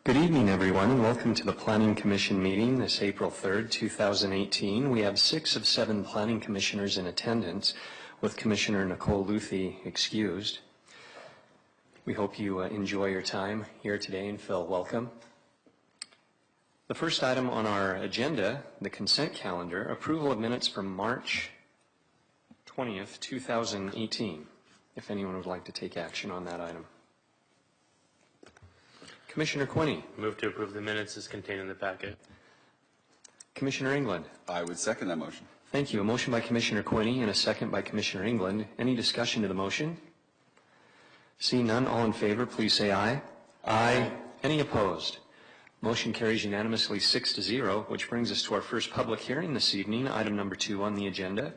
Good evening, everyone, and welcome to the Planning Commission meeting this April 3rd, 2018. We have 6 of 7 Planning Commissioners in attendance, with Commissioner Nicole Luthi excused. We hope you enjoy your time here today, and Phil, welcome. The first item on our agenda, the consent calendar, approval of minutes from March 20th, 2018. If anyone would like to take action on that item. Commissioner Quinney. Move to approve the minutes as contained in the packet. Commissioner England. I would second that motion. Thank you. A motion by Commissioner Quinney and a second by Commissioner England. Any discussion to the motion? Seeing none, all in favor, please say aye. Aye. Any opposed? Motion carries unanimously 6-0, which brings us to our first public hearing this evening, item number 2 on the agenda.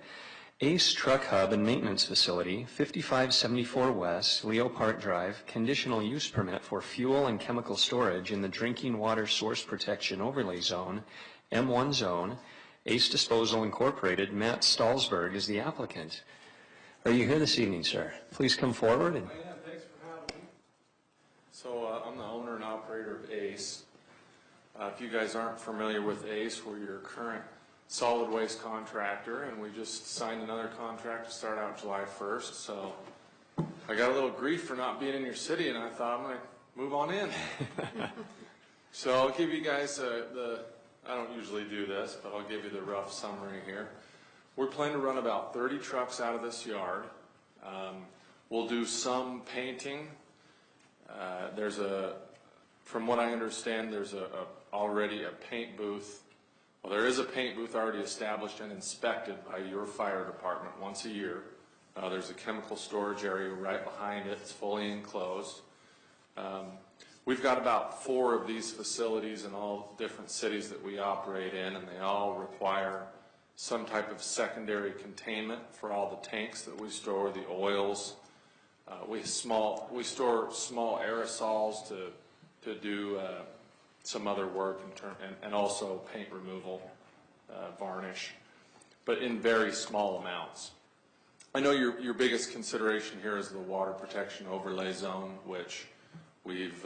ACE Truck Hub and Maintenance Facility, 5574 West, Leo Park Drive, conditional use permit for fuel and chemical storage in the Drinking Water Source Protection Overlay Zone, M1 Zone. ACE Disposal Incorporated, Matt Stalsberg is the applicant. Are you here this evening, sir? Please come forward. Yeah, thanks for having me. So I'm the owner and operator of ACE. If you guys aren't familiar with ACE, we're your current solid waste contractor, and we just signed another contract to start out July 1st. So I got a little grief for not being in your city, and I thought I'm going to move on in. So I'll give you guys I don't usually do this, but I'll give you the rough summary here. We're planning to run about 30 trucks out of this yard. We'll do some painting. From what I understand, there's already a paint booth. Well, there is a paint booth already established and inspected by your fire department once a year. There's a chemical storage area right behind it. It's fully enclosed. We've got about 4 of these facilities in all different cities that we operate in, and they all require some type of secondary containment for all the tanks that we store, the oils. We store small aerosols to do some other work and also paint removal, varnish, but in very small amounts. I know your biggest consideration here is the water protection overlay zone, which we've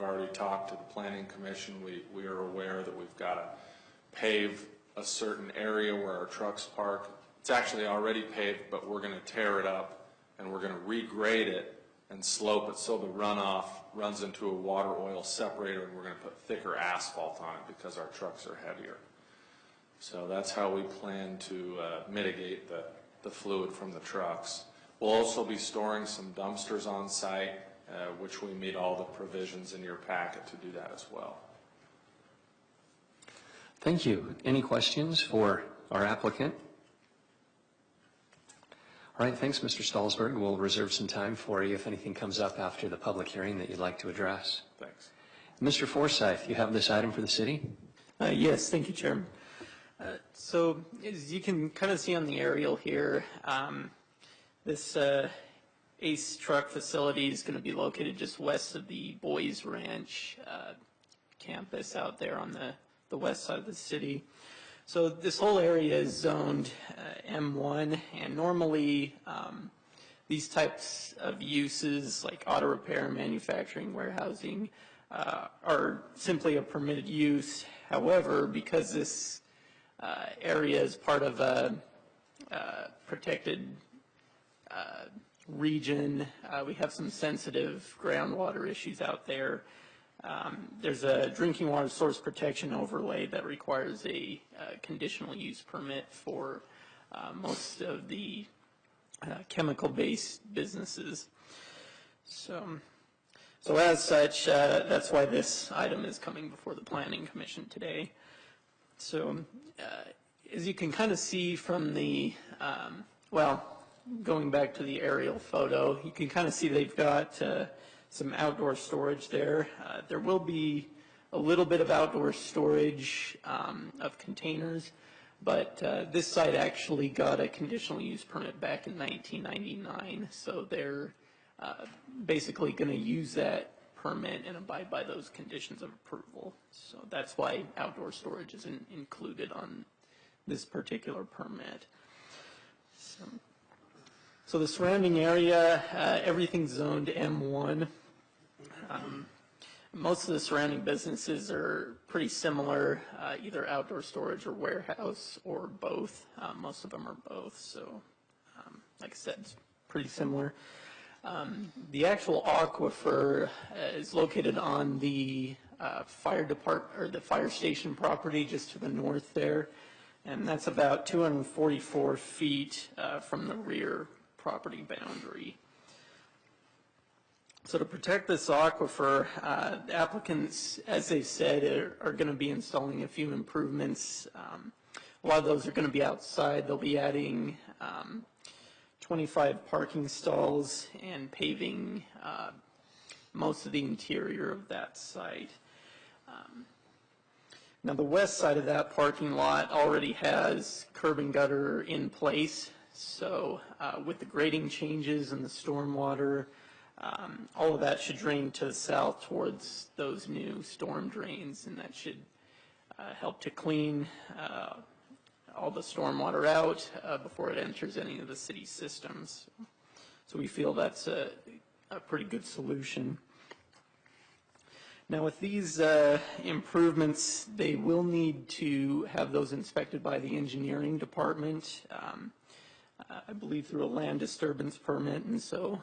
already talked to the Planning Commission. We are aware that we've got to pave a certain area where our trucks park. It's actually already paved, but we're going to tear it up and we're going to regrade it and slope it so the runoff runs into a water oil separator, and we're going to put thicker asphalt on it because our trucks are heavier. So that's how we plan to mitigate the fluid from the trucks. We'll also be storing some dumpsters on site, which we meet all the provisions in your packet to do that as well. Thank you. Any questions for our applicant? All right, thanks, Mr. Stalsberg. We'll reserve some time for you if anything comes up after the public hearing that you'd like to address. Thanks. Mr. Forsyth, you have this item for the city? Yes, thank you, Chairman. So as you can kind of see on the aerial here, this ACE truck facility is going to be located just west of the Boys Ranch campus out there on the west side of the city. So this whole area is zoned M1, and normally these types of uses like auto repair, manufacturing, warehousing are simply a permitted use. However, because this area is part of a protected region, we have some sensitive groundwater issues out there. There's a drinking water source protection overlay that requires a conditional use permit for most of the chemical-based businesses. So as such, that's why this item is coming before the Planning Commission today. So as you can kind of see from the, going back to the aerial photo, you can kind of see they've got some outdoor storage there. There will be a little bit of outdoor storage of containers, but this site actually got a conditional use permit back in 1999, so they're basically going to use that permit and abide by those conditions of approval. So that's why outdoor storage isn't included on this particular permit. So. So the surrounding area, everything's zoned M1. Most of the surrounding businesses are pretty similar, either outdoor storage or warehouse or both. Most of them are both, so like I said, it's pretty similar. The actual aquifer is located on the fire department or the fire station property just to the north there, and that's about 244 feet from the rear property boundary. So to protect this aquifer, the applicants, as they said, are going to be installing a few improvements. A lot of those are going to be outside. They'll be adding 25 parking stalls and paving most of the interior of that site. Now the west side of that parking lot already has curb and gutter in place. So with the grading changes and the stormwater, all of that should drain to the south towards those new storm drains, and that should help to clean all the stormwater out before it enters any of the city systems. So we feel that's a pretty good solution. Now with these improvements, they will need to have those inspected by the engineering department, I believe through a land disturbance permit, and so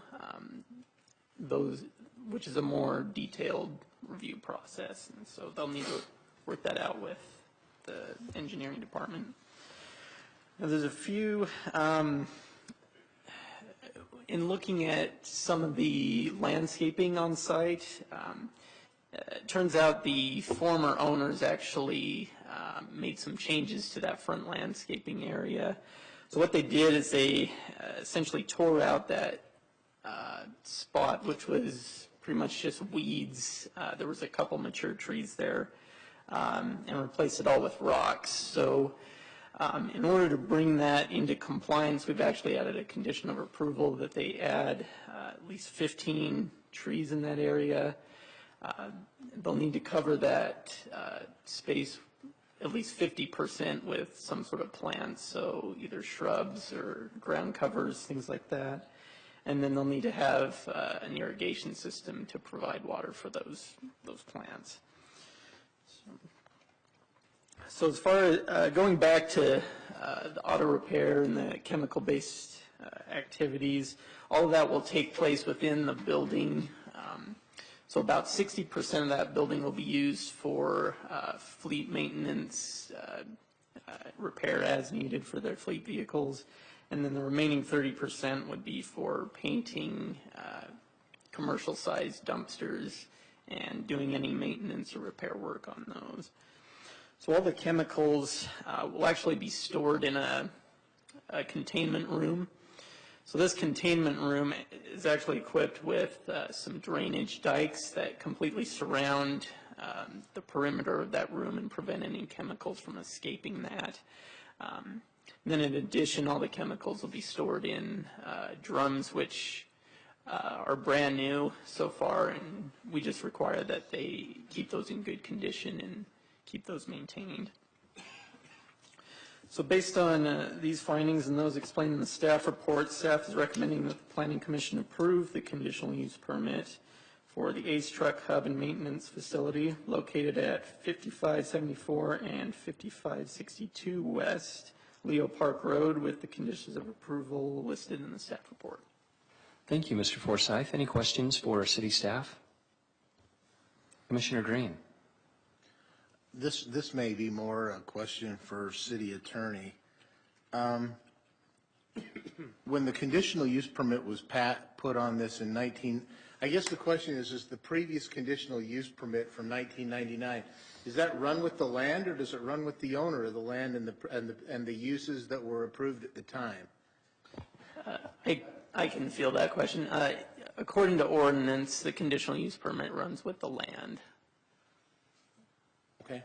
those, which is a more detailed review process, and so they'll need to work that out with the engineering department. Now there's a few, in looking at some of the landscaping on site, it turns out the former owners actually made some changes to that front landscaping area. So what they did is they essentially tore out that spot, which was pretty much just weeds. There was a couple mature trees there, and replaced it all with rocks. So in order to bring that into compliance, we've actually added a condition of approval that they add at least 15 trees in that area. They'll need to cover that space at least 50% with some sort of plants, so either shrubs or ground covers, things like that. And then they'll need to have an irrigation system to provide water for those plants. So as far as going back to the auto repair and the chemical-based activities, all of that will take place within the building. So about 60% of that building will be used for fleet maintenance, repair as needed for their fleet vehicles, and then the remaining 30% would be for painting commercial-sized dumpsters and doing any maintenance or repair work on those. So all the chemicals will actually be stored in a containment room. So this containment room is actually equipped with some drainage dikes that completely surround the perimeter of that room and prevent any chemicals from escaping that. Then in addition, all the chemicals will be stored in drums, which are brand new so far, and we just require that they keep those in good condition and keep those maintained. So based on these findings and those explained in the staff report, staff is recommending that the Planning Commission approve the conditional use permit for the Ace Truck Hub and Maintenance Facility located at 5574 and 5562 West Leo Park Road with the conditions of approval listed in the staff report. Thank you, Mr. Forsyth. Any questions for city staff? Commissioner Green. This may be more a question for city attorney. When the conditional use permit was put on this in I guess the question is the previous conditional use permit from 1999, does that run with the land or does it run with the owner of the land and the uses that were approved at the time? I can field that question. According to ordinance, the conditional use permit runs with the land. Okay.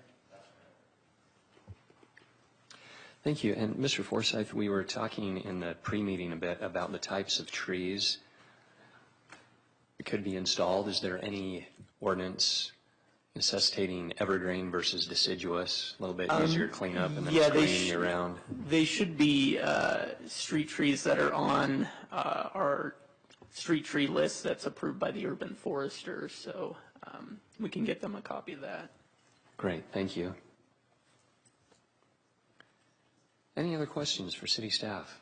Thank you. And Mr. Forsyth, we were talking in the pre-meeting a bit about the types of trees that could be installed. Is there any ordinance necessitating evergreen versus deciduous, a little bit easier cleanup and then yeah, it's they green year round. They should be street trees that are on our street tree list that's approved by the urban forester, so we can get them a copy of that. Great, thank you. Any other questions for city staff?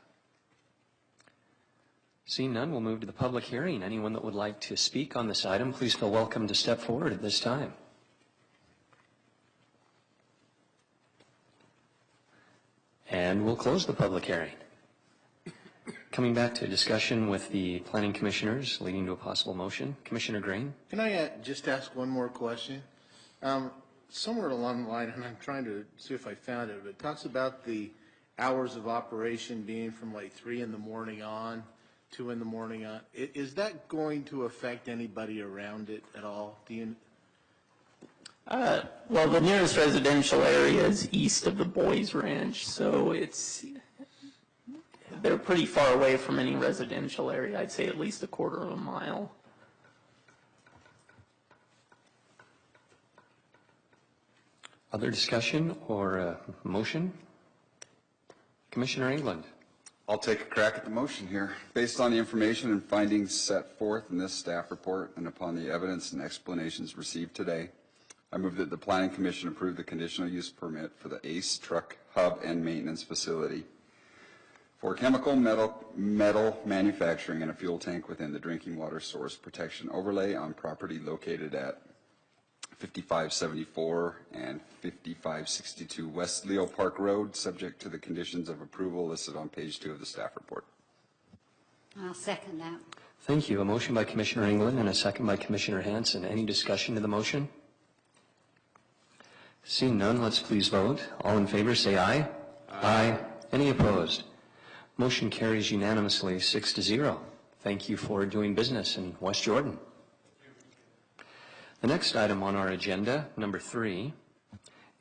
Seeing none, we'll move to the public hearing. Anyone that would like to speak on this item, please feel welcome to step forward at this time. And we'll close the public hearing. Coming back to discussion with the planning commissioners leading to a possible motion. Commissioner Green? Can I just ask one more question? Somewhere along the line, and I'm trying to see if I found it, but it talks about the hours of operation being from like 3 in the morning on, 2 in the morning on. Is that going to affect anybody around it at all? Do you? Well, the nearest residential area is east of the Boys Ranch, so they're pretty far away from any residential area. I'd say at least a quarter of a mile. Other discussion or motion? Commissioner England? I'll take a crack at the motion here. Based on the information and findings set forth in this staff report and upon the evidence and explanations received today, I move that the Planning Commission approve the conditional use permit for the ACE Truck Hub and Maintenance Facility for chemical, metal manufacturing and a fuel tank within the drinking water source protection overlay on property located at 5574 and 5562 West Leo Park Road, subject to the conditions of approval listed on page 2 of the staff report. I'll second that. Thank you. A motion by Commissioner England and a second by Commissioner Hanson. Any discussion to the motion? Seeing none, let's please vote. All in favor say aye. Aye. Any opposed? Motion carries unanimously 6-0. Thank you for doing business in West Jordan. The next item on our agenda, number 3,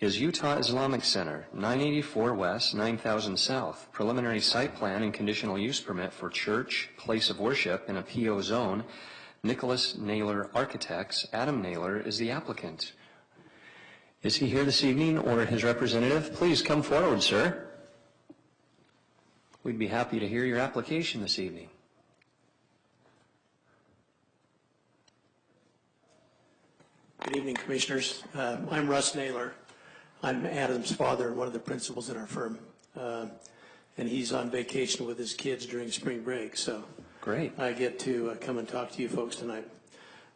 is Utah Islamic Center, 984 West, 9000 South. Preliminary site plan and conditional use permit for church, place of worship in a PO zone. Nicholas Naylor Architects. Adam Naylor is the applicant. Is he here this evening or his representative? Please come forward, sir. We'd be happy to hear your application this evening. Good evening, Commissioners. I'm Russ Naylor. I'm Adam's father and one of the principals in our firm. And he's on vacation with his kids during spring break, so Great. I get to come and talk to you folks tonight.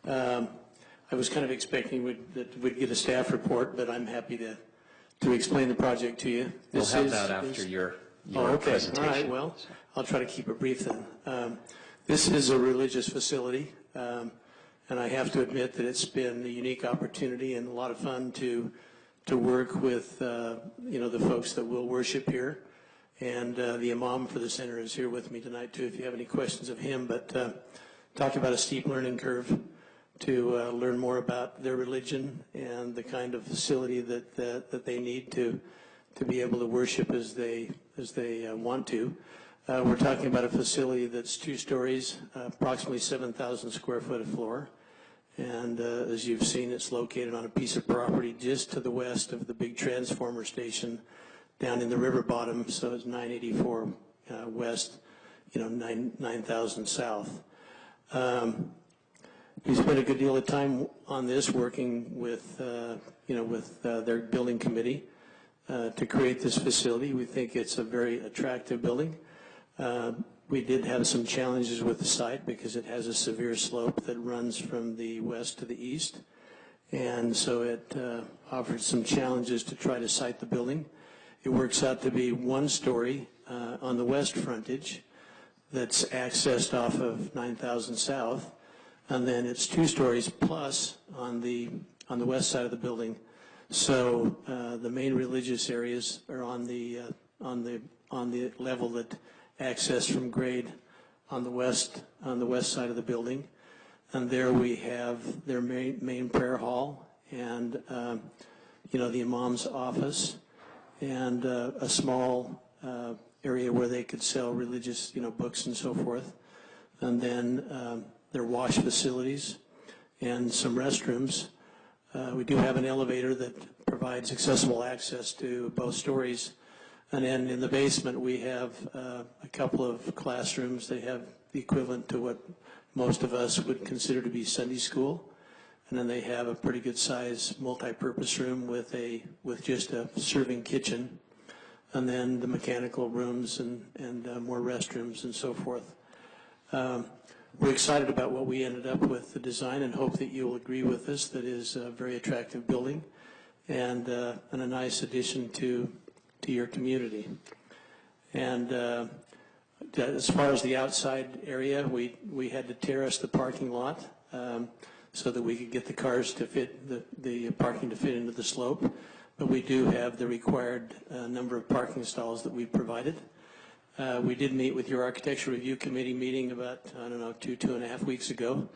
I was kind of expecting that we'd get a staff report, but I'm happy to explain the project to you. We'll have that after your okay. presentation. All right, well, I'll try to keep it brief then. This is a religious facility, and I have to admit that it's been a unique opportunity and a lot of fun to work with the folks that will worship here. And the imam for the center is here with me tonight too, if you have any questions of him. But talk about a steep learning curve to learn more about their religion and the kind of facility that they need to be able to worship as they want to. We're talking about a facility that's 2 stories, approximately 7,000 square foot of floor. And as you've seen, it's located on a piece of property just to the west of the big transformer station down in the river bottom. So it's 984 west, 9,000 south. We spent a good deal of time on this working with, their building committee to create this facility. We think it's a very attractive building. We did have some challenges with the site because it has a severe slope that runs from the west to the east. And so it offered some challenges to try to site the building. It works out to be 1 story on the west frontage that's accessed off of 9000 South. And then it's 2 stories plus on the west side of the building. So the main religious areas are on the level that access from grade on the west side of the building. And there we have their main prayer hall and the imam's office and a small area where they could sell religious books and so forth. And then their wash facilities and some restrooms. We do have an elevator that provides accessible access to both stories. And then in the basement, we have a couple of classrooms. They have the equivalent to what most of us would consider to be Sunday school. And then they have a pretty good size multi-purpose room with just a serving kitchen. And then the mechanical rooms and more restrooms and so forth. We're excited about what we ended up with the design and hope that you'll agree with us. That is a very attractive building and a nice addition to your community. And as far as the outside area, we had to terrace the parking lot so that we could get the cars to fit, the parking to fit into the slope. But we do have the required number of parking stalls that we provided. We did meet with your Architecture Review Committee meeting about, I don't know, two and a half weeks ago,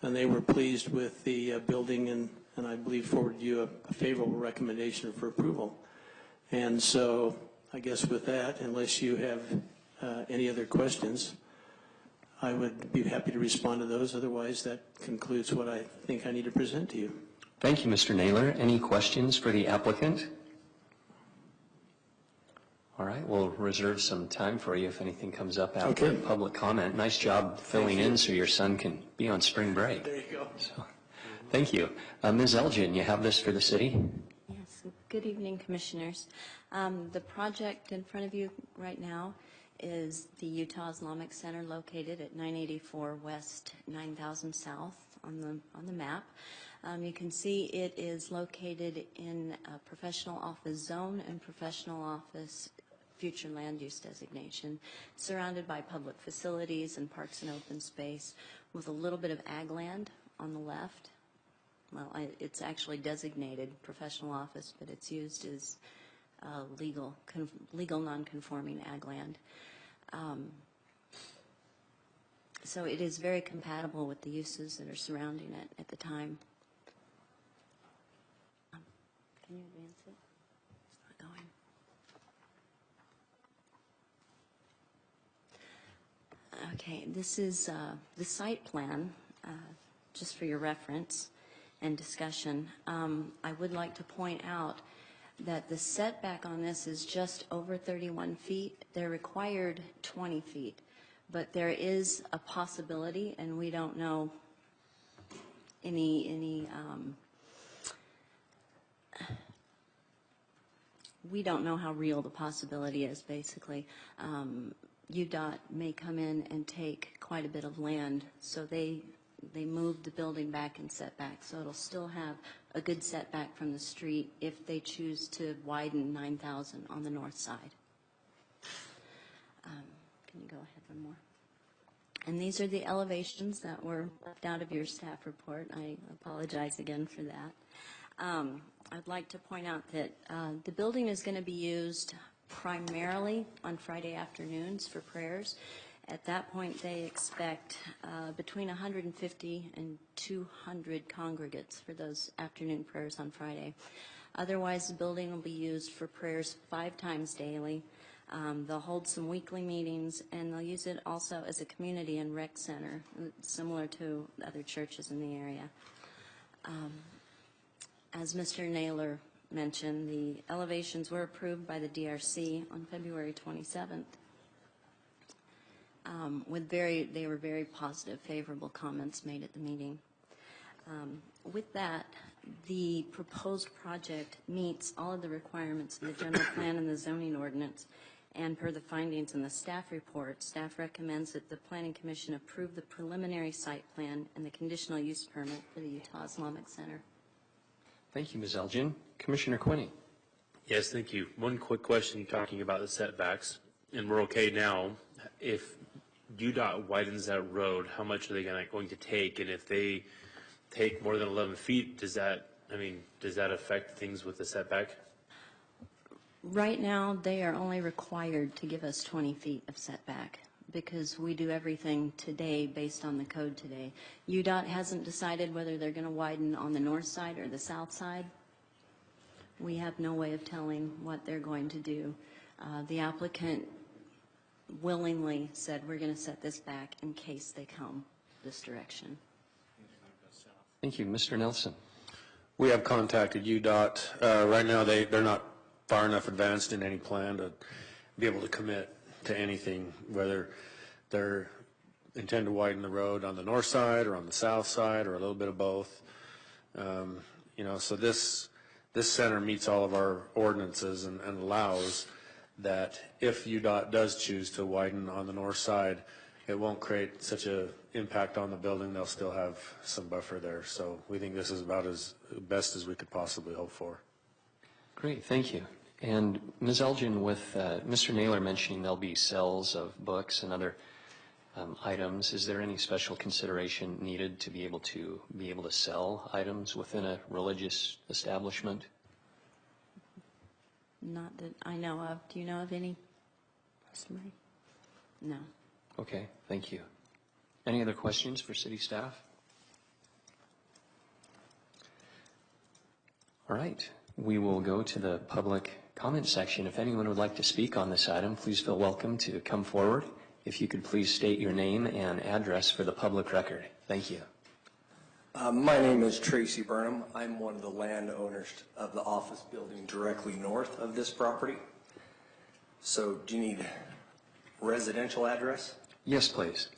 and they were pleased with the building and I believe forwarded you a favorable recommendation for approval. And so I guess with that, unless you have any other questions, I would be happy to respond to those. Otherwise, that concludes what I think I need to present to you. Thank you, Mr. Naylor. Any questions for the applicant? All right, we'll reserve some time for you if anything comes up after public comment. Nice job filling in so your son can be on spring break. There you go. So, thank you. Ms. Elgin, you have this for the city? Yes, good evening, Commissioners. The project in front of you right now is the Utah Islamic Center located at 984 West 9000 South on the map. You can see it is located in a professional office zone and professional office future land use designation, surrounded by public facilities and parks and open space with a little bit of ag land on the left. Well, it's actually designated professional office, but it's used as legal non-conforming ag land. So it is very compatible with the uses that are surrounding it at the time. Can you advance it? It's not going. Okay, this is the site plan, just for your reference and discussion. I would like to point out that the setback on this is just over 31 feet. They're required 20 feet, but there is a possibility, and we don't know we don't know how real the possibility is, basically. UDOT may come in and take quite a bit of land, so they moved the building back in setback, so it'll still have a good setback from the street if they choose to widen 9,000 on the north side. Can you go ahead one more? And these are the elevations that were left out of your staff report. I apologize again for that. I'd like to point out that the building is going to be used primarily on Friday afternoons for prayers. At that point, they expect between 150 and 200 congregates for those afternoon prayers on Friday. Otherwise, the building will be used for prayers 5 times daily. They'll hold some weekly meetings, and they'll use it also as a community and rec center, similar to other churches in the area. As Mr. Naylor mentioned, the elevations were approved by the DRC on February 27th. They were very positive, favorable comments made at the meeting. With that, the proposed project meets all of the requirements of the general plan and the zoning ordinance, and per the findings in the staff report, staff recommends that the Planning Commission approve the preliminary site plan and the conditional use permit for the Utah Islamic Center. Thank you, Ms. Elgin. Commissioner Quinney. Yes, thank you. One quick question talking about the setbacks, and we're okay now. If UDOT widens that road, how much are they going to take? And if they take more than 11 feet, does that affect things with the setback? Right now, they are only required to give us 20 feet of setback because we do everything today based on the code today. UDOT hasn't decided whether they're going to widen on the north side or the south side. We have no way of telling what they're going to do. The applicant willingly said, we're going to set this back in case they come this direction. Thank you. Mr. Nelson. We have contacted UDOT. Right now, they're not far enough advanced in any plan to be able to commit to anything, whether they're intend to widen the road on the north side or on the south side or a little bit of both. So this center meets all of our ordinances and allows that if UDOT does choose to widen on the north side, it won't create such a impact on the building. They'll still have some buffer there. So we think this is about as best as we could possibly hope for. Great, thank you. And Ms. Elgin, with Mr. Naylor mentioning there'll be sales of books and other items, is there any special consideration needed to be able to sell items within a religious establishment? Not that I know of. Do you know of any? Somebody? No. Okay, thank you. Any other questions for city staff? All right, we will go to the public comment section. If anyone would like to speak on this item, please feel welcome to come forward. If you could please state your name and address for the public record. Thank you. My name is Tracy Burnham. I'm one of the landowners of the office building directly north of this property. So do you need residential address? Yes, please.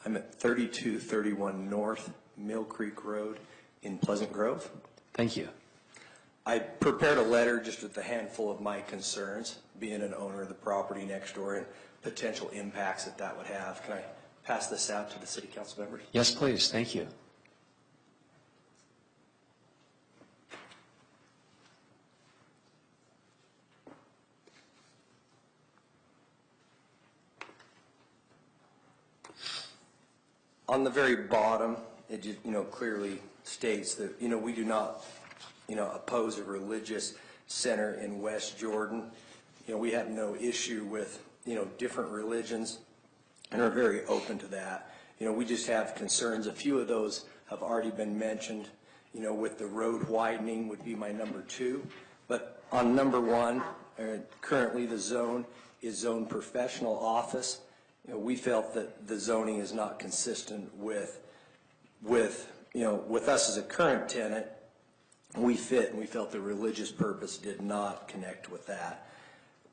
I'm at 3231 North Mill Creek Road in Pleasant Grove. Thank you. I prepared a letter just with a handful of my concerns, being an owner of the property next door and potential impacts that would have. Can I pass this out to the city council members? Yes, please. Thank you. On the very bottom, it just, clearly states that, we do not, oppose a religious center in West Jordan. We have no issue with, different religions and are very open to that. We just have concerns. A few of those have already been mentioned, with the road widening would be my number 2. But on number 1, currently the zone is zone professional office. We felt that the zoning is not consistent with us as a current tenant. We fit, and we felt the religious purpose did not connect with that.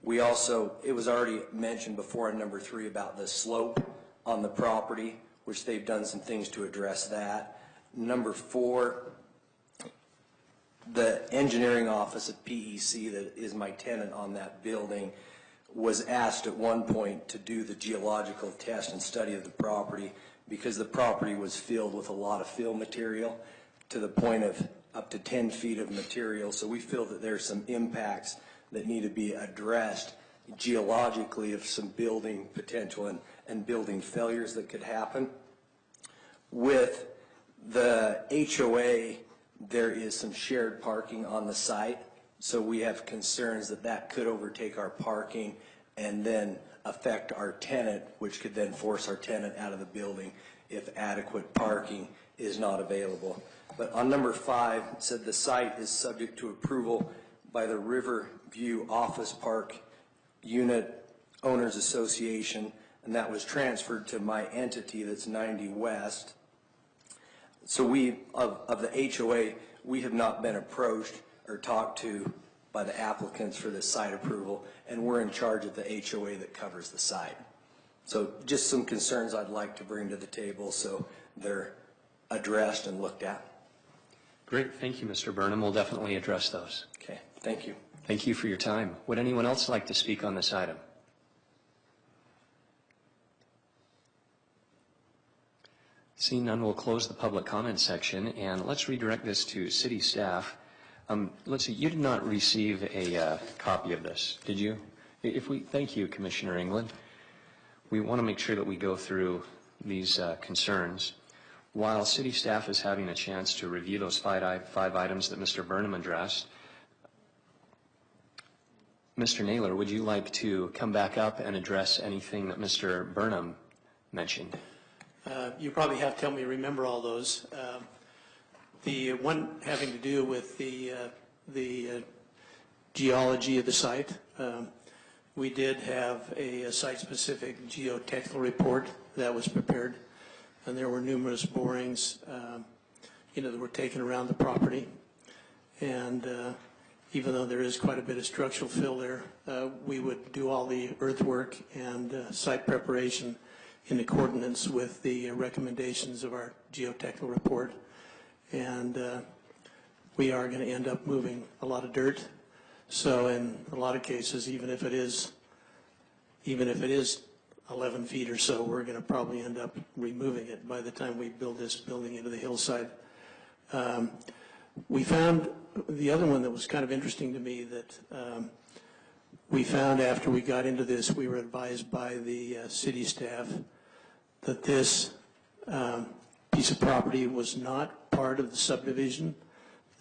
We also, it was already mentioned before on number 3 about the slope on the property, which they've done some things to address that. Number 4, the engineering office at PEC that is my tenant on that building was asked at one point to do the geological test and study of the property because the property was filled with a lot of fill material to the point of up to 10 feet of material. So we feel that there's some impacts that need to be addressed geologically of some building potential and building failures that could happen. With the HOA, there is some shared parking on the site. So we have concerns that could overtake our parking and then affect our tenant, which could then force our tenant out of the building if adequate parking is not available. But on number 5, it said the site is subject to approval by the Riverview Office Park Unit Owners Association, and that was transferred to my entity that's 90 West. So we, of the HOA, we have not been approached or talked to by the applicants for this site approval, and we're in charge of the HOA that covers the site. So just some concerns I'd like to bring to the table so they're addressed and looked at. Great. Thank you, Mr. Burnham. We'll definitely address those. Okay, thank you. Thank you for your time. Would anyone else like to speak on this item? Seeing none, we'll close the public comment section, and let's redirect this to city staff. Let's see, you did not receive a copy of this, did you? Thank you, Commissioner England. We want to make sure that we go through these concerns. While city staff is having a chance to review those five items that Mr. Burnham addressed, Mr. Naylor, would you like to come back up and address anything that Mr. Burnham mentioned? You probably have to help me remember all those. The one having to do with the geology of the site. We did have a site-specific geotechnical report that was prepared, and there were numerous borings, that were taken around the property. And even though there is quite a bit of structural fill there, we would do all the earthwork and site preparation in accordance with the recommendations of our geotechnical report. And we are going to end up moving a lot of dirt. So in a lot of cases, even if it is 11 feet or so, we're going to probably end up removing it by the time we build this building into the hillside. We found the other one that was kind of interesting to me that we found after we got into this, we were advised by the city staff that this piece of property was not part of the subdivision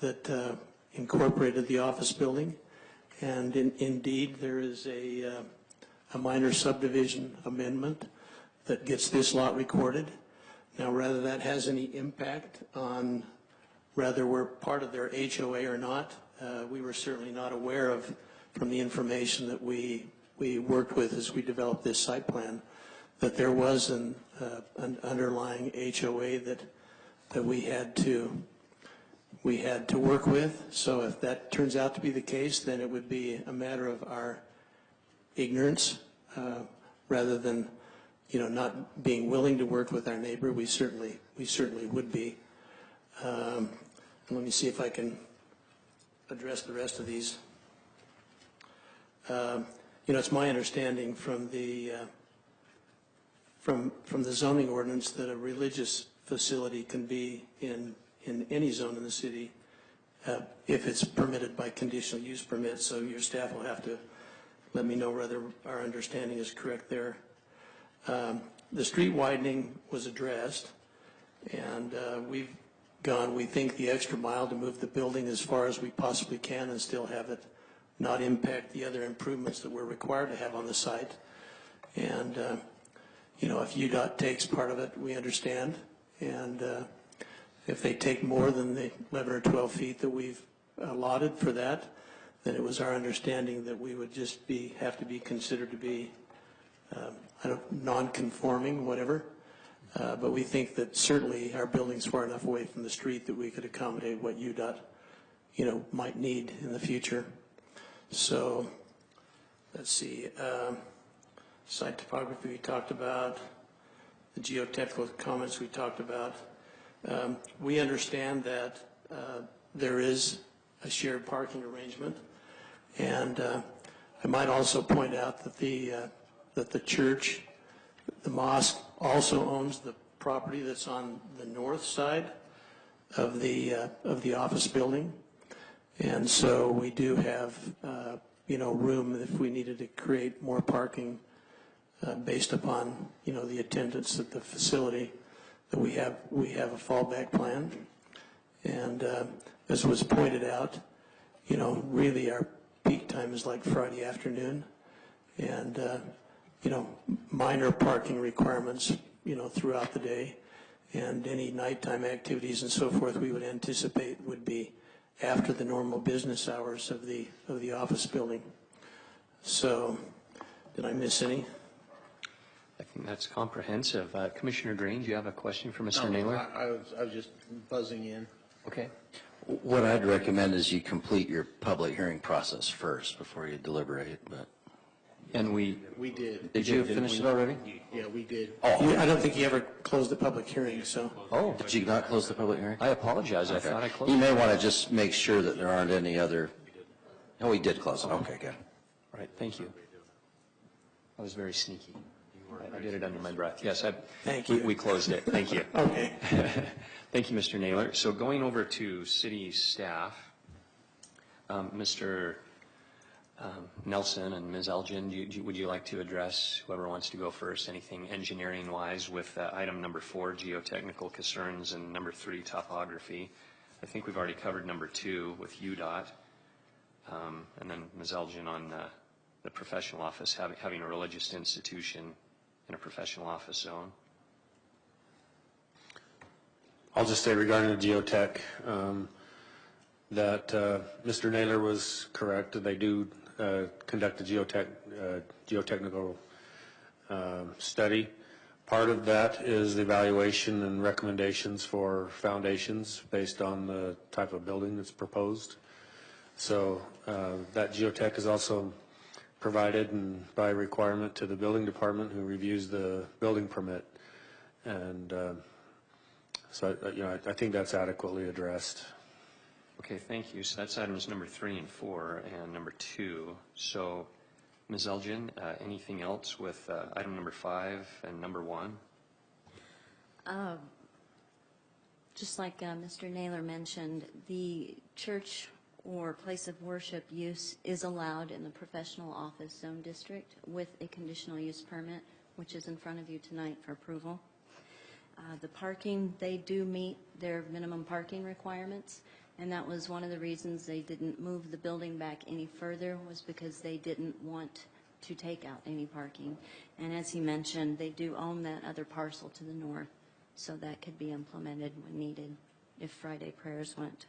that incorporated the office building. And indeed, there is a minor subdivision amendment that gets this lot recorded. Now, whether that has any impact on whether we're part of their HOA or not, we were certainly not aware of from the information that we worked with as we developed this site plan, that there was an underlying HOA that we had to work with. So if that turns out to be the case, then it would be a matter of our ignorance rather than, not being willing to work with our neighbor. We certainly would be. Let me see if I can address the rest of these. It's my understanding from the zoning ordinance that a religious facility can be in any zone in the city if it's permitted by conditional use permit. So your staff will have to let me know whether our understanding is correct there. The street widening was addressed, and we've gone, we think, the extra mile to move the building as far as we possibly can and still have it not impact the other improvements that we're required to have on the site. And, if UDOT takes part of it, we understand. And if they take more than the 11 or 12 feet that we've allotted for that, then it was our understanding that we would just have to be considered to be non-conforming, whatever. But we think that certainly our building's far enough away from the street that we could accommodate what UDOT, might need in the future. So, let's see. Site topography we talked about. The geotechnical comments we talked about. We understand that there is a shared parking arrangement, and I might also point out that the church, the mosque, also owns the property that's on the north side of the office building, and so we do have room if we needed to create more parking based upon the attendance at the facility. That we have a fallback plan, and as was pointed out, really our peak time is like Friday afternoon, and minor parking requirements, throughout the day, and any nighttime activities and so forth we would anticipate would be after the normal business hours of the office building. So, did I miss any? I think that's comprehensive. Commissioner Green, do you have a question for Mr. Naylor? I was just buzzing in. Okay. What I'd recommend is you complete your public hearing process first before you deliberate, but. And we did. Did you finish it already? Yeah, we did. I don't think you ever closed the public hearing, so. Oh, Did you not close the public hearing? I apologize. I thought I closed You it. may want to just make sure that there aren't any other. Oh, we did close it. Okay, good. All right, thank you. I was very sneaky. I did it under my breath. Yes, Thank you. We closed it. Thank you. Okay. Thank you, Mr. Naylor. So going over to city staff, Mr. Nelson and Ms. Elgin, would you like to address whoever wants to go first, anything engineering-wise with item number 4, geotechnical concerns, and number 3, topography? I think we've already covered number 2 with UDOT, and then Ms. Elgin on the professional office, having a religious institution in a professional office zone. I'll just say regarding the geotech, that Mr. Naylor was correct. They do conduct a geotechnical study. Part of that is the evaluation and recommendations for foundations based on the type of building that's proposed. So that Geotech is also provided and by requirement to the building department who reviews the building permit. And so, I think that's adequately addressed. Okay, thank you. So that's items number 3 and 4 and number 2. So, Ms. Elgin, anything else with item number 5 and number 1? Just like Mr. Naylor mentioned, the church or place of worship use is allowed in the professional office zone district with a conditional use permit, which is in front of you tonight for approval. The parking, they do meet their minimum parking requirements, and that was one of the reasons they didn't move the building back any further, was because they didn't want to take out any parking. And as he mentioned, they do own that other parcel to the north, so that could be implemented when needed if Friday prayers went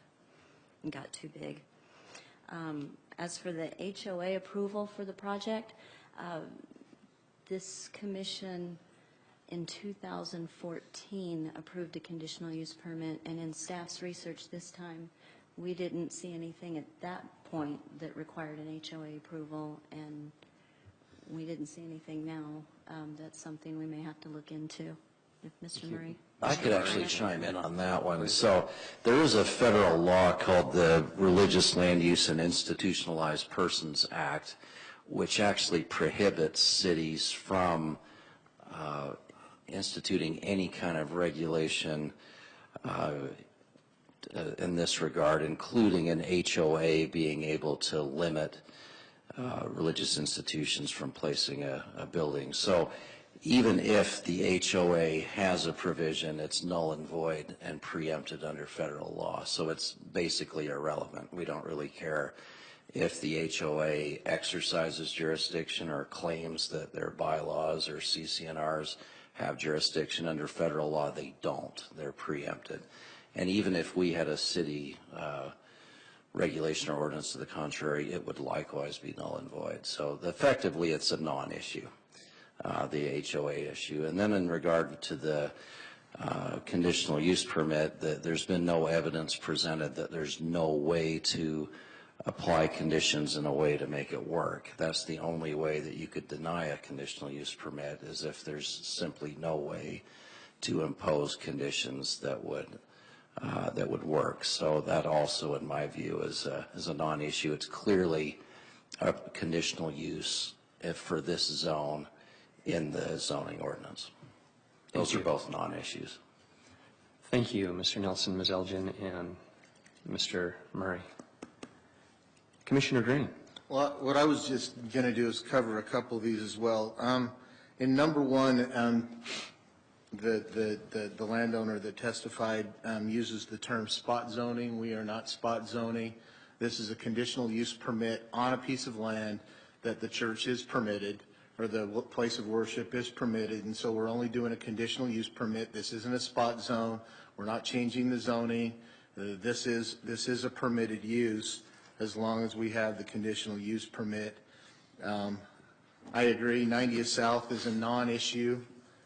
and got too big. As for the HOA approval for the project, this commission in 2014 approved a conditional use permit, and in staff's research this time, we didn't see anything at that point that required an HOA approval, and we didn't see anything now. That's something we may have to look into. If Mr. Murray? I could actually chime in on that one. So there is a federal law called the Religious Land Use and Institutionalized Persons Act, which actually prohibits cities from instituting any kind of regulation in this regard, including an HOA being able to limit religious institutions from placing a building. So even if the HOA has a provision, it's null and void and preempted under federal law. So it's basically irrelevant. We don't really care if the HOA exercises jurisdiction or claims that their bylaws or CCNRs have jurisdiction under federal law. They don't. They're preempted. And even if we had a city regulation or ordinance to the contrary, it would likewise be null and void. So effectively, it's a non-issue, the HOA issue. And then in regard to the conditional use permit, there's been no evidence presented that there's no way to apply conditions in a way to make it work. That's the only way that you could deny a conditional use permit, is if there's simply no way to impose conditions that would work. So that also, in my view, is a non-issue. It's clearly a conditional use for this zone in the zoning ordinance. Those are both non-issues. Thank you, Mr. Nelson, Ms. Elgin, and Mr. Murray. Commissioner Green. Well, what I was just going to do is cover a couple of these as well. In number 1, the landowner that testified uses the term spot zoning. We are not spot zoning. This is a conditional use permit on a piece of land that the church is permitted, or the place of worship is permitted, and so we're only doing a conditional use permit. This isn't a spot zone. We're not changing the zoning. This is a permitted use as long as we have the conditional use permit. I agree, 90th South is a non-issue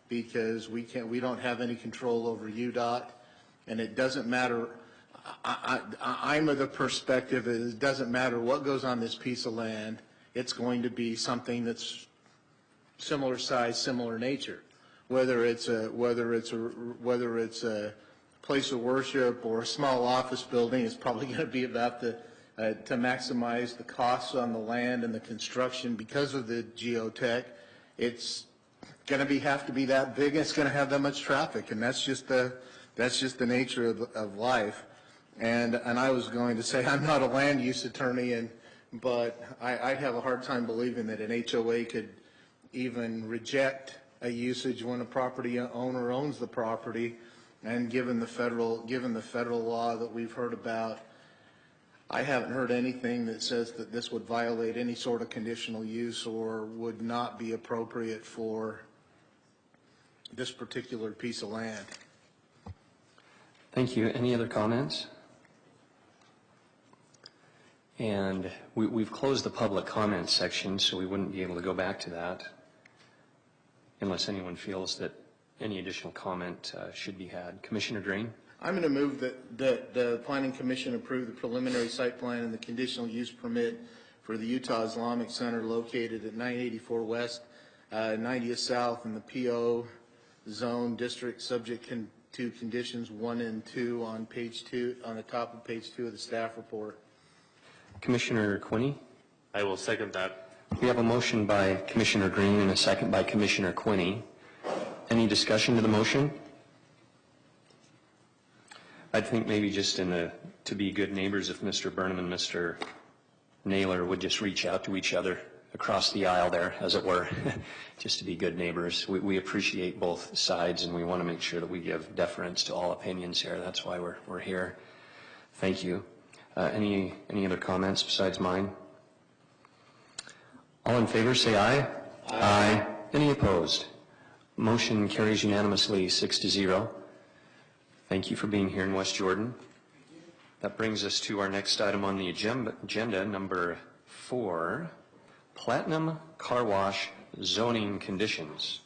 because we don't have any control over UDOT, and it doesn't matter. I'm of the perspective that it doesn't matter what goes on this piece of land. It's going to be something that's similar size, similar nature, whether it's a place of worship or a small office building. It's probably going to be about to maximize the costs on the land and the construction because of the geotech. It's going to have to be that big, and it's going to have that much traffic, and that's just the nature of life. And I was going to say, I'm not a land use attorney, but I'd have a hard time believing that an HOA could even reject a usage when a property owner owns the property. And given the federal law that we've heard about, I haven't heard anything that says that this would violate any sort of conditional use or would not be appropriate for this particular piece of land. Thank you. Any other comments? And we've closed the public comment section, so we wouldn't be able to go back to that unless anyone feels that any additional comment should be had. Commissioner Drain? I'm going to move that the Planning Commission approve the preliminary site plan and the conditional use permit for the Utah Islamic Center located at 984 West, 90th South in the PO Zone District, subject to conditions 1 and 2 on page 2, on the top of page 2 of the staff report. Commissioner Quinney? I will second that. We have a motion by Commissioner Green and a second by Commissioner Quinney. Any discussion to the motion? I think maybe just to be good neighbors, if Mr. Burnham and Mr. Naylor would just reach out to each other across the aisle there, as it were, just to be good neighbors. We appreciate both sides, and we want to make sure that we give deference to all opinions here. That's why we're here. Thank you. Any other comments besides mine? All in favor, say aye. Aye. Any opposed? Motion carries unanimously, 6-0. Thank you for being here in West Jordan. That brings us to our next item on the agenda, number 4, Platinum Car Wash Zoning Conditions.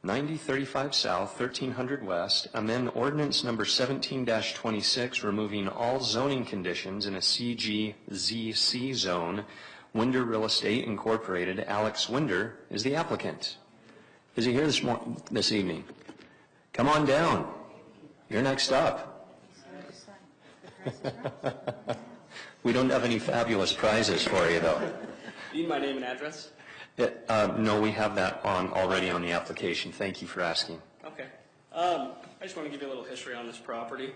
9035 South, 1300 West, amend ordinance number 17-26, removing all zoning conditions in a CGZC zone. Winder Real Estate Incorporated. Alex Winder is the applicant. Is he here this evening? Come on down. You're next up. We don't have any fabulous prizes for you, though. Need my name and address? No, we have that already on the application. Thank you for asking. Okay. I just want to give you a little history on this property.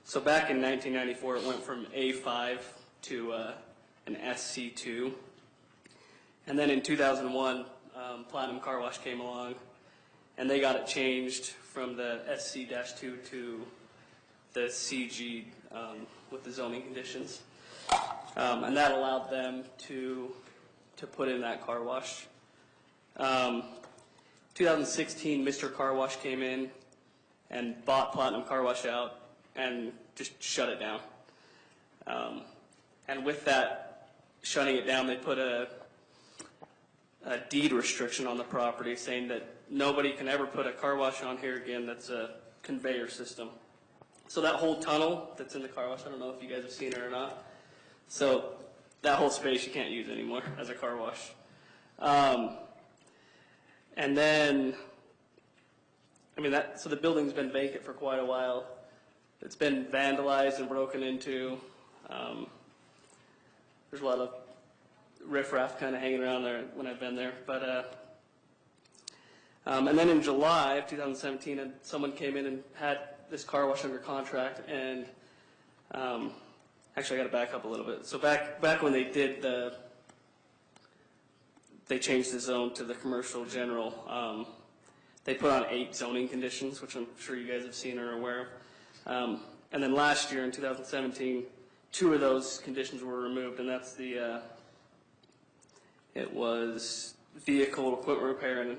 So back in 1994, it went from A5 to an SC2. And then in 2001, Platinum Car Wash came along, and they got it changed from the SC-2 to the CG with the zoning conditions. And that allowed them to put in that car wash. 2016, Mr. Car Wash came in and bought Platinum Car Wash out and just shut it down. And with that, shutting it down, they put a deed restriction on the property saying that nobody can ever put a car wash on here again that's a conveyor system. So that whole tunnel that's in the car wash, I don't know if you guys have seen it or not. So that whole space you can't use anymore as a car wash. And then, so the building's been vacant for quite a while. It's been vandalized and broken into. There's a lot of riffraff kind of hanging around there when I've been there. But and then in July of 2017, someone came in and had this car wash under contract. And actually, I got to back up a little bit. So back when they did they changed the zone to the commercial general. They put on 8 zoning conditions, which I'm sure you guys have seen or are aware of. And then last year in 2017, 2 of those conditions were removed, and that's it was vehicle equipment repair and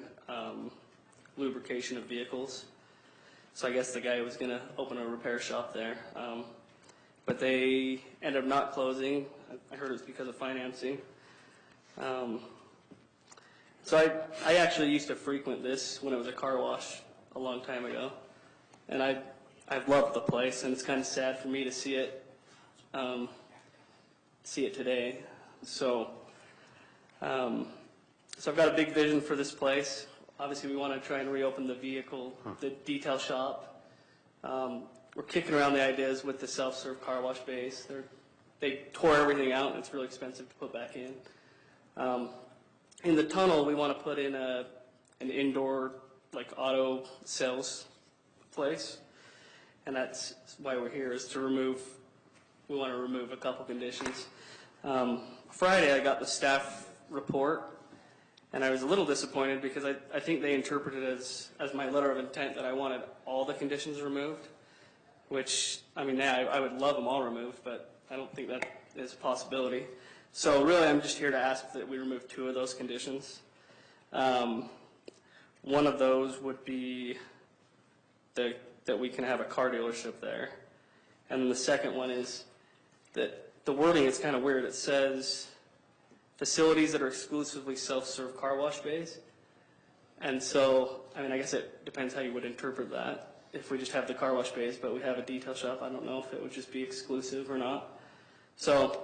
lubrication of vehicles. So I guess the guy was going to open a repair shop there. But they ended up not closing. I heard it was because of financing. So I actually used to frequent this when it was a car wash a long time ago. And I've loved the place, and it's kind of sad for me to see it today. So I've got a big vision for this place. Obviously, we want to try and reopen the the detail shop. We're kicking around the ideas with the self-serve car wash base. They tore everything out, and it's really expensive to put back in. In the tunnel, we want to put in an indoor, auto sales place. And that's why we're here, is we want to remove a couple conditions. Friday, I got the staff report, and I was a little disappointed because I think they interpreted it as my letter of intent that I wanted all the conditions removed, which, I would love them all removed, but I don't think that is a possibility. So really, I'm just here to ask that we remove 2 of those conditions. One of those would be that we can have a car dealership there. And then the second one is that the wording is kind of weird. It says facilities that are exclusively self-serve car wash bays. And so, I guess it depends how you would interpret that. if we just have the car wash bays, but we have a detail shop, I don't know if it would just be exclusive or not. So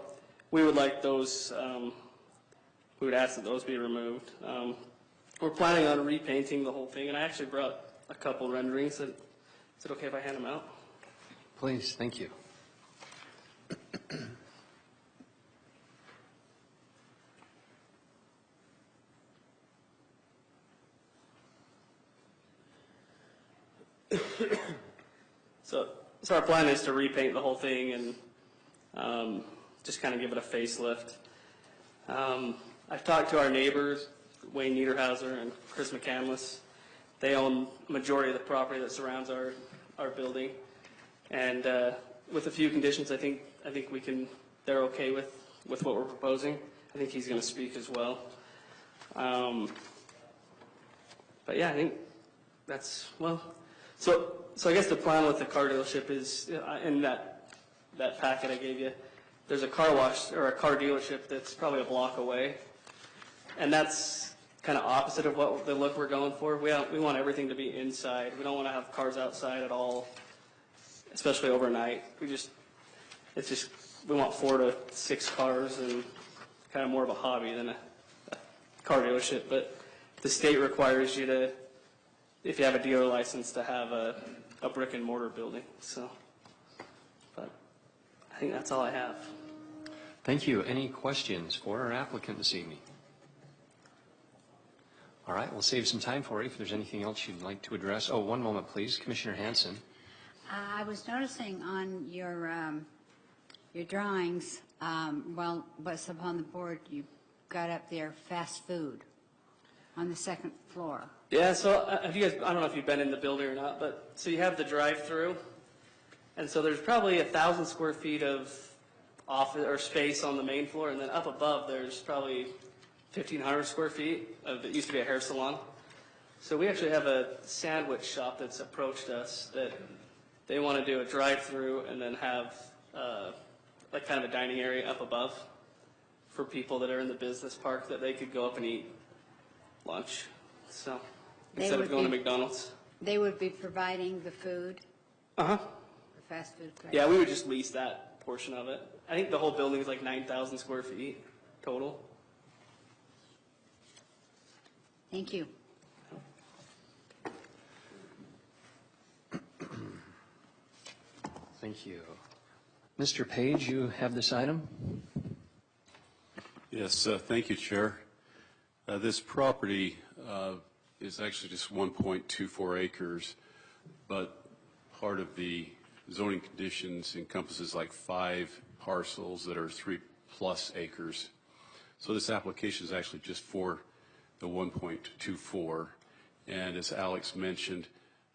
we would like those, we would ask that those be removed. We're planning on repainting the whole thing, and I actually brought a couple renderings. Is it okay if I hand them out? Please, thank you. So our plan is to repaint the whole thing and just kind of give it a facelift. I've talked to our neighbors, Wayne Niederhauser and Chris McCandless. They own majority of the property that surrounds our building, and with a few conditions, I think they're okay with what we're proposing. I think he's going to speak as well. But yeah, I think that's well. So I guess the plan with the car dealership is in that packet I gave you. There's a car wash or a car dealership that's probably a block away, and that's kind of opposite of what the look we're going for. We want everything to be inside. We don't want to have cars outside at all, especially overnight. We want 4 to 6 cars and kind of more of a hobby than a car dealership. But the state requires you to, if you have a dealer license, to have a brick and mortar building. So, but I think that's all I have. Thank you. Any questions for our applicant this evening? All right, we'll save some time for you if there's anything else you'd like to address. Oh, one moment, please. Commissioner Hanson. I was noticing on your drawings, well, what's up on the board, you got up there fast food on the second floor. Yeah, so have you guys, I don't know if you've been in the building or not, but so you have the drive-through, and so there's probably 1,000 square feet of office or space on the main floor, and then up above there's probably 1,500 square feet of, it used to be a hair salon. So we actually have a sandwich shop that's approached us that they want to do a drive-through and then have like kind of a dining area up above for people that are in the business park that they could go up and eat lunch. So instead of going to McDonald's. They would be providing the food? Uh-huh. The fast food place? Yeah, we would just lease that portion of it. I think the whole building is like 9,000 square feet total. Thank you. Thank you. Mr. Page, you have this item? Yes, thank you, Chair. This property is actually just 1.24 acres, but part of the zoning conditions encompasses like 5 parcels that are 3+ acres. So this application is actually just for the 1.24, and as Alex mentioned,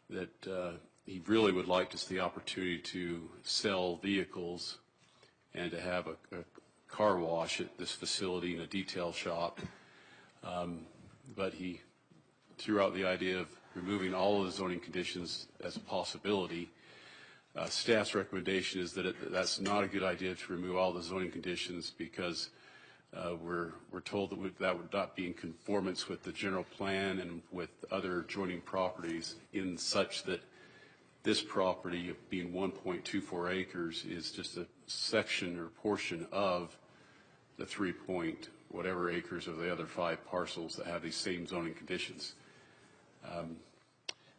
that he really would like to see the opportunity to sell vehicles and to have a car wash at this facility and a detail shop. But he threw out the idea of removing all of the zoning conditions as a possibility. Staff's recommendation is that that's not a good idea to remove all the zoning conditions because we're told that would not be in conformance with the general plan and with other adjoining properties in such that this property, being 1.24 acres, is just a section or portion of the 3-point-whatever acres of the other 5 parcels that have these same zoning conditions.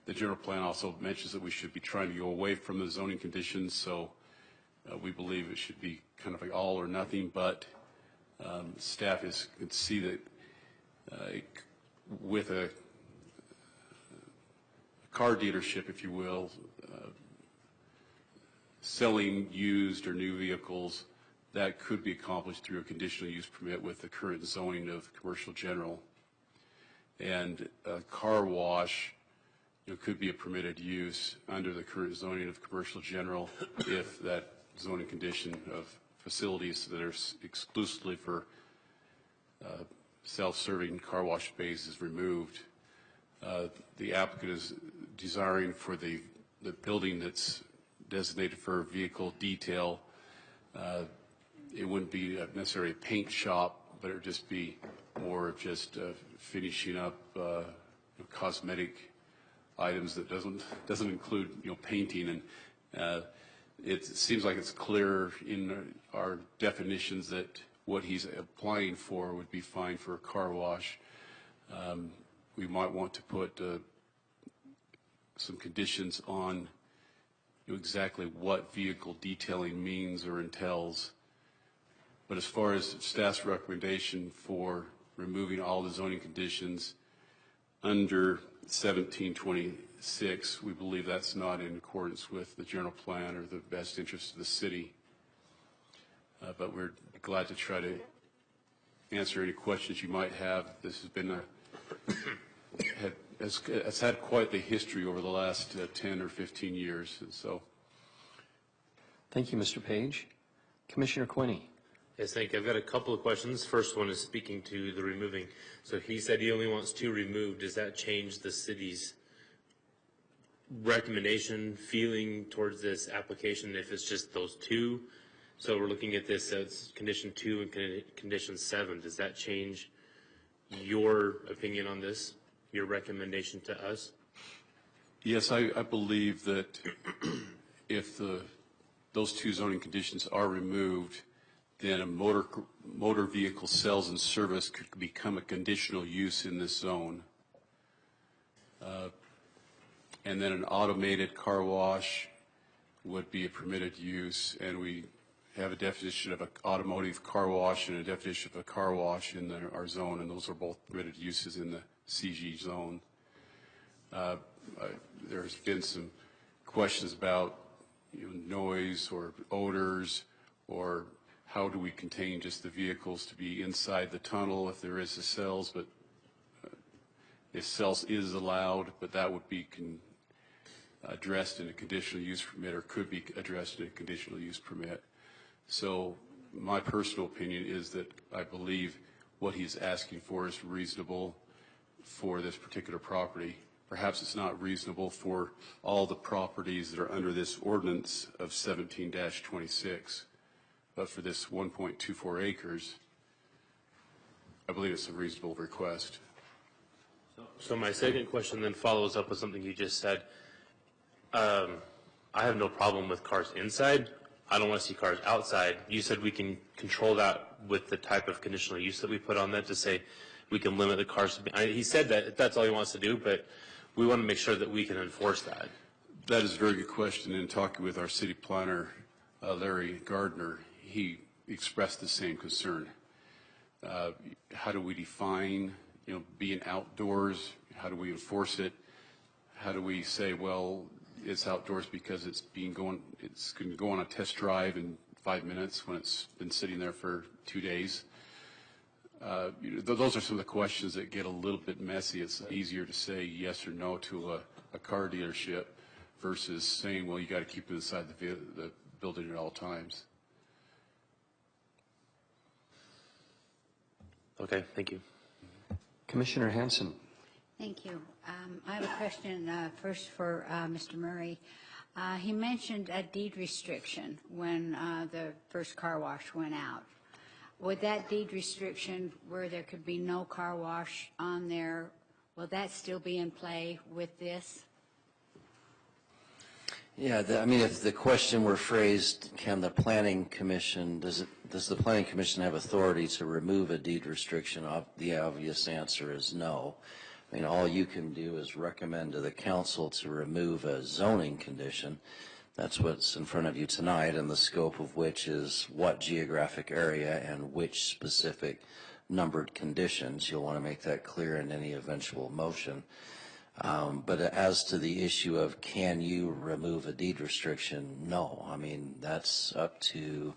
The general plan also mentions that we should be trying to go away from the zoning conditions, so we believe it should be kind of like all or nothing, but staff can see that with a car dealership, if you will, selling used or new vehicles, that could be accomplished through a conditional use permit with the current zoning of commercial general. And a car wash could be a permitted use under the current zoning of commercial general if that zoning condition of facilities that are exclusively for self-serving car wash bays is removed. The applicant is desiring for the building that's designated for vehicle detail. It wouldn't be necessarily a paint shop, but it would just be more of just finishing up cosmetic items that doesn't include, painting. And it seems like it's clear in our definitions that what he's applying for would be fine for a car wash. We might want to put some conditions on exactly what vehicle detailing means or entails. But as far as staff's recommendation for removing all the zoning conditions under 1726, we believe that's not in accordance with the general plan or the best interest of the city. But we're glad to try to answer any questions you might have. This has been has had quite the history over the last 10 or 15 years. And so, thank you, Mr. Page. Commissioner Quinney. Yes, thank you. I've got a couple of questions. First one is speaking to the removing. So he said he only wants 2 removed. Does that change the city's recommendation, feeling towards this application if it's just those 2? So we're looking at this as condition 2 and condition 7. Does that change your opinion on this, your recommendation to us? yes, I believe that if those 2 zoning conditions are removed, then a motor vehicle sales and service could become a conditional use in this zone. And then an automated car wash would be a permitted use, and we have a definition of an automotive car wash and a definition of a car wash in our zone, and those are both permitted uses in the CG zone. There's been some questions about noise or odors, or how do we contain just the vehicles to be inside the tunnel if there is a cells, but if cells is allowed, but that would be addressed in a conditional use permit, or could be addressed in a conditional use permit. So my personal opinion is that I believe what he's asking for is reasonable for this particular property. Perhaps it's not reasonable for all the properties that are under this ordinance of 17-26. But for this 1.24 acres, I believe it's a reasonable request. So my second question then follows up with something you just said. I have no problem with cars inside. I don't want to see cars outside. You said we can control that with the type of conditional use that we put on that, to say we can limit the cars. He said that that's all he wants to do, but we want to make sure that we can enforce that. That is a very good question. In talking with our city planner, Larry Gardner, he expressed the same concern. How do we define, being outdoors? How do we enforce it? How do we say, well, it's outdoors because it's going to go on a test drive in 5 minutes when it's been sitting there for 2 days? Those are some of the questions that get a little bit messy. It's easier to say yes or no to a car dealership versus saying, well, you got to keep it inside the building at all times. Okay, thank you. Commissioner Hanson. Thank you. I have a question first for Mr. Murray. He mentioned a deed restriction when the first car wash went out. Would that deed restriction where there could be no car wash on there, will that still be in play with this? Yeah, if the question were phrased, can the planning commission, does the planning commission have authority to remove a deed restriction? The obvious answer is no. All you can do is recommend to the council to remove a zoning condition. That's what's in front of you tonight, and the scope of which is what geographic area and which specific numbered conditions. You'll want to make that clear in any eventual motion. But as to the issue of can you remove a deed restriction, no. That's up to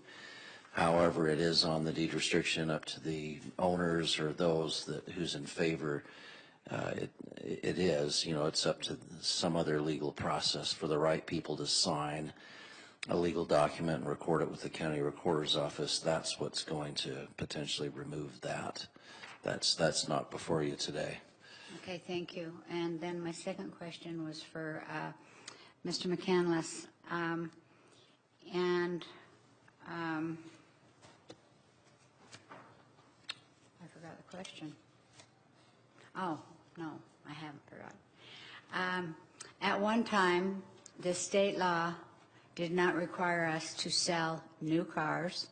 however it is on the deed restriction, up to the owners or those who's in favor. It is, it's up to some other legal process for the right people to sign a legal document and record it with the county recorder's office. That's what's going to potentially remove that. That's not before you today. Okay, thank you. And then my second question was for Mr. McCandless. I forgot the question. Oh, no, I haven't forgotten. At one time, the state law did not require us to sell new cars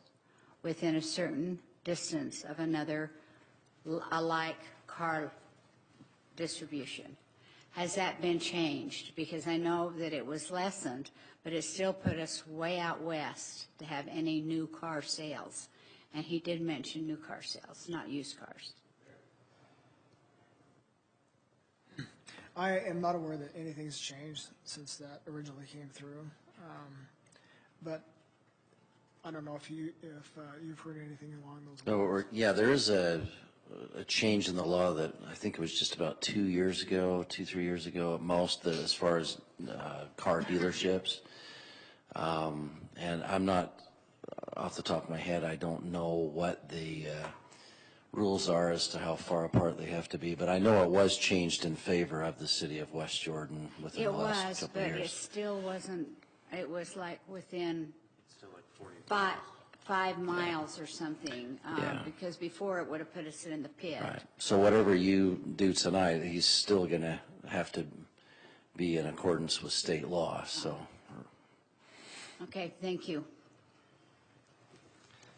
within a certain distance of another alike car distribution. Has that been changed? Because I know that it was lessened, but it still put us way out west to have any new car sales. And he did mention new car sales, not used cars. I am not aware that anything's changed since that originally came through. But I don't know if you've heard anything along those lines. Yeah, there is a change in the law that I think it was just about 2 years ago, 3 years ago at most, that as far as car dealerships. And I'm not, off the top of my head, I don't know what the rules are as to how far apart they have to be, but I know it was changed in favor of the city of West Jordan within the last couple of years. It was, but it still wasn't, it was like within 5 miles or something, because before it would have put us in the pit. Right. So whatever you do tonight, he's still going to have to be in accordance with state law. So. Okay, thank you.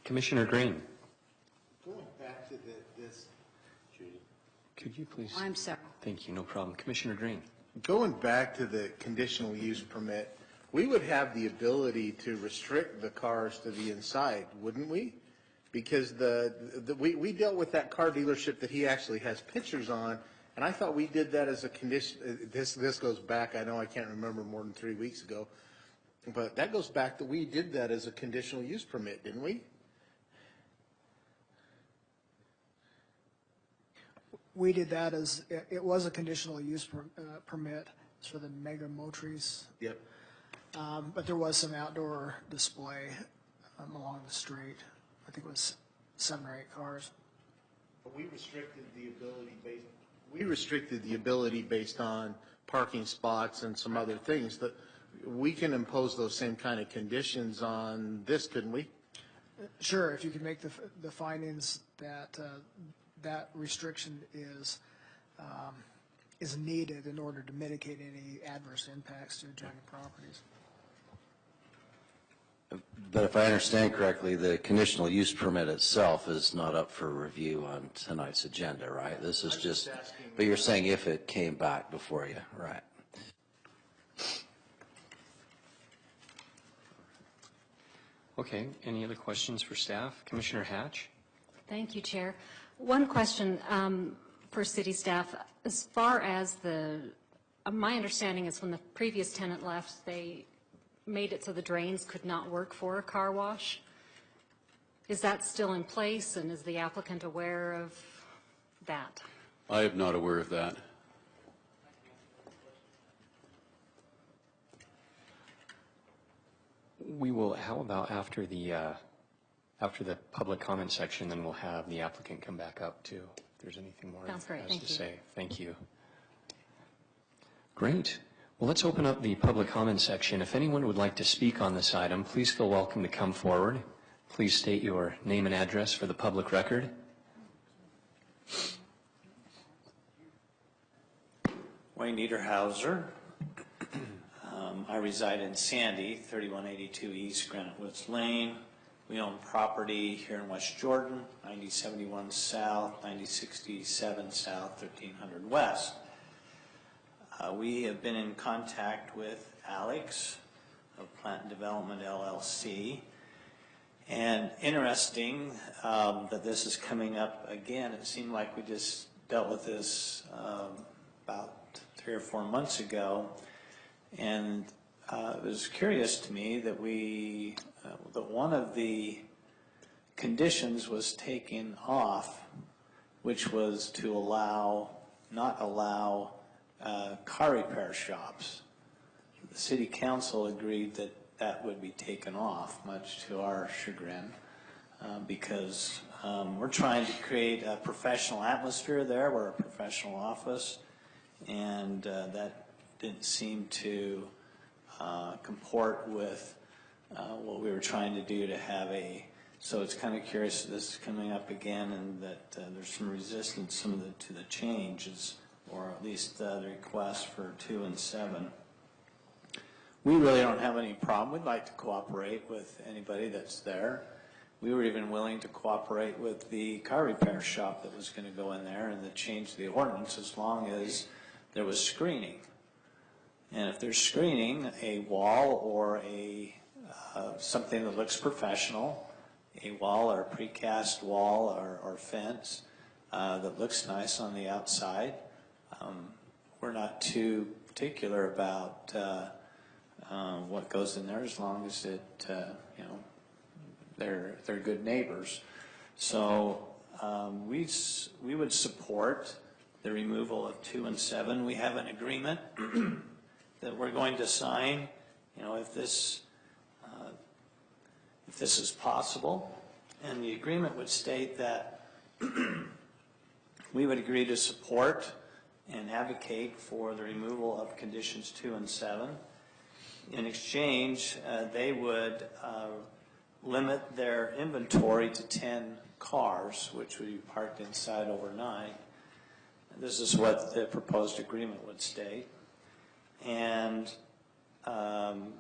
Commissioner Green. Going back to this. Could you please? I'm sorry. Thank you, no problem. Commissioner Green. Going back to the conditional use permit, we would have the ability to restrict the cars to the inside, wouldn't we? Because we dealt with that car dealership that he actually has pictures on, and I thought we did that as a condition. This goes back, I know I can't remember, more than 3 weeks ago, but that goes back that we did that as a conditional use permit, didn't we? We did that as, it was a conditional use permit for the mega motres. Yep. But there was some outdoor display along the street. I think it was 7 or 8 cars. But we restricted the ability based on parking spots and some other things. That we can impose those same kind of conditions on this, couldn't we? Sure, if you could make the findings that that restriction is needed in order to mitigate any adverse impacts to adjoining properties. But if I understand correctly, the conditional use permit itself is not up for review on tonight's agenda, right? This is just, but you're saying if it came back before you, right? Okay, any other questions for staff? Commissioner Hatch? Thank you, Chair. One question for city staff. As far as my understanding is when the previous tenant left, they made it so the drains could not work for a car wash. Is that still in place, and is the applicant aware of that? I am not aware of that. We will, how about after the public comment section, then we'll have the applicant come back up too, if there's anything more Sounds great. has Thank to you. say. Thank you. Great. Well, let's open up the public comment section. If anyone would like to speak on this item, please feel welcome to come forward. Please state your name and address for the public record. Wayne Niederhauser. I reside in Sandy, 3182 East Granite Woods Lane. We own property here in West Jordan, 9071 South, 9067 South, 1300 West. We have been in contact with Alex of Plant Development LLC. And interesting that this is coming up again. It seemed like we just dealt with this about 3 or 4 months ago. And it was curious to me that that one of the conditions was taken off, which was to not allow car repair shops. The city council agreed that that would be taken off, much to our chagrin, because we're trying to create a professional atmosphere there. We're a professional office, and that didn't seem to comport with what we were trying to do to have so it's kind of curious that this is coming up again, and that there's some resistance to the changes, or at least the request for 2 and 7. we really don't have any problem. We'd like to cooperate with anybody that's there. We were even willing to cooperate with the car repair shop that was going to go in there and to change the ordinance as long as there was screening. And if there's screening, a wall or a something that looks professional, a wall or a precast wall or fence that looks nice on the outside, we're not too particular about what goes in there as long as it, you know, they're good neighbors. So we would support the removal of 2 and 7. We have an agreement that we're going to sign. You know, if this is possible, and the agreement would state that we would agree to support and advocate for the removal of conditions 2 and 7. In exchange, they would limit their inventory to 10 cars, which would be parked inside overnight. This is what the proposed agreement would state. And then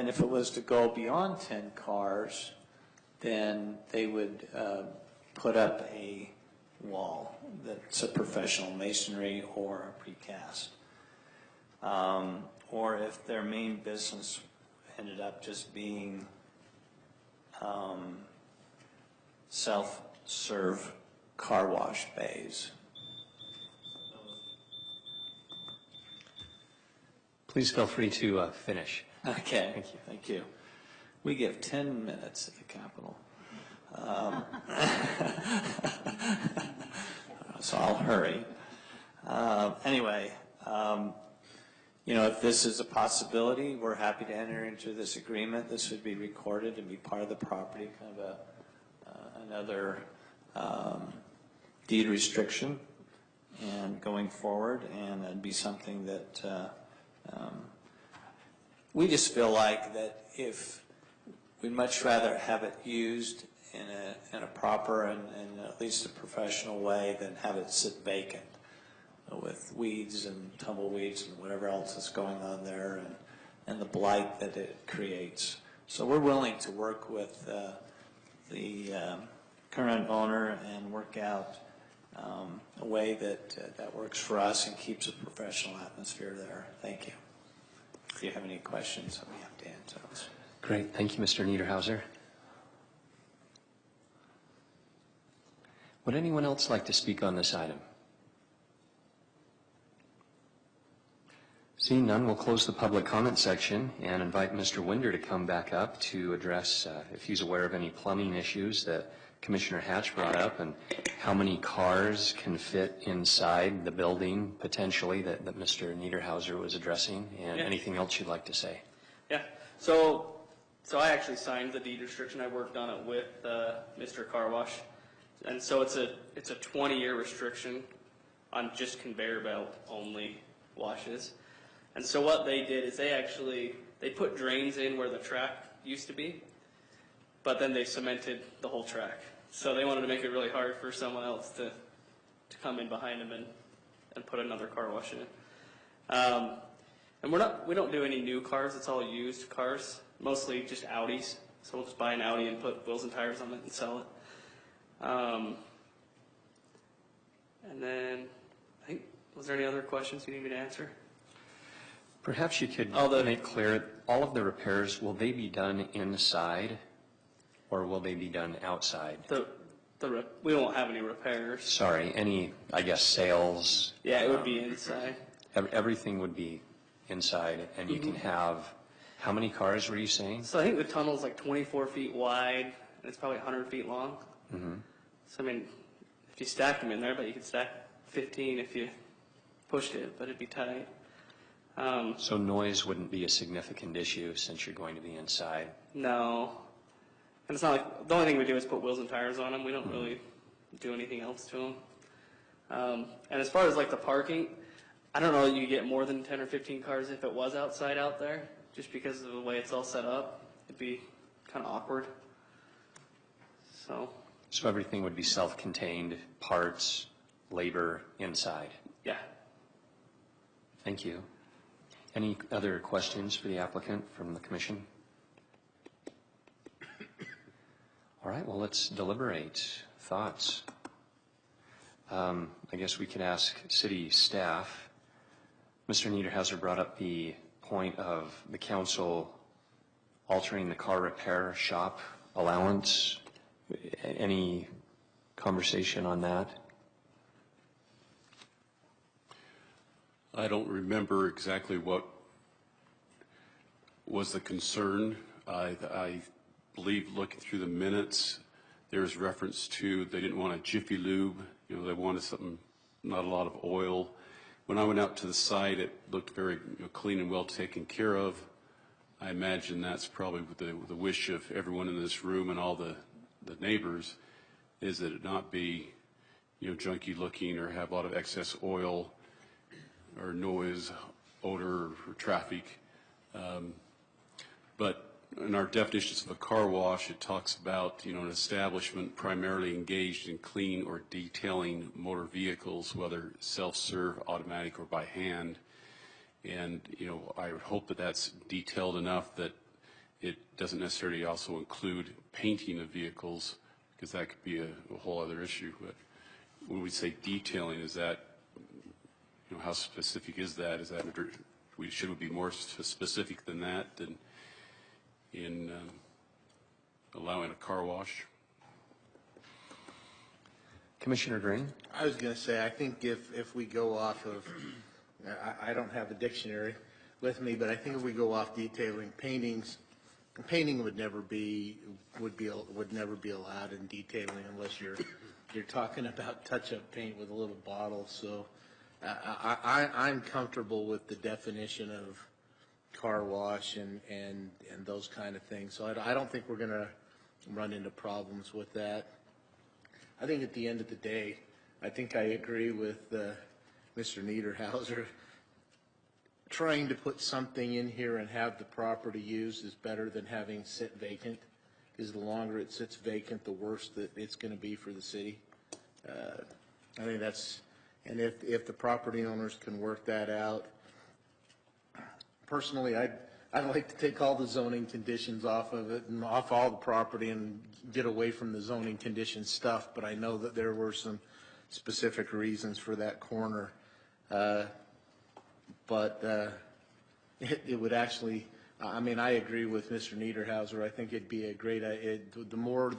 if it was to go beyond 10 cars, then they would put up a wall that's a professional masonry or a precast. Or if their main business ended up just being self-serve car wash bays. Please feel free to finish. Okay, thank you. We give 10 minutes at the Capitol. So I'll hurry. Anyway, you know, if this is a possibility, we're happy to enter into this agreement. This would be recorded and be part of the property, kind of another deed restriction and going forward, and it'd be something that we just feel like that if we'd much rather have it used in a proper and at least a professional way than have it sit vacant with weeds and tumbleweeds and whatever else is going on there and the blight that it creates. So we're willing to work with the current owner and work out a way that works for us and keeps a professional atmosphere there. Thank you. If you have any questions, I'll be happy to answer those. Great. Thank you, Mr. Niederhauser. Would anyone else like to speak on this item? Seeing none, we'll close the public comment section and invite Mr. Winder to come back up to address if he's aware of any plumbing issues that Commissioner Hatch brought up and how many cars can fit inside the building potentially that Mr. Niederhauser was addressing, and anything else you'd like to say. Yeah, so I actually signed the deed restriction. I worked on it with Mr. Car Wash. And so it's a 20-year restriction on just conveyor belt only washes. And so what they did is they put drains in where the track used to be, but then they cemented the whole track. So they wanted to make it really hard for someone else to come in behind them and put another car wash in. And we don't do any new cars. It's all used cars, mostly just Audis. So we'll just buy an Audi and put wheels and tires on it and sell it. And then, was there any other questions you need me to answer? Perhaps you could make clear, all of the repairs, will they be done inside or will they be done outside? We won't have any repairs. Sorry, any, I guess, sales? Yeah, it would be inside. Everything would be inside, and you can have, how many cars were you saying? So I think the tunnel's like 24 feet wide, and it's probably 100 feet long. Mm-hmm. So, I mean, if you stacked them in there, but you could stack 15 if you pushed it, but it'd be tight. So noise wouldn't be a significant issue since you're going to be inside? No. And it's not like, the only thing we do is put wheels and tires on them. We don't really do anything else to them. And as far as like the parking, I don't know that you get more than 10 or 15 cars if it was outside out there, just because of the way it's all set up. It'd be kind of awkward. So everything would be self-contained, parts, labor, inside? Yeah. Thank you. Any other questions for the applicant from the commission? All right, well, let's deliberate. Thoughts? I guess we could ask city staff. Mr. Niederhauser brought up the point of the council altering the car repair shop allowance. Any conversation on that? I don't remember exactly what was the concern. I believe looking through the minutes, there's reference to they didn't want a Jiffy Lube. You know, they wanted something, not a lot of oil. When I went out to the site, it looked very clean and well taken care of. I imagine that's probably the wish of everyone in this room and all the neighbors, is that it not be, junky looking or have a lot of excess oil or noise, odor, or traffic. But in our definitions of a car wash, it talks about, an establishment primarily engaged in cleaning or detailing motor vehicles, whether self-serve, automatic, or by hand. And, I would hope that that's detailed enough that it doesn't necessarily also include painting of vehicles, because that could be a whole other issue. But when we say detailing, is that, how specific is that? Is that, should we be more specific than that, than in allowing a car wash? Commissioner Green? I was going to say, I think if we go off of, I don't have a dictionary with me, but I think if we go off detailing, painting would never be allowed in detailing unless you're talking about touch-up paint with a little bottle. So I'm comfortable with the definition of car wash and those kind of things. So I don't think we're going to run into problems with that. I think at the end of the day, I think I agree with Mr. Niederhauser. Trying to put something in here and have the property used is better than having sit vacant, because the longer it sits vacant, the worse that it's going to be for the city. I think that's, and if the property owners can work that out. Personally, I'd like to take all the zoning conditions off of it and off all the property and get away from the zoning condition stuff, but I know that there were some specific reasons for that corner. But it would actually, I agree with Mr. Niederhauser. I think it'd be a great, the more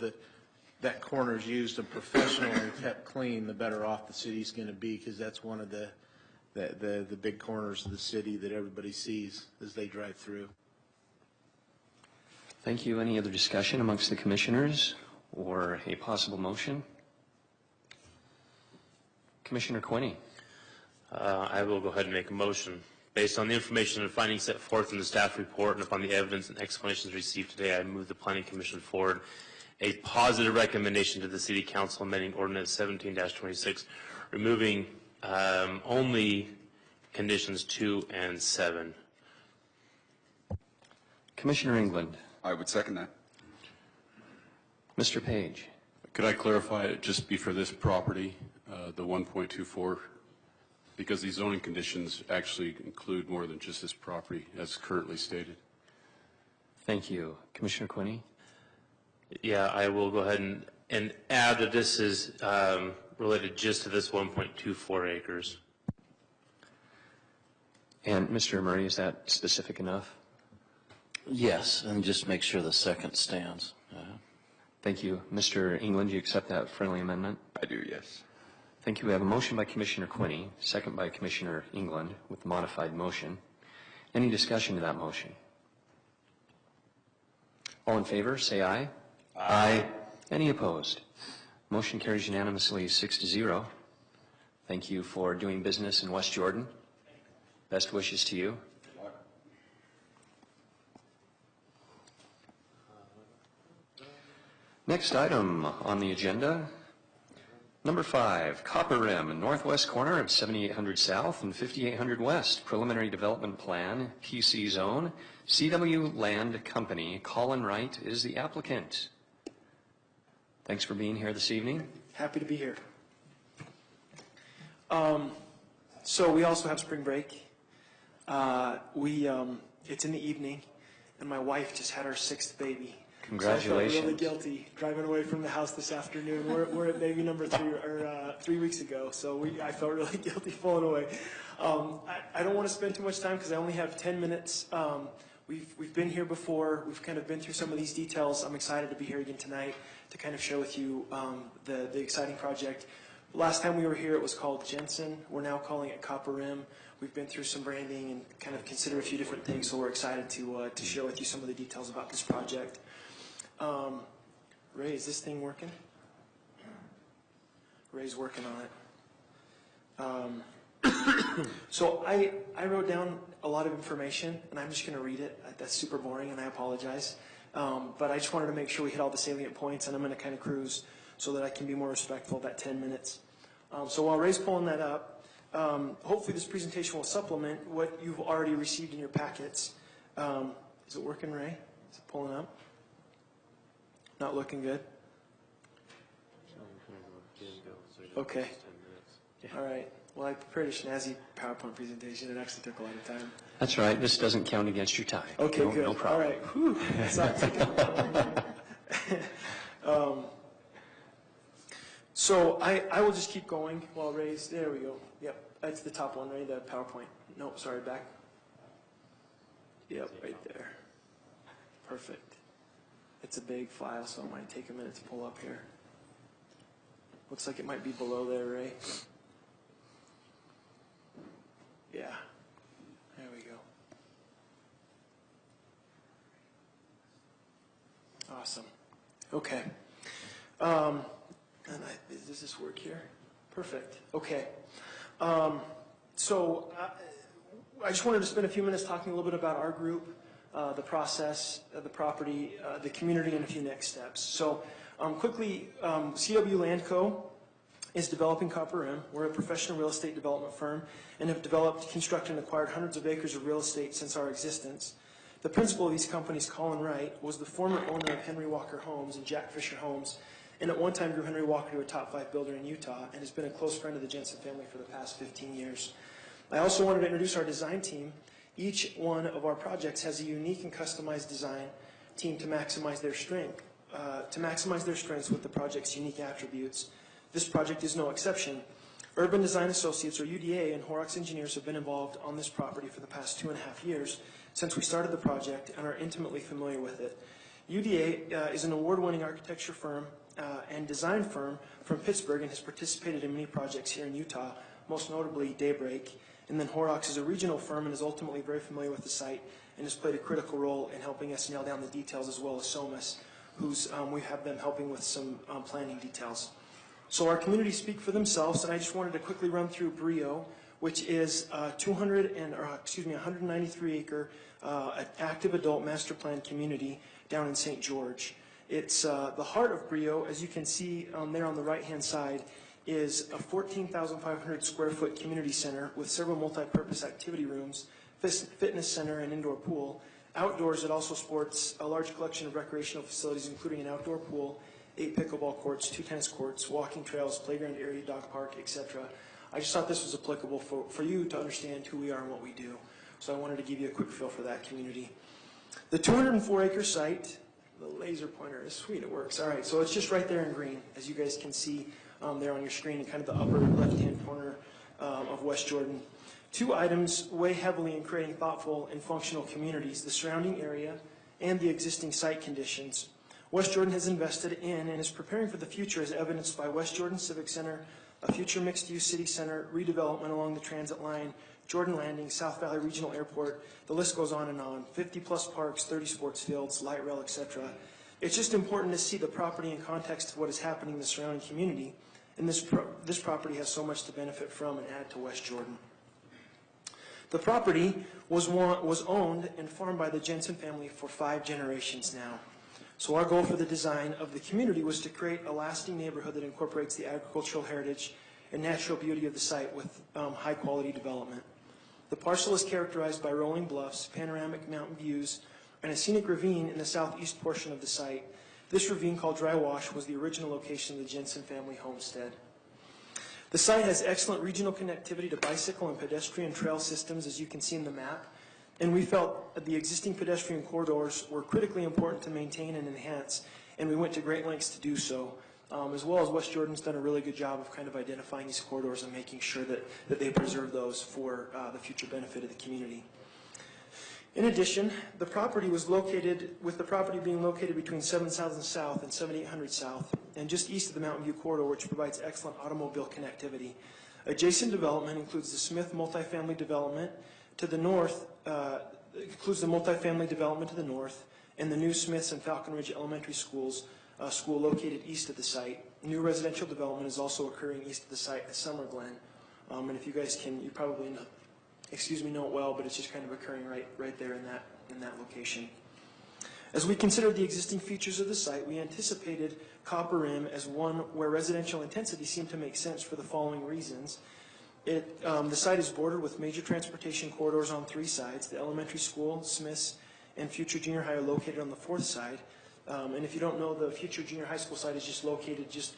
that corner's used and professionally kept clean, the better off the city's going to be, because that's one of the big corners of the city that everybody sees as they drive through. Thank you. Any other discussion amongst the commissioners or a possible motion? Commissioner Quinney. I will go ahead and make a motion. Based on the information and findings set forth in the staff report and upon the evidence and explanations received today, I move the Planning Commission forward a positive recommendation to the City Council amending Ordinance 17-26, removing only conditions 2 and 7. Commissioner England. I would second that. Mr. Page. Could I clarify it just be for this property, the 1.24? Because these zoning conditions actually include more than just this property as currently stated. Thank you. Commissioner Quinney? Yeah, I will go ahead and add that this is related just to this 1.24 acres. And Mr. Murray, is that specific enough? Yes, and just make sure the second stands. Thank you. Mr. England, do you accept that friendly amendment? I do, yes. Thank you. We have a motion by Commissioner Quinney, second by Commissioner England with the modified motion. Any discussion to that motion? All in favor, say aye. Aye. Any opposed? Motion carries unanimously 6-0. Thank you for doing business in West Jordan. Best wishes to you. Next item on the agenda, number 5, Copper Rim, northwest corner of 7800 South and 5800 West, preliminary development plan, PC zone, CW Land Company. Colin Wright is the applicant. Thanks for being here this evening. Happy to be here. So we also have spring break. It's in the evening, and my wife just had our 6th baby. Congratulations. So I felt really guilty driving away from the house this afternoon. We're at baby number 3 weeks ago, so I felt really guilty pulling away. I don't want to spend too much time because I only have 10 minutes. We've been here before. We've kind of been through some of these details. I'm excited to be here again tonight to kind of share with you the exciting project. Last time we were here, it was called Jensen. We're now calling it Copper Rim. We've been through some branding and kind of considered a few different things, so we're excited to share with you some of the details about this project. Ray, is this thing working? Ray's working on it. So I wrote down a lot of information, and I'm just going to read it. That's super boring, and I apologize. But I just wanted to make sure we hit all the salient points, and I'm going to kind of cruise so that I can be more respectful of that 10 minutes. So while Ray's pulling that up, hopefully this presentation will supplement what you've already received in your packets. Is it working, Ray? Is it pulling up? Not looking good? Okay. All right. Well, I prepared a snazzy PowerPoint presentation. It actually took a lot of time. That's right. This doesn't count against your time. Okay, no, good. No problem. All right. Whew. That's not so I will just keep going while Ray's, there we go. Yep, that's the top one, Ray, the PowerPoint. Nope, sorry, back. Yep, right there. Perfect. It's a big file, so it might take a minute to pull up here. Looks like it might be below there, Ray. Yeah, there we go. Awesome. Okay. Does this work here? Perfect. Okay. So I just wanted to spend a few minutes talking a little bit about our group, the process, the property, the community, and a few next steps. So quickly, CW Land Co. is developing Copper Rim. We're a professional real estate development firm and have developed, constructed, and acquired hundreds of acres of real estate since our existence. The principal of these companies, Colin Wright, was the former owner of Henry Walker Homes and Jack Fisher Homes, and at one time grew Henry Walker to a top 5 builder in Utah, and has been a close friend of the Jensen family for the past 15 years. I also wanted to introduce our design team. Each one of our projects has a unique and customized design team to maximize their strengths with the project's unique attributes. This project is no exception. Urban Design Associates, or UDA, and Horrocks Engineers have been involved on this property for the past 2.5 years since we started the project and are intimately familiar with it. UDA is an award-winning architecture firm and design firm from Pittsburgh and has participated in many projects here in Utah, most notably Daybreak. And then Horrocks is a regional firm and is ultimately very familiar with the site and has played a critical role in helping us nail down the details, as well as Somas, who's we have them helping with some planning details. So our communities speak for themselves, and I just wanted to quickly run through Brio, which is 193-acre active adult master plan community down in St. George. It's the heart of Brio, as you can see there on the right-hand side, is a 14,500 square foot community center with several multi-purpose activity rooms, fitness center, and indoor pool. Outdoors, it also sports a large collection of recreational facilities, including an outdoor pool, 8 pickleball courts, 2 tennis courts, walking trails, playground area, dog park, etc. I just thought this was applicable for you to understand who we are and what we do. So I wanted to give you a quick feel for that community. The 204-acre site, the laser pointer is sweet, it works. All right, so it's just right there in green, as you guys can see there on your screen in kind of the upper left-hand corner of West Jordan. 2 items weigh heavily in creating thoughtful and functional communities: the surrounding area and the existing site conditions. West Jordan has invested in and is preparing for the future, as evidenced by West Jordan Civic Center, a future mixed-use city center, redevelopment along the transit line, Jordan Landing, South Valley Regional Airport. The list goes on and on. 50-plus parks, 30 sports fields, light rail, etc. It's just important to see the property in context of what is happening in the surrounding community, and this property has so much to benefit from and add to West Jordan. The property was owned and farmed by the Jensen family for 5 generations now. So our goal for the design of the community was to create a lasting neighborhood that incorporates the agricultural heritage and natural beauty of the site with high-quality development. The parcel is characterized by rolling bluffs, panoramic mountain views, and a scenic ravine in the southeast portion of the site. This ravine, called Dry Wash, was the original location of the Jensen family homestead. The site has excellent regional connectivity to bicycle and pedestrian trail systems, as you can see in the map, and we felt that the existing pedestrian corridors were critically important to maintain and enhance, and we went to great lengths to do so. As well as West Jordan's done a really good job of kind of identifying these corridors and making sure that they preserve those for the future benefit of the community. In addition, the property was located, with the property being located between 7000 South and 7800 South, and just east of the Mountain View corridor, which provides excellent automobile connectivity. Adjacent development includes the Smith multifamily development to the north, includes the multifamily development to the north, and the new Smiths and Falcon Ridge Elementary Schools, school located east of the site. New residential development is also occurring east of the site at Summer Glen. And if you guys can, you probably know it well, but it's just kind of occurring right there in that location. As we considered the existing features of the site, we anticipated Copper Rim as one where residential intensity seemed to make sense for the following reasons. The site is bordered with major transportation corridors on 3 sides. The elementary school, Smiths, and future junior high are located on the 4th side. And if you don't know, the future junior high school site is just located just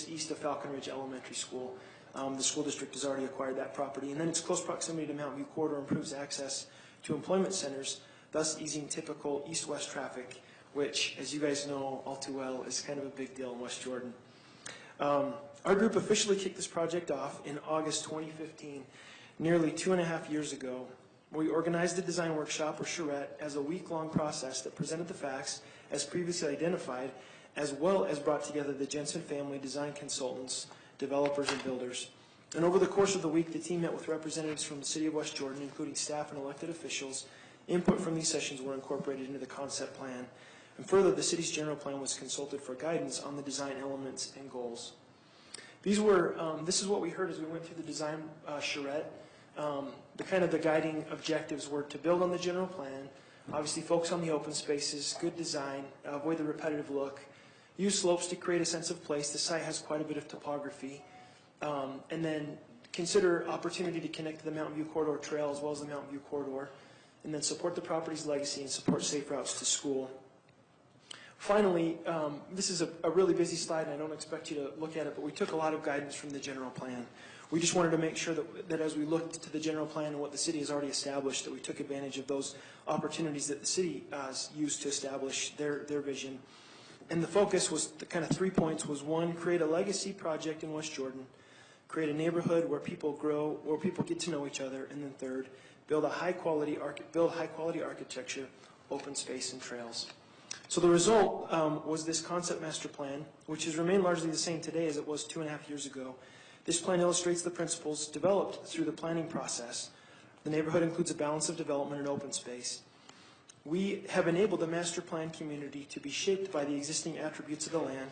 east of Falcon Ridge Elementary School. The school district has already acquired that property. And then its close proximity to Mountain View corridor improves access to employment centers, thus easing typical east-west traffic, which, as you guys know all too well, is kind of a big deal in West Jordan. Our group officially kicked this project off in August 2015, nearly 2.5 years ago. We organized a design workshop, or charrette, as a week-long process that presented the facts as previously identified, as well as brought together the Jensen family design consultants, developers, and builders. And over the course of the week, the team met with representatives from the City of West Jordan, including staff and elected officials. Input from these sessions were incorporated into the concept plan. And further, the city's general plan was consulted for guidance on the design elements and goals. This is what we heard as we went through the design charrette. The guiding objectives were to build on the general plan, obviously focus on the open spaces, good design, avoid the repetitive look, use slopes to create a sense of place. The site has quite a bit of topography. And then consider opportunity to connect to the Mountain View Corridor Trail as well as the Mountain View Corridor. And then support the property's legacy and support safe routes to school. Finally, this is a really busy slide, and I don't expect you to look at it, but we took a lot of guidance from the general plan. We just wanted to make sure that as we looked to the general plan and what the city has already established, that we took advantage of those opportunities that the city used to establish their vision. And the focus was, the kind of 3 points was: 1, create a legacy project in West Jordan, create a neighborhood where people grow, where people get to know each other, and then 3rd, build high quality architecture, open space, and trails. So the result was this concept master plan, which has remained largely the same today as it was 2.5 years ago. This plan illustrates the principles developed through the planning process. The neighborhood includes a balance of development and open space. We have enabled the master plan community to be shaped by the existing attributes of the land,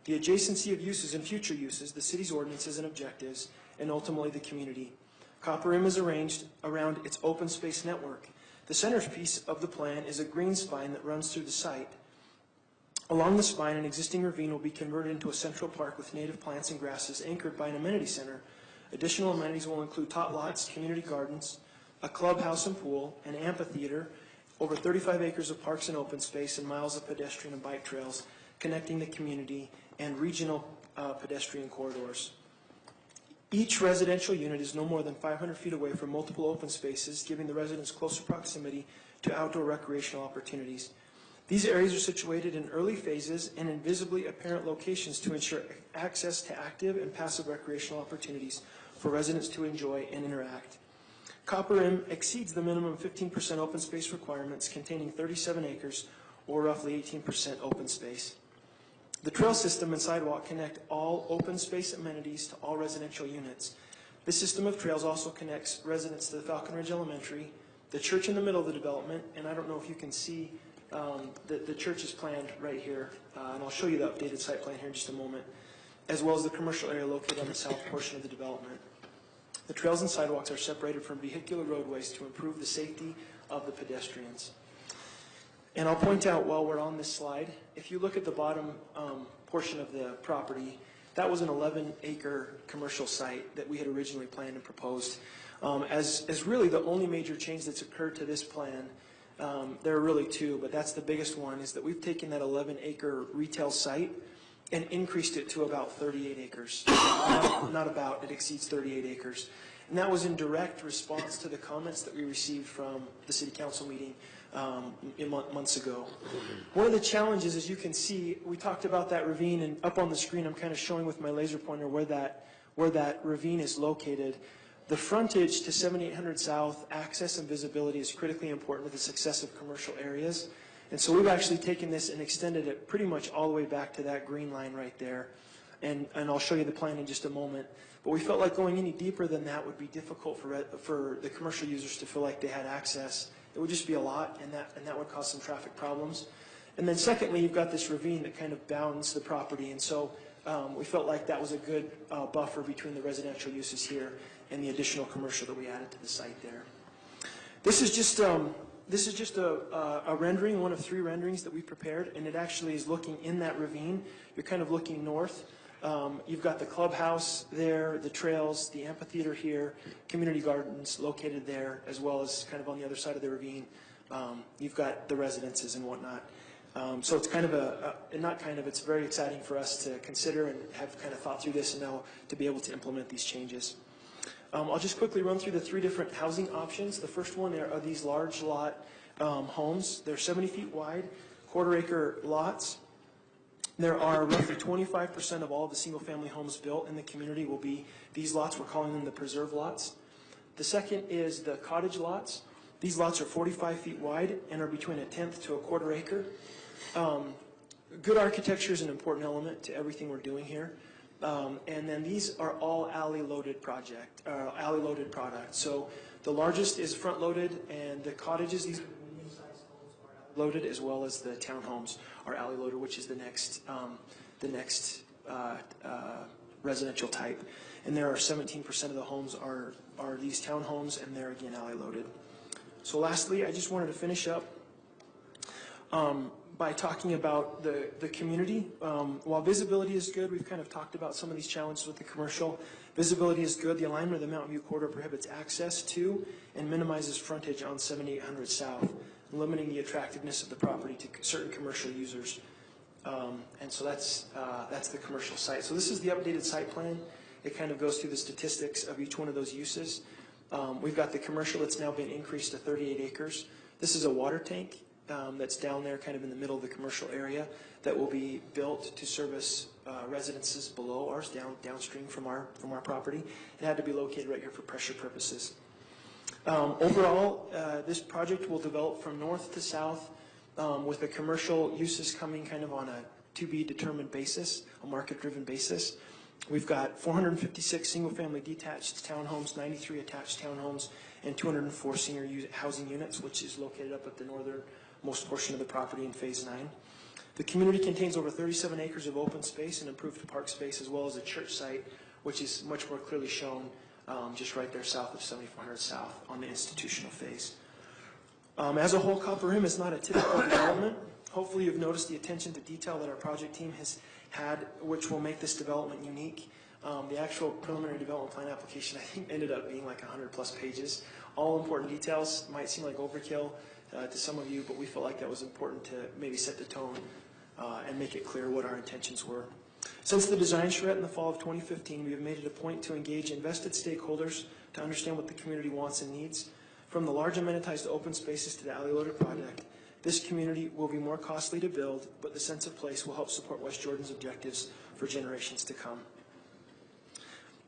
the adjacency of uses and future uses, the city's ordinances and objectives, and ultimately the community. Copper Rim is arranged around its open space network. The centerpiece of the plan is a green spine that runs through the site. Along the spine, an existing ravine will be converted into a central park with native plants and grasses anchored by an amenity center. Additional amenities will include tot lots, community gardens, a clubhouse and pool, an amphitheater, over 35 acres of parks and open space, and miles of pedestrian and bike trails connecting the community, and regional pedestrian corridors. Each residential unit is no more than 500 feet away from multiple open spaces, giving the residents closer proximity to outdoor recreational opportunities. These areas are situated in early phases and in visibly apparent locations to ensure access to active and passive recreational opportunities for residents to enjoy and interact. Copper Rim exceeds the minimum 15% open space requirements, containing 37 acres, or roughly 18% open space. The trail system and sidewalk connect all open space amenities to all residential units. This system of trails also connects residents to the Falcon Ridge Elementary, the church in the middle of the development, and I don't know if you can see the church is planned right here, and I'll show you the updated site plan here in just a moment, as well as the commercial area located on the south portion of the development. The trails and sidewalks are separated from vehicular roadways to improve the safety of the pedestrians. And I'll point out while we're on this slide, if you look at the bottom portion of the property, that was an 11-acre commercial site that we had originally planned and proposed. As really the only major change that's occurred to this plan, there are really two, but that's the biggest one, is that we've taken that 11-acre retail site and increased it to about 38 acres. Not about, it exceeds 38 acres. And that was in direct response to the comments that we received from the city council meeting months ago. One of the challenges, as you can see, we talked about that ravine, and up on the screen I'm kind of showing with my laser pointer where that ravine is located. The frontage to 7800 South, access and visibility is critically important to the success of commercial areas. And so we've actually taken this and extended it pretty much all the way back to that green line right there. And I'll show you the plan in just a moment. But we felt like going any deeper than that would be difficult for the commercial users to feel like they had access. It would just be a lot, and that would cause some traffic problems. And then secondly, you've got this ravine that kind of bounds the property. And so we felt like that was a good buffer between the residential uses here and the additional commercial that we added to the site there. This is just a rendering, one of 3 renderings that we prepared, and it actually is looking in that ravine. You're kind of looking north. You've got the clubhouse there, the trails, the amphitheater here, community gardens located there, as well as kind of on the other side of the ravine. You've got the residences and whatnot. So it's kind of it's very exciting for us to consider and have kind of thought through this and now to be able to implement these changes. I'll just quickly run through the 3 different housing options. The first one are these large lot homes. They're 70 feet wide, quarter-acre lots. There are roughly 25% of all of the single-family homes built in the community will be these lots. We're calling them the preserve lots. The second is the cottage lots. These lots are 45 feet wide and are between 1/10 to 1/4 acre. Good architecture is an important element to everything we're doing here. And then these are all alley-loaded products. So the largest is front-loaded, and the cottages, these medium-sized homes are alley-loaded, as well as the townhomes are alley-loaded, which is the next residential type. And there are 17% of the homes are these townhomes, and they're again alley-loaded. So lastly, I just wanted to finish up by talking about the community. While visibility is good, we've kind of talked about some of these challenges with the commercial. Visibility is good. The alignment of the Mountain View Corridor prohibits access to and minimizes frontage on 7800 South, limiting the attractiveness of the property to certain commercial users. And so that's the commercial site. So this is the updated site plan. It kind of goes through the statistics of each one of those uses. We've got the commercial that's now been increased to 38 acres. This is a water tank that's down there kind of in the middle of the commercial area that will be built to service residences below ours, downstream from our property. It had to be located right here for pressure purposes. Overall, this project will develop from north to south with the commercial uses coming kind of on a to-be-determined basis, a market-driven basis. We've got 456 single-family detached townhomes, 93 attached townhomes, and 204 senior housing units, which is located up at the northernmost portion of the property in Phase 9. The community contains over 37 acres of open space and improved park space, as well as a church site, which is much more clearly shown just right there south of 7400 South on the institutional phase. As a whole, Copper Rim is not a typical development. Hopefully you've noticed the attention to detail that our project team has had, which will make this development unique. The actual preliminary development plan application, I think, ended up being like 100+ pages. All important details. Might seem like overkill to some of you, but we felt like that was important to maybe set the tone and make it clear what our intentions were. Since the design charrette in the fall of 2015, we have made it a point to engage invested stakeholders to understand what the community wants and needs. From the large amenitized open spaces to the alley-loaded project, this community will be more costly to build, but the sense of place will help support West Jordan's objectives for generations to come.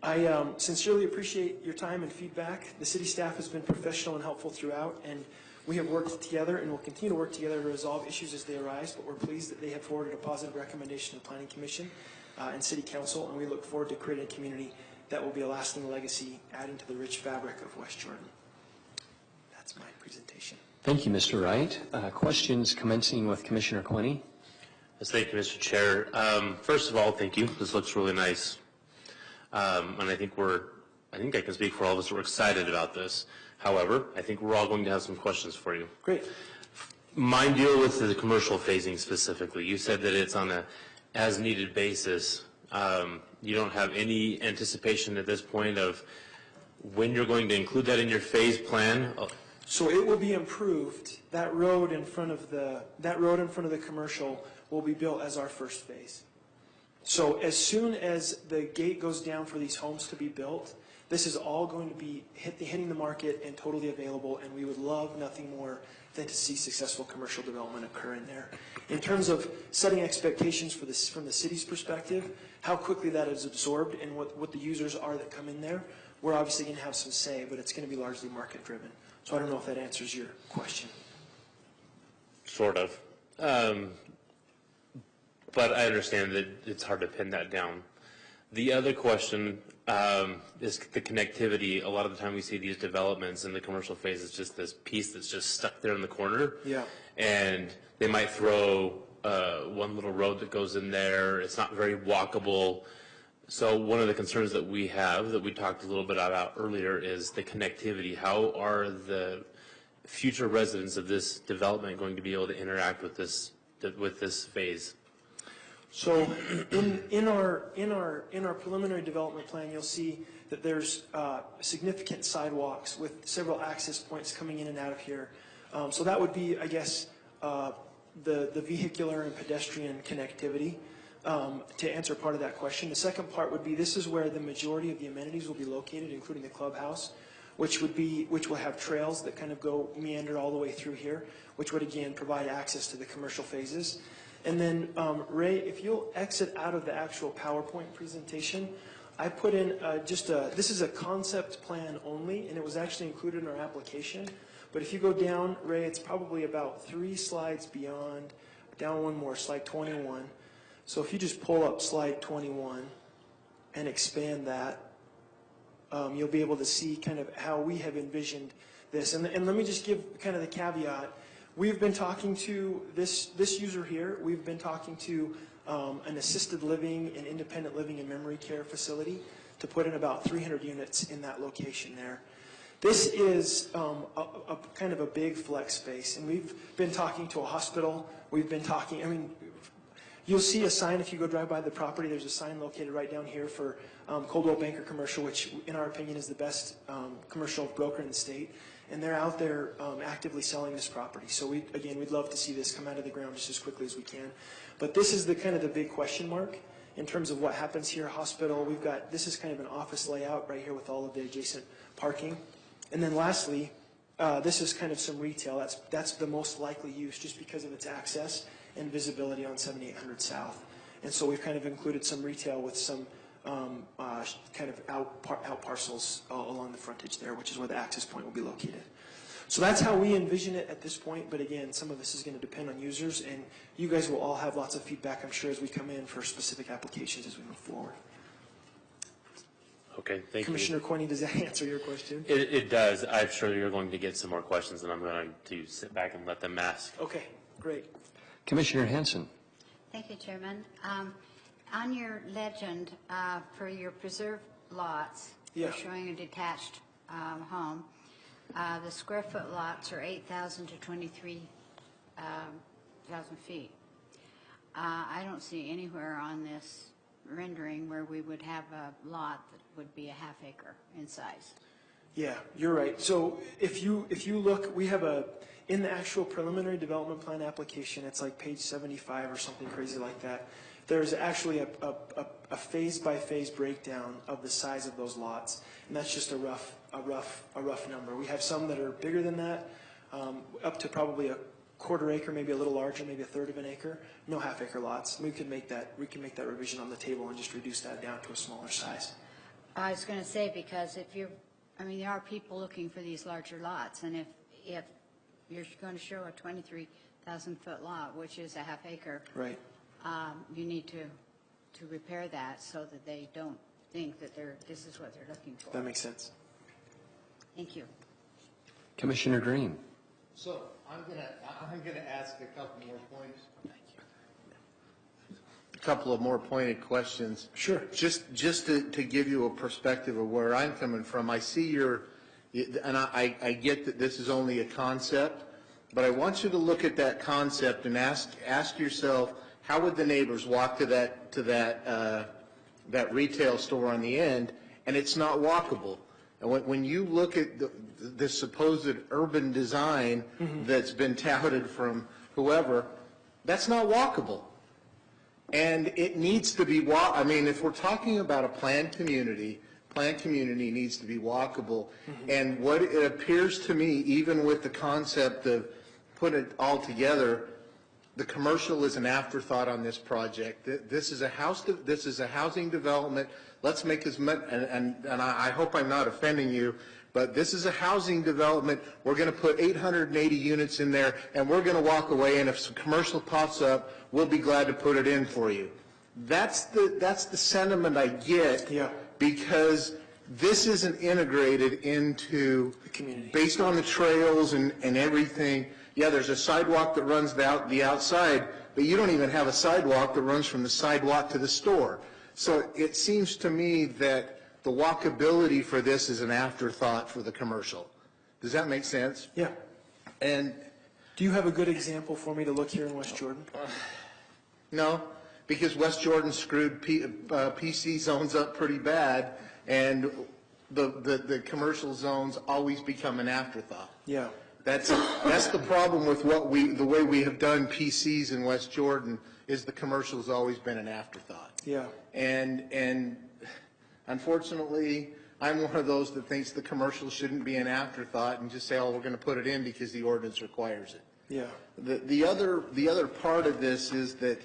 I sincerely appreciate your time and feedback. The city staff has been professional and helpful throughout, and we have worked together and will continue to work together to resolve issues as they arise, but we're pleased that they have forwarded a positive recommendation to the Planning Commission and City Council, and we look forward to creating a community that will be a lasting legacy, adding to the rich fabric of West Jordan. That's my presentation. Thank you, Mr. Wright. Questions commencing with Commissioner Quinney? Yes, thank you, Mr. Chair. First of all, thank you. This looks really nice. And I think I can speak for all of us. We're excited about this. However, I think we're all going to have some questions for you. Great. Mine deal with the commercial phasing specifically. You said that it's on a as-needed basis. You don't have any anticipation at this point of when you're going to include that in your phase plan? So it will be improved. That road in front of the commercial will be built as our first phase. So as soon as the gate goes down for these homes to be built, this is all going to be hitting the market and totally available, and we would love nothing more than to see successful commercial development occur in there. In terms of setting expectations for this from the city's perspective, how quickly that is absorbed and what the users are that come in there, we're obviously going to have some say, but it's going to be largely market driven. So I don't know if that answers your question. Sort of. But I understand that it's hard to pin that down. The other question is the connectivity. A lot of the time we see these developments in the commercial phase, it's just this piece that's just stuck there in the corner. Yeah. And they might throw one little road that goes in there. It's not very walkable. So one of the concerns that we have, that we talked a little bit about earlier, is the connectivity. How are the future residents of this development going to be able to interact with this phase? So in our preliminary development plan, you'll see that there's significant sidewalks with several access points coming in and out of here. So that would be, I guess, the vehicular and pedestrian connectivity. To answer part of that question, the second part would be this is where the majority of the amenities will be located, including the clubhouse, which will have trails that kind of go meander all the way through here, which would again provide access to the commercial phases. And then, Ray, if you'll exit out of the actual PowerPoint presentation, I put in this is a concept plan only, and it was actually included in our application. But if you go down, Ray, it's probably about 3 slides beyond, down one more, slide 21. So if you just pull up slide 21 and expand that, you'll be able to see kind of how we have envisioned this. And let me just give kind of the caveat. We've been talking to this user here. We've been talking to an assisted living and independent living and memory care facility to put in about 300 units in that location there. This is a kind of a big flex space, and we've been talking to a hospital. We've been talking, I mean, you'll see a sign if you go drive by the property. There's a sign located right down here for Coldwell Banker Commercial, which in our opinion is the best commercial broker in the state. And they're out there actively selling this property. So we'd love to see this come out of the ground just as quickly as we can. But this is the kind of the big question mark in terms of what happens here. Hospital, this is kind of an office layout right here with all of the adjacent parking. And then lastly, this is kind of some retail. That's the most likely use just because of its access and visibility on 7800 South. And so we've kind of included some retail with some kind of out parcels along the frontage there, which is where the access point will be located. So that's how we envision it at this point, but again, some of this is going to depend on users, and you guys will all have lots of feedback, I'm sure, as we come in for specific applications as we move forward. Okay, thank Commissioner Quinney, does that answer your question? It does. I'm sure you're going to get some more questions, and I'm going to sit back and let them ask. Okay, great. Commissioner Hanson. Thank you, Chairman. On your legend for your preserved lots, Yeah. you're showing a detached home. The square foot lots are 8,000 to 23,000 feet. I don't see anywhere on this rendering where we would have a lot that would be a half acre in size. Yeah, you're right. So if you look, we have in the actual preliminary development plan application, it's like page 75 or something crazy like that. There's actually a phase-by-phase breakdown of the size of those lots, and that's just a rough number. We have some that are bigger than that, up to probably a quarter acre, maybe a little larger, maybe a third of an acre. No half-acre lots. We can make that revision on the table and just reduce that down to a smaller size. I was going to say, because there are people looking for these larger lots, and if you're going to show a 23,000 foot lot, which is a half acre, right? You need to repair that so that they don't think that this is what they're looking for. That makes sense. Thank you. Commissioner Green. So I'm gonna ask a couple more points. A couple of more pointed questions. Sure. Just to give you a perspective of where I'm coming from, I see and I get that this is only a concept, but I want you to look at that concept and ask yourself, how would the neighbors walk to that retail store on the end, and it's not walkable. And when you look at the supposed urban design that's been touted from whoever, that's not walkable. And it needs to be, I mean, if we're talking about a planned community needs to be walkable. And what it appears to me, even with the concept of put it all together, the commercial is an afterthought on this project. This is a housing development. Let's make as much, and I hope I'm not offending you, but this is a housing development. We're going to put 880 units in there, and we're going to walk away, and if some commercial pops up, we'll be glad to put it in for you. That's the sentiment I get, because this isn't integrated into the community. Based on the trails and everything. Yeah, there's a sidewalk that runs the outside, but you don't even have a sidewalk that runs from the sidewalk to the store. So it seems to me that the walkability for this is an afterthought for the commercial. Does that make sense? Yeah. And do you have a good example for me to look here in West Jordan? No, because West Jordan screwed PC zones up pretty bad, and the commercial zones always become an afterthought. Yeah. That's the problem with the way we have done PCs in West Jordan, is the commercial's always been an afterthought. Yeah. And unfortunately, I'm one of those that thinks the commercial shouldn't be an afterthought and just say, oh, we're going to put it in because the ordinance requires it. Yeah. The other part of this is that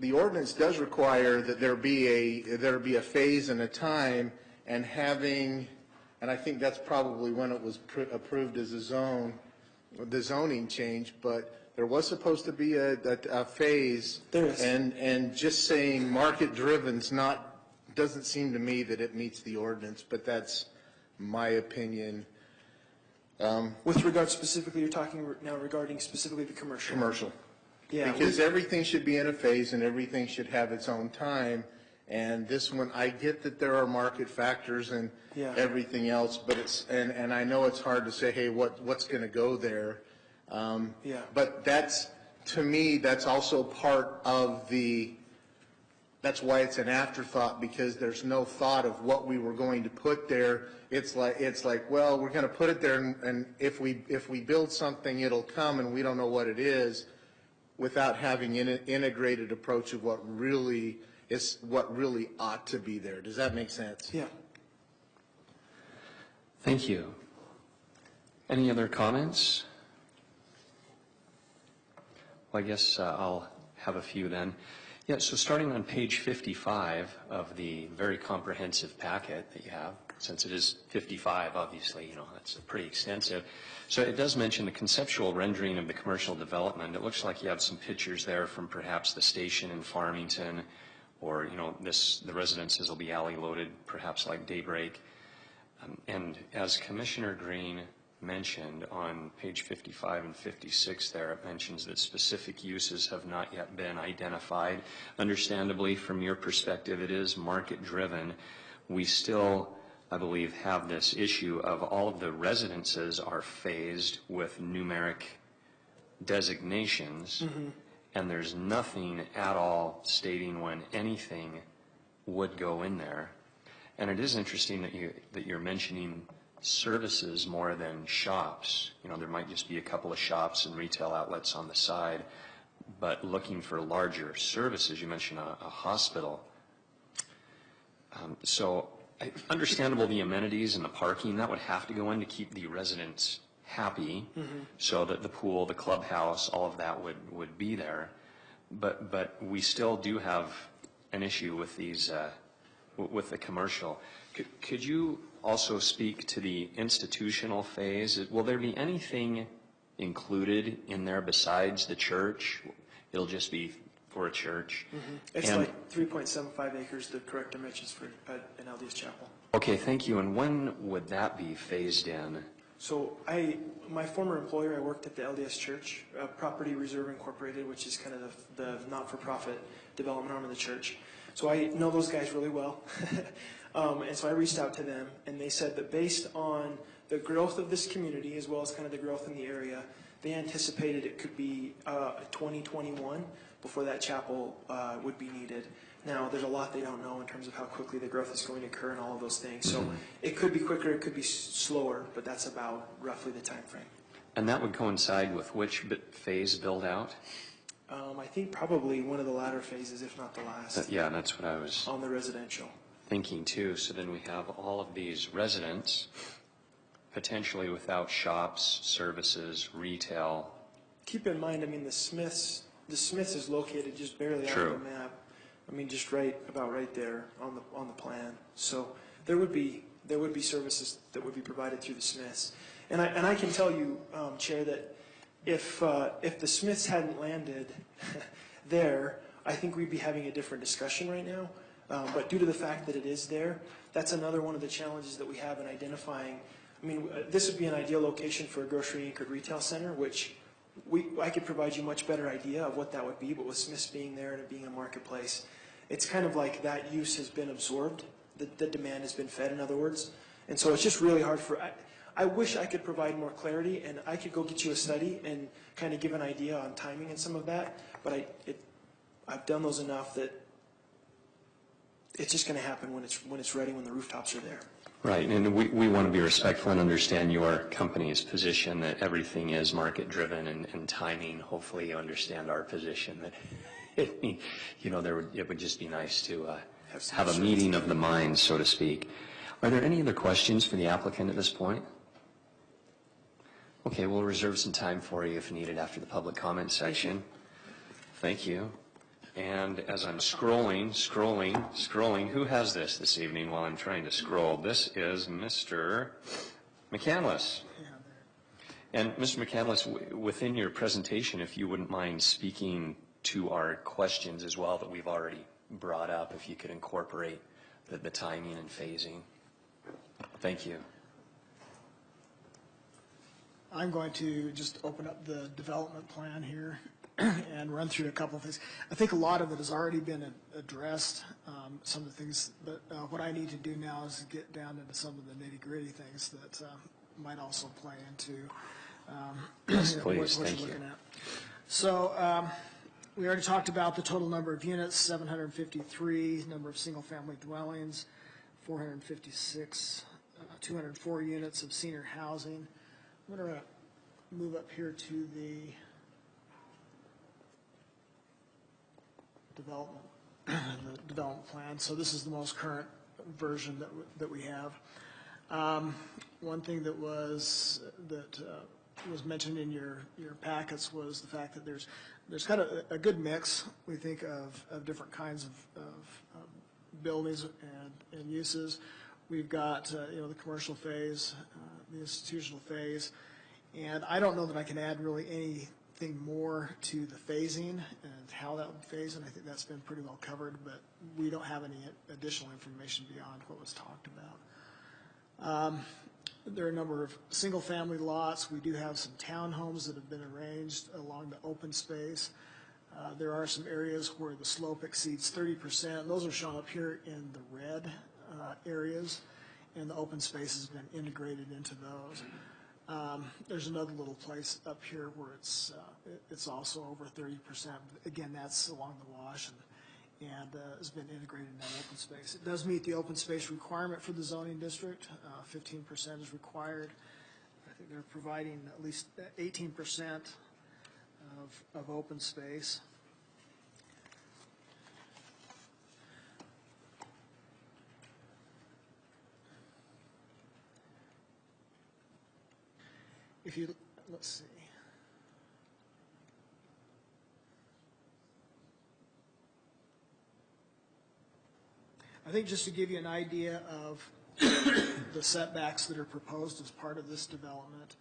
the ordinance does require that there be a phase and a time, and I think that's probably when it was approved as a zone, the zoning change, but there was supposed to be a phase. There is. And just saying market driven's doesn't seem to me that it meets the ordinance, but that's my opinion. With regard specifically, you're talking now regarding specifically the commercial. Commercial. Yeah. Because everything should be in a phase and everything should have its own time. And this one, I get that there are market factors and everything else, but and I know it's hard to say, hey, what's going to go there. But to me, that's also part of that's why it's an afterthought, because there's no thought of what we were going to put there. It's like, well, we're going to put it there, and if we build something, it'll come, and we don't know what it is, without having an integrated approach of what really ought to be there. Does that make sense? Yeah. Thank you. Any other comments? Well, I guess I'll have a few then. Yeah, so starting on page 55 of the very comprehensive packet that you have, since it is 55, obviously, that's pretty extensive. So it does mention the conceptual rendering of the commercial development. It looks like you have some pictures there from perhaps the station in Farmington, or, the residences will be alley loaded, perhaps like Daybreak. And as Commissioner Green mentioned on page 55 and 56 there, it mentions that specific uses have not yet been identified. Understandably, from your perspective, it is market driven. We still, I believe, have this issue of all of the residences are phased with numeric designations, and there's nothing at all stating when anything would go in there. And it is interesting that you're mentioning services more than shops. There might just be a couple of shops and retail outlets on the side, but looking for larger services. You mentioned a hospital. So understandable, the amenities and the parking, that would have to go in to keep the residents happy, so that the pool, the clubhouse, all of that would be there. But we still do have an issue with these, with the commercial. Could you also speak to the institutional phase? Will there be anything included in there besides the church? It'll just be for a church. It's like 3.75 acres, the correct dimensions for an LDS chapel. Okay, thank you. And when would that be phased in? So my former employer, I worked at the LDS Church, Property Reserve Incorporated, which is kind of the not-for-profit development arm of the church. So I know those guys really well. And so I reached out to them, and they said that based on the growth of this community, as well as kind of the growth in the area, they anticipated it could be 2021 before that chapel would be needed. Now, there's a lot they don't know in terms of how quickly the growth is going to occur and all of those things. So it could be quicker, it could be slower, but that's about roughly the time frame. And that would coincide with which phase build out? I think probably one of the latter phases, if not the last, Yeah, that's what I was on the residential. thinking too. So then we have all of these residents potentially without shops, services, retail. Keep in mind, I mean, the Smiths is located just barely out True. of the map. I mean, just about right there on the plan. So there would be services that would be provided through the Smiths. And I can tell you, Chair, that if the Smiths hadn't landed there, I think we'd be having a different discussion right now. But due to the fact that it is there, that's another one of the challenges that we have in identifying. I mean, this would be an ideal location for a grocery anchored retail center, which I could provide you a much better idea of what that would be, but with Smith's being there and it being a marketplace, it's kind of like that use has been absorbed, the demand has been fed, in other words. And so it's just really hard I wish I could provide more clarity, and I could go get you a study and kind of give an idea on timing and some of that, but I've done those enough that it's just going to happen when it's ready, when the rooftops are there. Right, and we want to be respectful and understand your company's position that everything is market-driven and timing. Hopefully you understand our position that, it would just be nice to have a meeting of the minds, so to speak. Are there any other questions for the applicant at this point? Okay, we'll reserve some time for you if needed after the public comment section. Thank you. And as I'm scrolling, who has this evening while I'm trying to scroll? This is Mr. McCandless. And Mr. McCandless, within your presentation, if you wouldn't mind speaking to our questions as well that we've already brought up, if you could incorporate the timing and phasing. Thank you. I'm going to just open up the development plan here and run through a couple of things. I think a lot of it has already been addressed, some of the things, but what I need to do now is get down into some of the nitty-gritty things that might also play into yes, please. what Thank you're you. looking at. So we already talked about the total number of units, 753, number of single-family dwellings, 456, 204 units of senior housing. I'm going to move up here to the development plan. So this is the most current version that we have. One thing that was mentioned in your packets was the fact that there's kind of a good mix, we think, of different kinds of buildings and uses. We've got the commercial phase, the institutional phase, and I don't know that I can add really anything more to the phasing and how that would phase, and I think that's been pretty well covered, but we don't have any additional information beyond what was talked about. There are a number of single-family lots. We do have some townhomes that have been arranged along the open space. There are some areas where the slope exceeds 30%. Those are shown up here in the red areas, and the open space has been integrated into those. There's another little place up here where it's also over 30%. Again, that's along the wash and has been integrated in that open space. It does meet the open space requirement for the zoning district. 15% is required. I think they're providing at least 18% of open space. Let's see. I think just to give you an idea of the setbacks that are proposed as part of this development,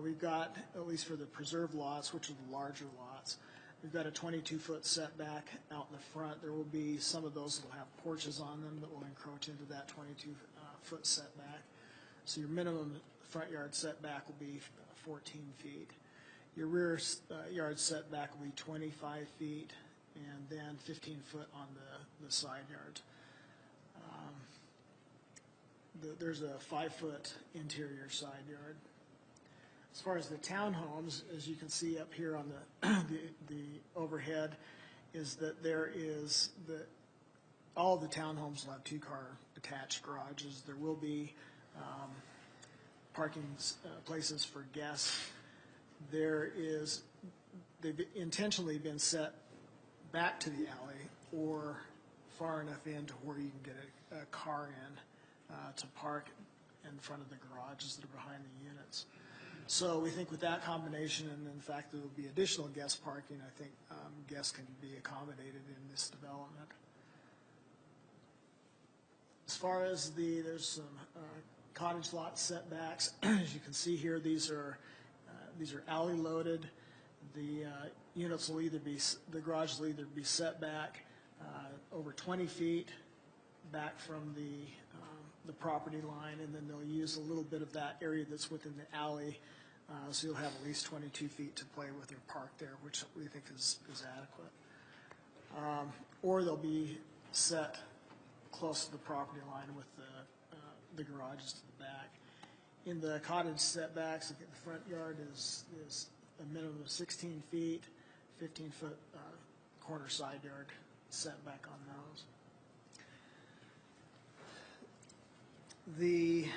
we've got, at least for the preserved lots, which are the larger lots, we've got a 22-foot setback out in the front. There will be some of those that will have porches on them that will encroach into that 22-foot setback. So your minimum front yard setback will be 14 feet. Your rear yard setback will be 25 feet, and then 15 foot on the side yards. There's a 5-foot interior side yard. As far as the townhomes, as you can see up here on the overhead, is that all of the townhomes will have 2-car attached garages. There will be parking places for guests. There is they've intentionally been set back to the alley or far enough in to where you can get a car in to park in front of the garages that are behind the units. So we think with that combination and the fact that there will be additional guest parking, I think guests can be accommodated in this development. As far as there's some cottage lot setbacks. As you can see here, these are alley loaded. The units will either be, the garage will either be set back over 20 feet back from the property line, and then they'll use a little bit of that area that's within the alley, so you'll have at least 22 feet to play with or park there, which we think is adequate. Or they'll be set close to the property line with the garages to the back. In the cottage setbacks, the front yard is a minimum of 16 feet, 15-foot corner side yard setback on those. The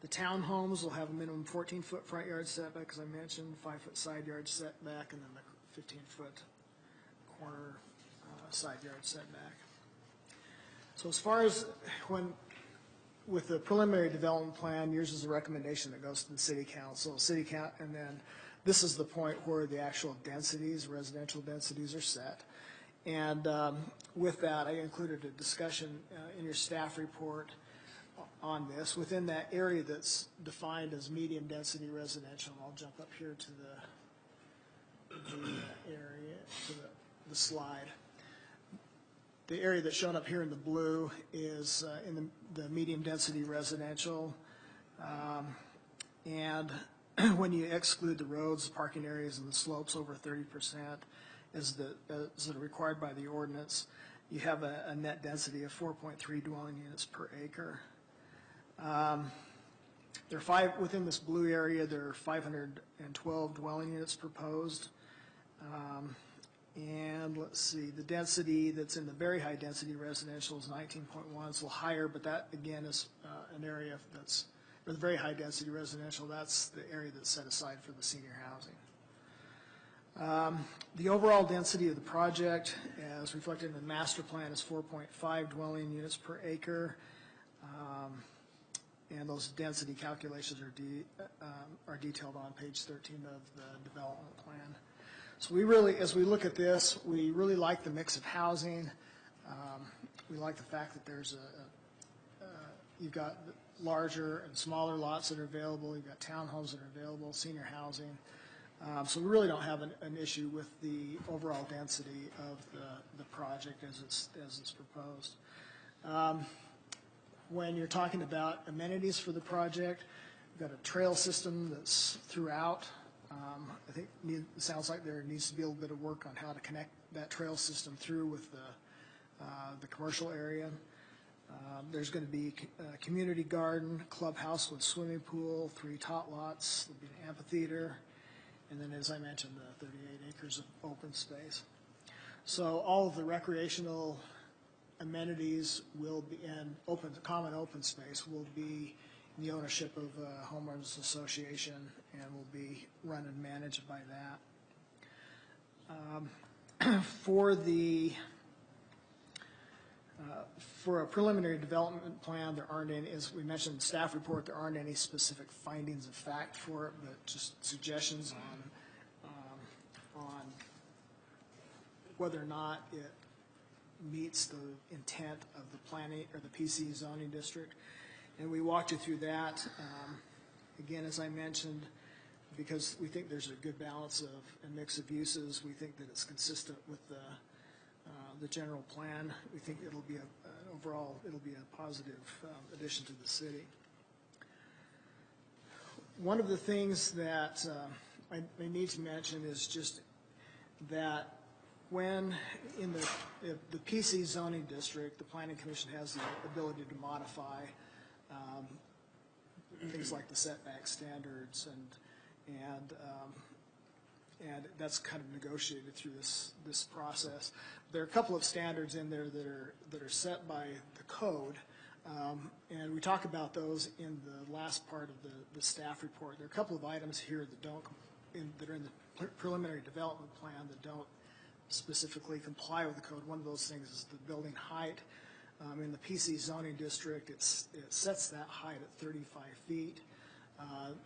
townhomes will have a minimum 14-foot front yard setback, as I mentioned, 5-foot side yard setback, and then the 15-foot corner side yard setback. So as far as with the preliminary development plan, yours is a recommendation that goes to the city council. And then this is the point where the actual densities, residential densities, are set. And with that, I included a discussion in your staff report on this. Within that area that's defined as medium density residential, I'll jump up here to the area, to the slide. The area that's shown up here in the blue is in the medium density residential. And when you exclude the roads, parking areas, and the slopes over 30%, as required by the ordinance, you have a net density of 4.3 dwelling units per acre. There are within this blue area, there are 512 dwelling units proposed. And let's see, the density that's in the very high density residential is 19.1. It's a little higher, but that again is an area that's, for the very high density residential, that's the area that's set aside for the senior housing. The overall density of the project, as reflected in the master plan, is 4.5 dwelling units per acre. And those density calculations are detailed on page 13 of the development plan. So we really, as we look at this, we really like the mix of housing. We like the fact that there's you've got larger and smaller lots that are available. You've got townhomes that are available, senior housing. So we really don't have an issue with the overall density of the project as it's proposed. When you're talking about amenities for the project, we've got a trail system that's throughout. I think it sounds like there needs to be a little bit of work on how to connect that trail system through with the commercial area. There's going to be a community garden, clubhouse with swimming pool, 3 tot lots, there'll be an amphitheater, and then, as I mentioned, the 38 acres of open space. So all of the recreational amenities will be, and common open space will be in the ownership of a homeowners association and will be run and managed by that. For a preliminary development plan, there aren't any, as we mentioned in the staff report, there aren't any specific findings of fact for it, but just suggestions on whether or not it meets the intent of the planning or the PC zoning district. And we walked you through that. Again, as I mentioned, because we think there's a good balance of a mix of uses, we think that it's consistent with the general plan. We think it'll be overall it'll be a positive addition to the city. One of the things that I need to mention is just that when in the PC zoning district, the Planning Commission has the ability to modify things like the setback standards, and that's kind of negotiated through this process. There are a couple of standards in there that are set by the code, and we talk about those in the last part of the staff report. There are a couple of items here that don't that are in the preliminary development plan that don't specifically comply with the code. One of those things is the building height. In the PC zoning district, it sets that height at 35 feet.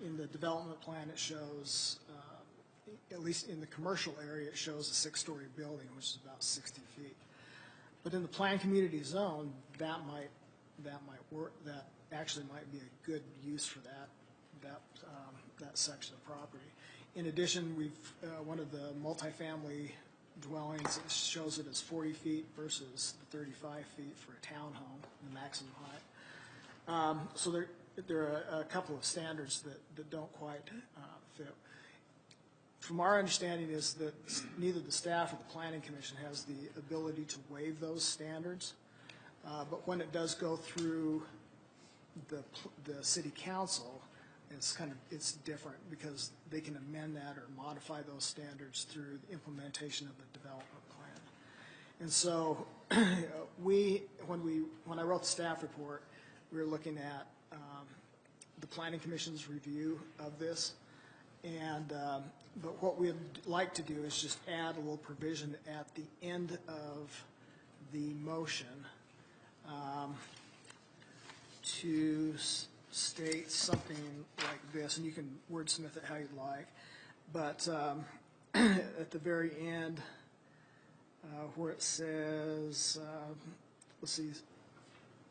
In the development plan, it shows, at least in the commercial area, it shows a 6-story building, which is about 60 feet. But in the planned community zone, that might work. That actually might be a good use for that section of property. In addition, one of the multifamily dwellings, it shows it as 40 feet versus the 35 feet for a townhome, the maximum height. So there are a couple of standards that don't quite fit. From our understanding is that neither the staff or the Planning Commission has the ability to waive those standards. But when it does go through the city council, it's different because they can amend that or modify those standards through the implementation of the development plan. And so when I wrote the staff report, we were looking at the Planning Commission's review of this. And but what we'd like to do is just add a little provision at the end of the motion to state something like this, and you can wordsmith it how you'd like, but at the very end where it says, let's see,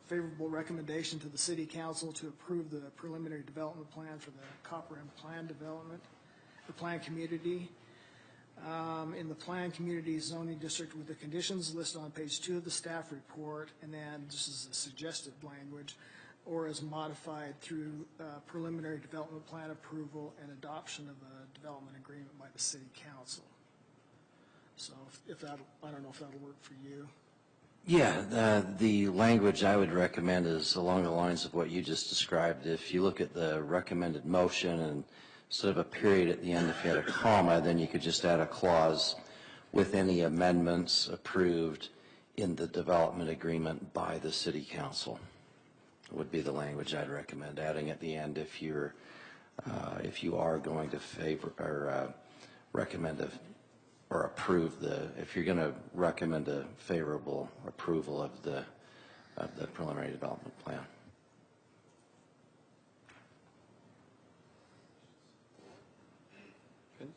favorable recommendation to the City Council to approve the preliminary development plan for the Copper End Plan development, the Plan Community. In the Plan Community Zoning District with the conditions listed on page 2 of the staff report, and then this is a suggested language, or as modified through preliminary development plan approval and adoption of a development agreement by the City Council. So if that, I don't know if that'll work for you. Yeah, the language I would recommend is along the lines of what you just described. If you look at the recommended motion and instead of a period at the end, if you had a comma, then you could just add a clause with any amendments approved in the development agreement by the City Council. Would be the language I'd recommend adding at the end if you are going to favor or recommend or approve if you're going to recommend a favorable approval of the preliminary development plan. Good.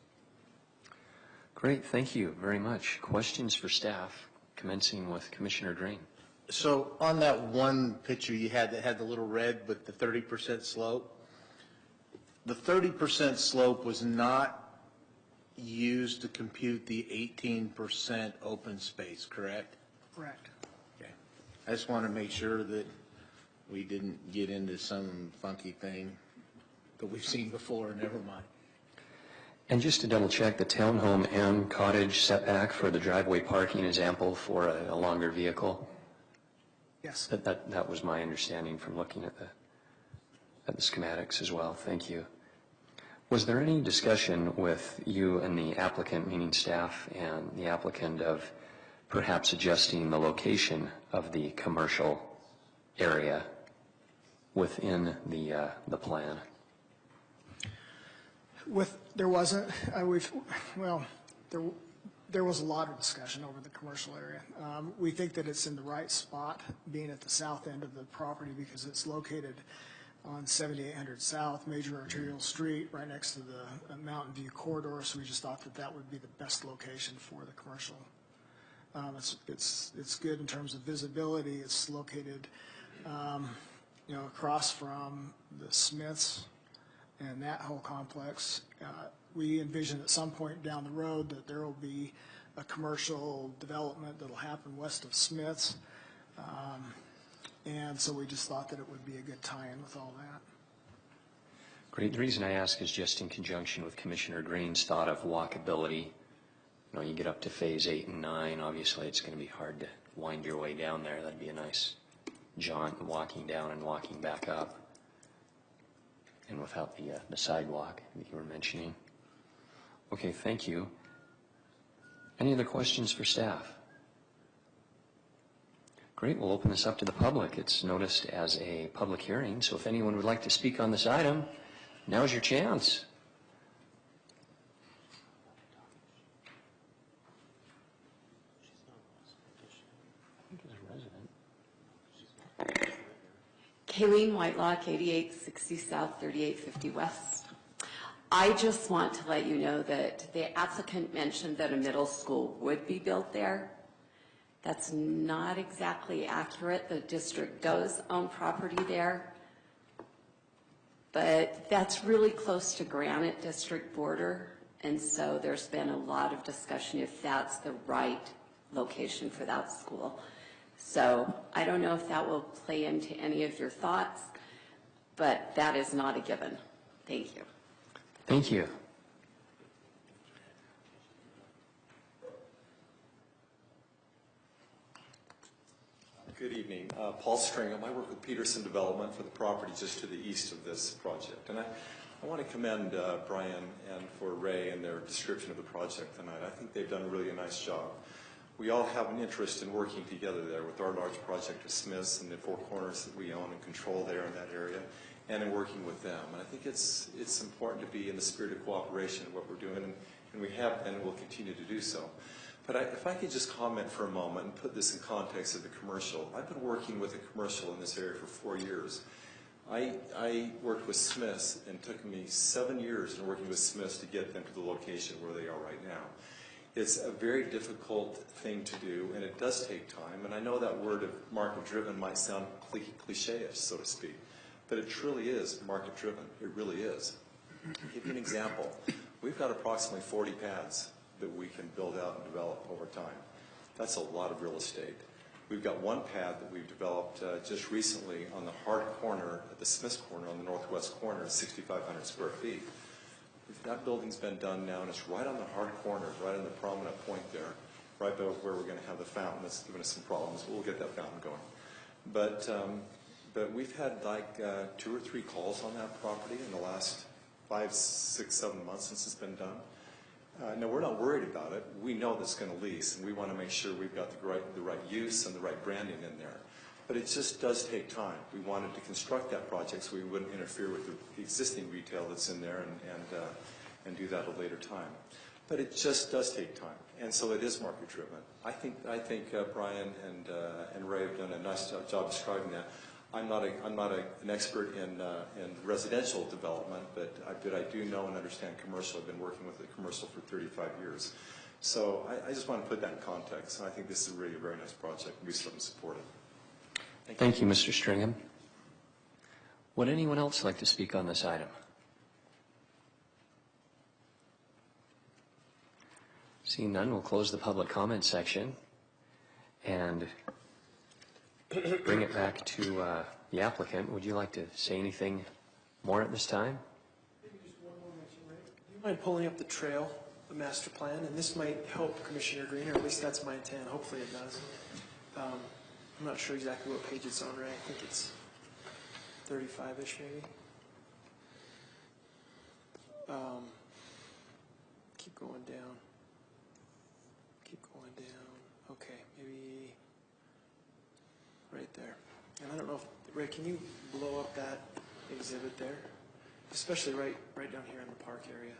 Great, thank you very much. Questions for staff, commencing with Commissioner Drain. So on that one picture you had that had the little red with the 30% slope, the 30% slope was not used to compute the 18% open space, correct? Correct. Okay. I just want to make sure that we didn't get into some funky thing that we've seen before. Never mind. And just to double check, the townhome and cottage setback for the driveway parking is ample for a longer vehicle? Yes. That was my understanding from looking at the schematics as well. Thank you. Was there any discussion with you and the applicant, meaning staff and the applicant, of perhaps adjusting the location of the commercial area within the plan? There wasn't. There was a lot of discussion over the commercial area. We think that it's in the right spot, being at the south end of the property because it's located on 7800 South, major arterial street, right next to the Mountain View corridor. So we just thought that that would be the best location for the commercial. It's good in terms of visibility. It's located, across from the Smiths and that whole complex. We envision at some point down the road that there will be a commercial development that will happen west of Smiths. And so we just thought that it would be a good tie-in with all that. Great. The reason I ask is just in conjunction with Commissioner Green's thought of walkability. You get up to phase 8 and 9, obviously it's going to be hard to wind your way down there. That'd be a nice jaunt, walking down and walking back up. And without the sidewalk that you were mentioning. Okay, thank you. Any other questions for staff? Great, we'll open this up to the public. It's noticed as a public hearing, so if anyone would like to speak on this item, now's your chance. Kayleen Whitelock, 8860 South, 3850 West. I just want to let you know that the applicant mentioned that a middle school would be built there. That's not exactly accurate. The district does own property there, but that's really close to Granite District border, and so there's been a lot of discussion if that's the right location for that school. So I don't know if that will play into any of your thoughts, but that is not a given. Thank you. Thank you. Good evening. Paul Stringham. I work with Peterson Development for the property just to the east of this project. And I want to commend Brian and for Ray and their description of the project tonight. I think they've done really a nice job. We all have an interest in working together there with our large project of Smiths and the four corners that we own and control there in that area, and in working with them. And I think it's important to be in the spirit of cooperation in what we're doing, and we have and will continue to do so. But if I could just comment for a moment and put this in context of the commercial. I've been working with a commercial in this area for 4 years. I worked with Smiths, and it took me 7 years in working with Smiths to get them to the location where they are right now. It's a very difficult thing to do, and it does take time. And I know that word of market-driven might sound cliche-ish, so to speak, but it truly is market-driven. It really is. To give you an example, we've got approximately 40 pads that we can build out and develop over time. That's a lot of real estate. We've got one pad that we've developed just recently on the hard corner, at the Smiths corner on the northwest corner, 6,500 square feet. That building's been done now, and it's right on the hard corner, right on the prominent point there, right by where we're going to have the fountain. That's giving us some problems. We'll get that fountain going. But we've had like 2 or 3 calls on that property in the last 5, 6, 7 months since it's been done. No, we're not worried about it. We know that's going to lease, and we want to make sure we've got the right use and the right branding in there. But it just does take time. We wanted to construct that project so we wouldn't interfere with the existing retail that's in there and do that at a later time. But it just does take time, and so it is market driven. I think Brian and Ray have done a nice job describing that. I'm not an expert in residential development, but I do know and understand commercial. I've been working with the commercial for 35 years. So I just want to put that in context, and I think this is really a very nice project. We certainly support it. Thank you, Mr. Stringham. Would anyone else like to speak on this item? Seeing none, we'll close the public comment section and bring it back to the applicant. Would you like to say anything more at this time? Maybe just one more mention, right? Do you mind pulling up the trail, the master plan? And this might help Commissioner Green, or at least that's my intent. Hopefully it does. I'm not sure exactly what page it's on, Ray. I think it's 35-ish maybe. Keep going down. Keep going down. Okay, maybe right there. And I don't know if, Ray, can you blow up that exhibit there? Especially right down here in the park area.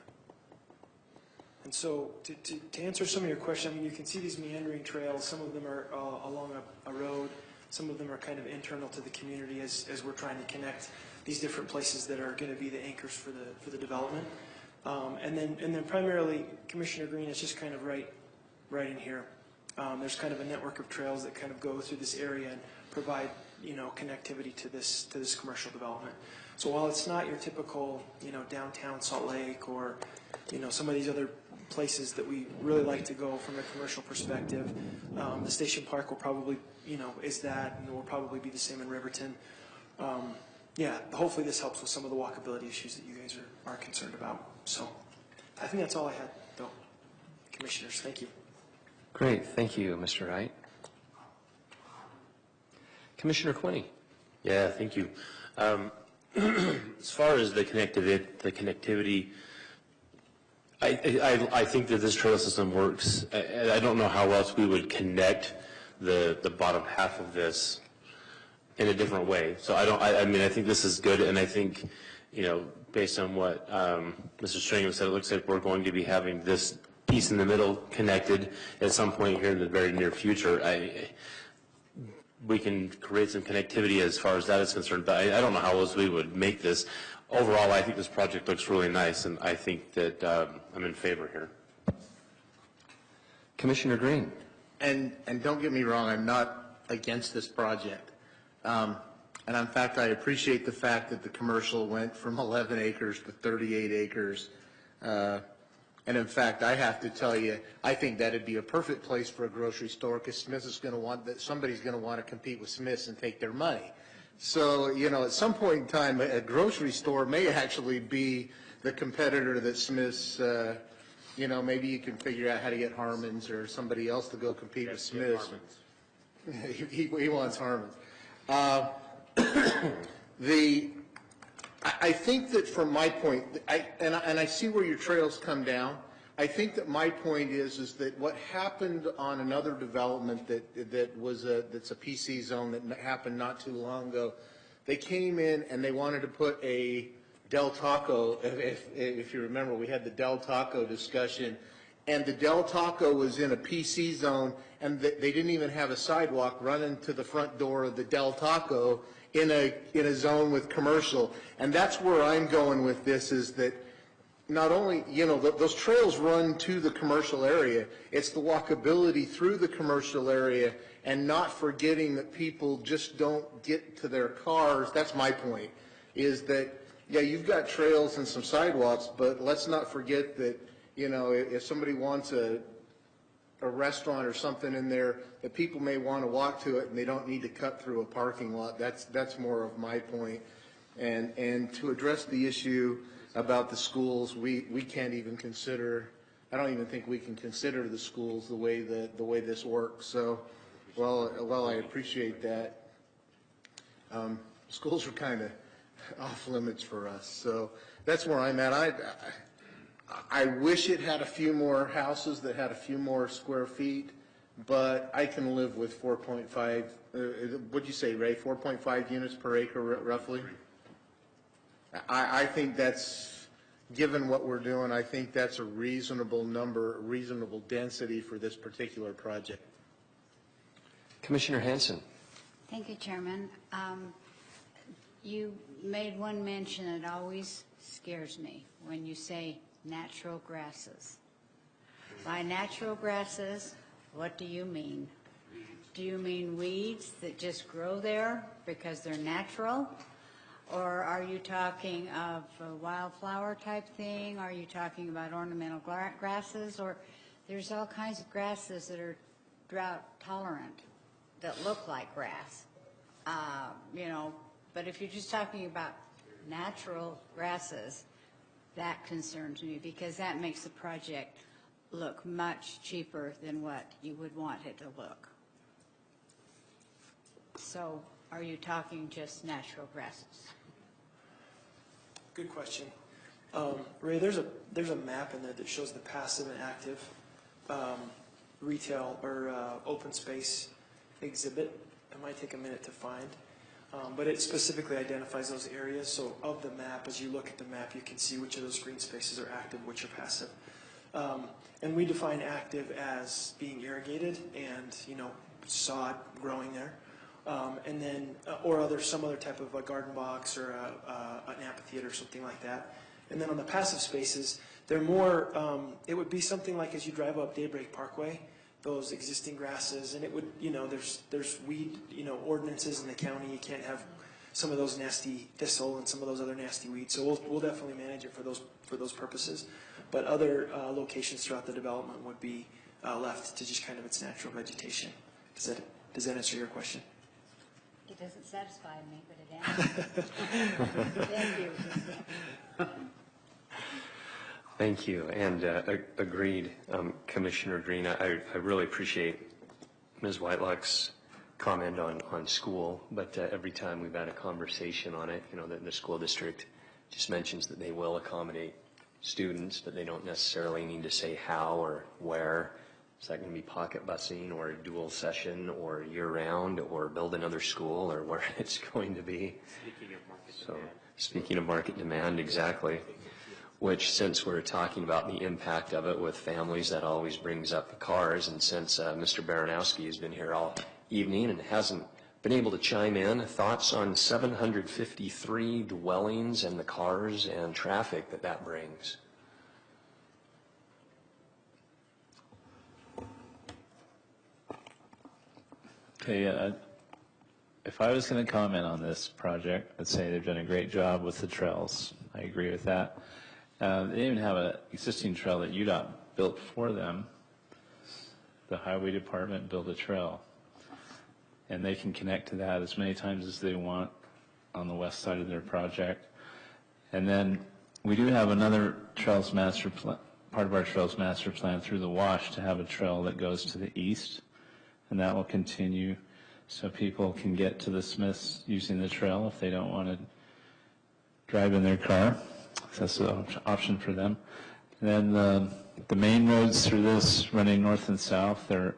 And so to answer some of your questions, I mean, you can see these meandering trails. Some of them are along a road. Some of them are kind of internal to the community as we're trying to connect these different places that are going to be the anchors for the development. And then primarily, Commissioner Green is just kind of right in here. There's kind of a network of trails that kind of go through this area and provide, connectivity to this commercial development. So while it's not your typical, downtown Salt Lake or, some of these other places that we really like to go from a commercial perspective, the Station Park will probably, is that, and will probably be the same in Riverton. Yeah, hopefully this helps with some of the walkability issues that you guys are concerned about. So I think that's all I had, though. Commissioners, thank you. Great, thank you, Mr. Wright. Commissioner Quinney. Yeah, thank you. As far as the connectivity, I think that this trail system works. I don't know how else we would connect the bottom half of this in a different way. So I think this is good, and I think, based on what Mr. Stringham said, it looks like we're going to be having this piece in the middle connected at some point here in the very near future. we can create some connectivity as far as that is concerned, but I don't know how else we would make this. Overall, I think this project looks really nice, and I think that I'm in favor here. Commissioner Green. And don't get me wrong, I'm not against this project. And in fact, I appreciate the fact that the commercial went from 11 acres to 38 acres. And in fact, I have to tell you, I think that'd be a perfect place for a grocery store, because Smith is going to want that, somebody's going to want to compete with Smith's and take their money. So, you know, at some point in time, a grocery store may actually be the competitor that Smith's, you know, maybe you can figure out how to get Harmon's or somebody else to go compete with Smith's. He wants Harmon's. I think that from my point, and I see where your trails come down. I think that my point is that what happened on another development that's a PC zone that happened not too long ago, they came in and they wanted to put a Del Taco. If you remember, we had the Del Taco discussion, and the Del Taco was in a PC zone, and they didn't even have a sidewalk running to the front door of the Del Taco in a zone with commercial. And that's where I'm going with this, is that not only, you know, those trails run to the commercial area, it's the walkability through the commercial area, and not forgetting that people just don't get to their cars. That's my point, is that, yeah, you've got trails and some sidewalks, but let's not forget that, you know, if somebody wants a restaurant or something in there, that people may want to walk to it and they don't need to cut through a parking lot. That's more of my point. And to address the issue about the schools, we can't even consider, I don't even think we can consider the schools the way this works. So, well, I appreciate that. Schools are kind of off limits for us. So that's where I'm at. I wish it had a few more houses that had a few more square feet, but I can live with 4.5, what'd you say, Ray, 4.5 units per acre roughly? I think that's, given what we're doing, I think that's a reasonable number, reasonable density for this particular project. Commissioner Hanson. Thank you, Chairman. You made one mention that always scares me when you say natural grasses. By natural grasses, what do you mean? Do you mean weeds that just grow there because they're natural? Or are you talking of a wildflower type thing? Are you talking about ornamental grasses? Or there's all kinds of grasses that are drought tolerant that look like grass. You know, but if you're just talking about natural grasses, that concerns me, because that makes the project look much cheaper than what you would want it to look. So are you talking just natural grasses? Good question. Ray, there's a map in there that shows the passive and active retail or open space exhibit. It might take a minute to find. But it specifically identifies those areas. So of the map, as you look at the map, you can see which of those green spaces are active, which are passive. And we define active as being irrigated and, you know, sod growing there. And then, or some other type of a garden box or an amphitheater or something like that. And then on the passive spaces, they're more, it would be something like as you drive up Daybreak Parkway, those existing grasses, and it would, you know, there's weed, you know, ordinances in the county. You can't have some of those nasty thistle and some of those other nasty weeds. So we'll definitely manage it for those purposes. But other locations throughout the development would be left to just kind of its natural vegetation. Does that answer your question? It doesn't satisfy me, but it answers. Thank you. Thank you, and agreed, Commissioner Green. I really appreciate Ms. Whitelock's comment on school, but every time we've had a conversation on it, you know, the school district just mentions that they will accommodate students, but they don't necessarily need to say how or where. Is that going to be pocket busing or dual session or year-round or build another school or where it's going to be? Speaking of market demand. Speaking of market demand, exactly. Which, since we're talking about the impact of it with families, that always brings up the cars. And since Mr. Baranowski has been here all evening and hasn't been able to chime in. Thoughts on 753 dwellings and the cars and traffic that that brings? Okay, if I was going to comment on this project, I'd say they've done a great job with the trails. I agree with that. They even have an existing trail that UDOT built for them. The highway department built a trail, and they can connect to that as many times as they want on the west side of their project. And then we do have another trails master plan, part of our trails master plan through the wash, to have a trail that goes to the east, and that will continue so people can get to the Smiths using the trail if they don't want to drive in their car. That's an option for them. And then the main roads through this, running north and south, there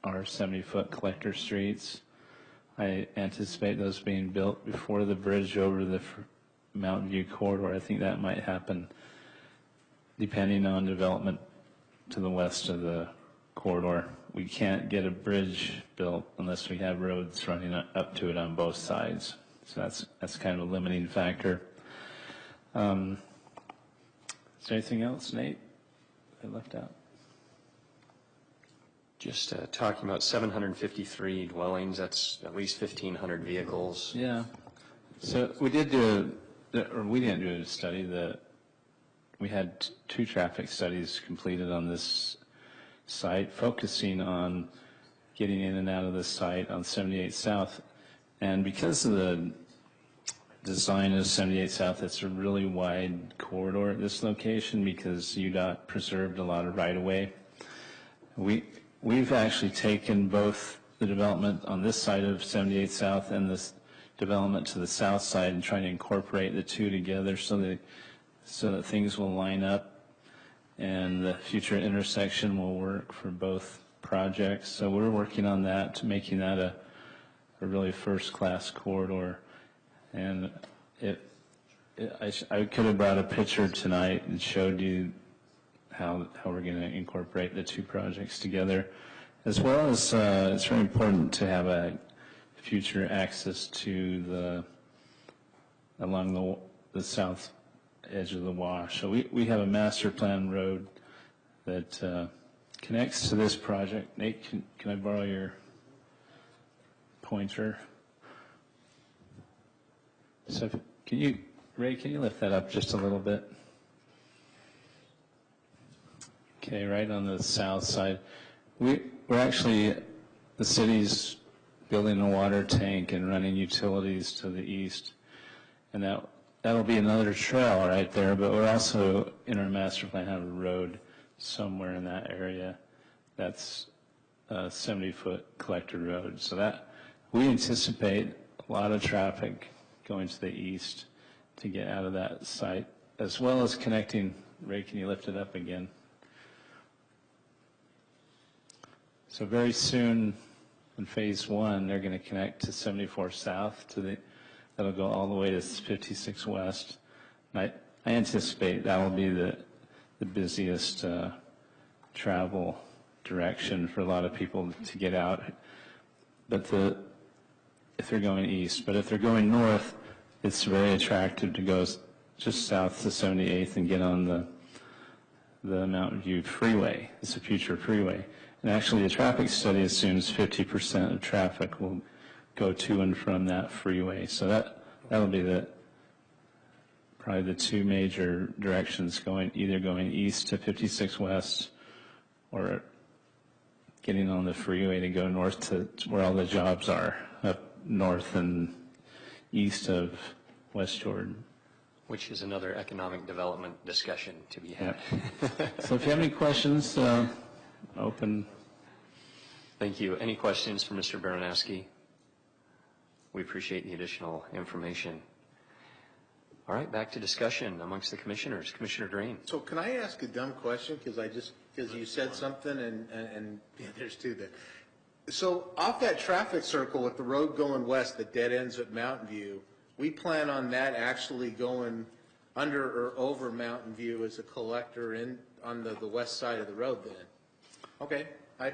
are 70-foot collector streets. I anticipate those being built before the bridge over the Mountain View corridor. I think that might happen depending on development to the west of the corridor. We can't get a bridge built unless we have roads running up to it on both sides. So that's kind of a limiting factor. Is there anything else, Nate, I left out? Just talking about 753 dwellings, that's at least 1,500 vehicles. Yeah. So we did do, or we didn't do a study. We had 2 traffic studies completed on this site, focusing on getting in and out of the site on 78 South. And because of the design of 78 South, it's a really wide corridor at this location because UDOT preserved a lot of right-of-way. We've actually taken both the development on this side of 78 South and this development to the south side and trying to incorporate the two together so that things will line up and the future intersection will work for both projects. So we're working on that, to making that a really first-class corridor. And I could have brought a picture tonight and showed you how we're going to incorporate the 2 projects together, as well as it's very important to have a future access to along the south edge of the wash. So we have a master plan road that connects to this project. Nate, can I borrow your pointer? So Ray, can you lift that up just a little bit? Okay, right on the south side. We're actually, the city's building a water tank and running utilities to the east, and that'll be another trail right there, but we're also, in our master plan, have a road somewhere in that area that's a 70-foot collector road. So that we anticipate a lot of traffic going to the east to get out of that site, as well as connecting. Ray, can you lift it up again? So very soon in phase 1, they're going to connect to 74 South that'll go all the way to 56 West. And I anticipate that will be the busiest travel direction for a lot of people to get out. But if they're going east, but if they're going north, it's very attractive to go just south to 78th and get on the Mountain View Freeway. It's a future freeway. And actually, the traffic study assumes 50% of traffic will go to and from that freeway. So that'll be probably the 2 major directions, either going east to 56 West or getting on the freeway to go north to where all the jobs are, up north and east of West Jordan. Which is another economic development discussion to be had. So if you have any questions, open. Thank you. Any questions for Mr. Baranowski? We appreciate the additional information. All right, back to discussion amongst the commissioners. Commissioner Drain. So can I ask a dumb question? Because you said something and yeah, there's 2 there. So off that traffic circle with the road going west that dead ends at Mountain View, we plan on that actually going under or over Mountain View as a collector on the west side of the road then? Okay, I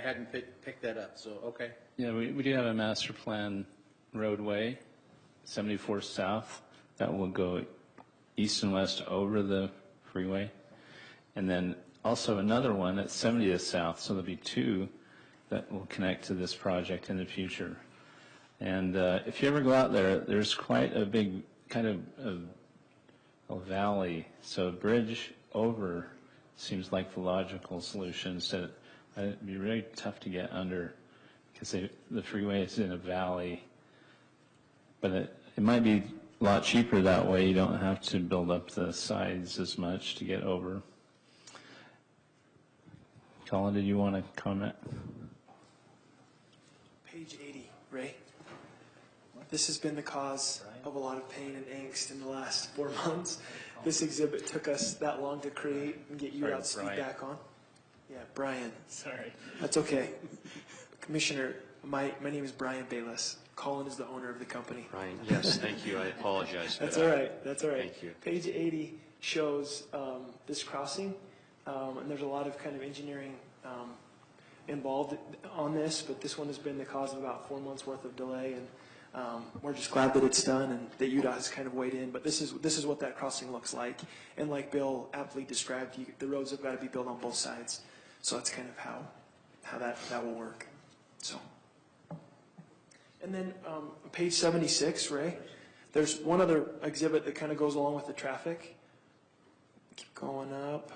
hadn't picked that up, so, okay. Yeah, we do have a master plan roadway, 74 South, that will go east and west over the freeway. And then also another one at 70th South, so there'll be two that will connect to this project in the future. And if you ever go out there, there's quite a big kind of a valley, so a bridge over seems like the logical solution. So it'd be really tough to get under because the freeway is in a valley. But it might be a lot cheaper that way. You don't have to build up the sides as much to get over. Colin, did you want to comment? Page 80, Ray. This has been the cause of a lot of pain and angst in the last 4 months. This exhibit took us that long to create and get UDOT's feedback on. Yeah, Brian. Sorry. That's okay. Commissioner, my name is Brian Bayless. Colin is the owner of the company. Brian, yes, thank you. I apologize for That's that. all right. That's all right. Thank you. Page 80 shows this crossing, and there's a lot of kind of engineering involved on this, but this one has been the cause of about 4 months worth of delay, and we're just glad that it's done and that UDOT has kind of weighed in. But this is what that crossing looks like, and like Bill aptly described, the roads have got to be built on both sides, so that's kind of how that will work. So, and then page 76, Ray. There's one other exhibit that kind of goes along with the traffic. Keep going up.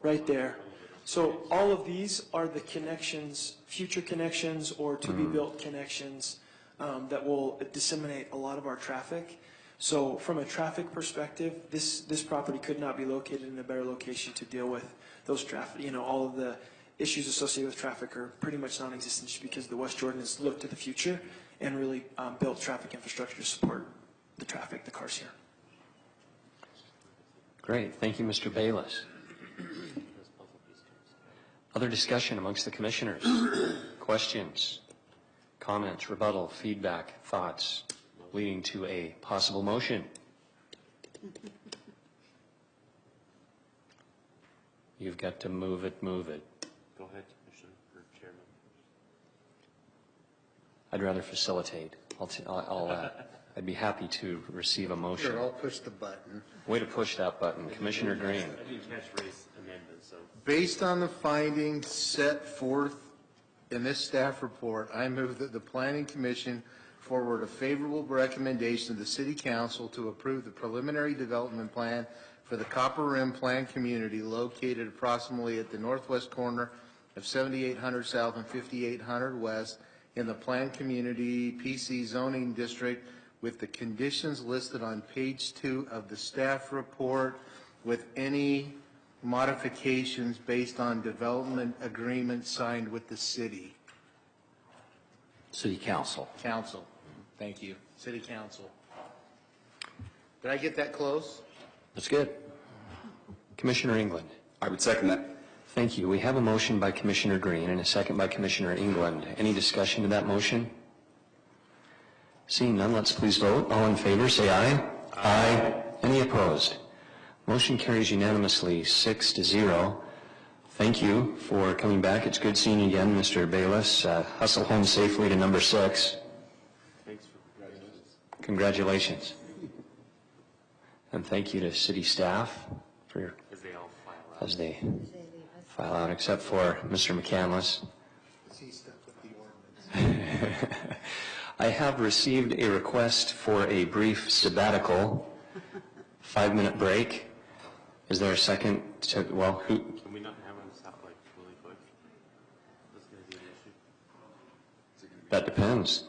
Right there. So all of these are the connections, future connections or to-be-built connections that will disseminate a lot of our traffic. So from a traffic perspective, this property could not be located in a better location to deal with those traffic. You know, all of the issues associated with traffic are pretty much non-existent just because the West Jordan has looked to the future and really built traffic infrastructure to support the traffic, the cars here. Great. Thank you, Mr. Bayless. Other discussion amongst the commissioners? Questions, comments, rebuttal, feedback, thoughts, leading to a possible motion? You've got to move it, move it. Go ahead, Commissioner or Chairman. I'd rather facilitate. I'd be happy to receive a motion. Sure, I'll push the button. Way to push that button, Commissioner Green. I didn't catch Ray's amendment, so. Based on the findings set forth in this staff report, I move that the Planning Commission forward a favorable recommendation to the City Council to approve the preliminary development plan for the Copper Rim Plan Community located approximately at the northwest corner of 7800 South and 5800 West in the Plan Community PC Zoning District with the conditions listed on page 2 of the staff report with any modifications based on development agreement signed with the city. City Council. Council. Thank you. City Council. Did I get that close? That's good. Commissioner England. I would second that. Thank you. We have a motion by Commissioner Green and a second by Commissioner England. Any discussion to that motion? Seeing none, let's please vote. All in favor, say aye. Aye. Any opposed? Motion carries unanimously, 6-0. Thank you for coming back. It's good seeing you again, Mr. Bayless. Hustle home safely to number 6. Thanks for congratulations. Congratulations. And thank you to city staff for As they all file out. as they file out, except for Mr. McCandless. I have received a request for a brief sabbatical, 5-minute break. Is there a second to, well, who? Can we not have them stop like really quick? That's going to be an issue. That depends.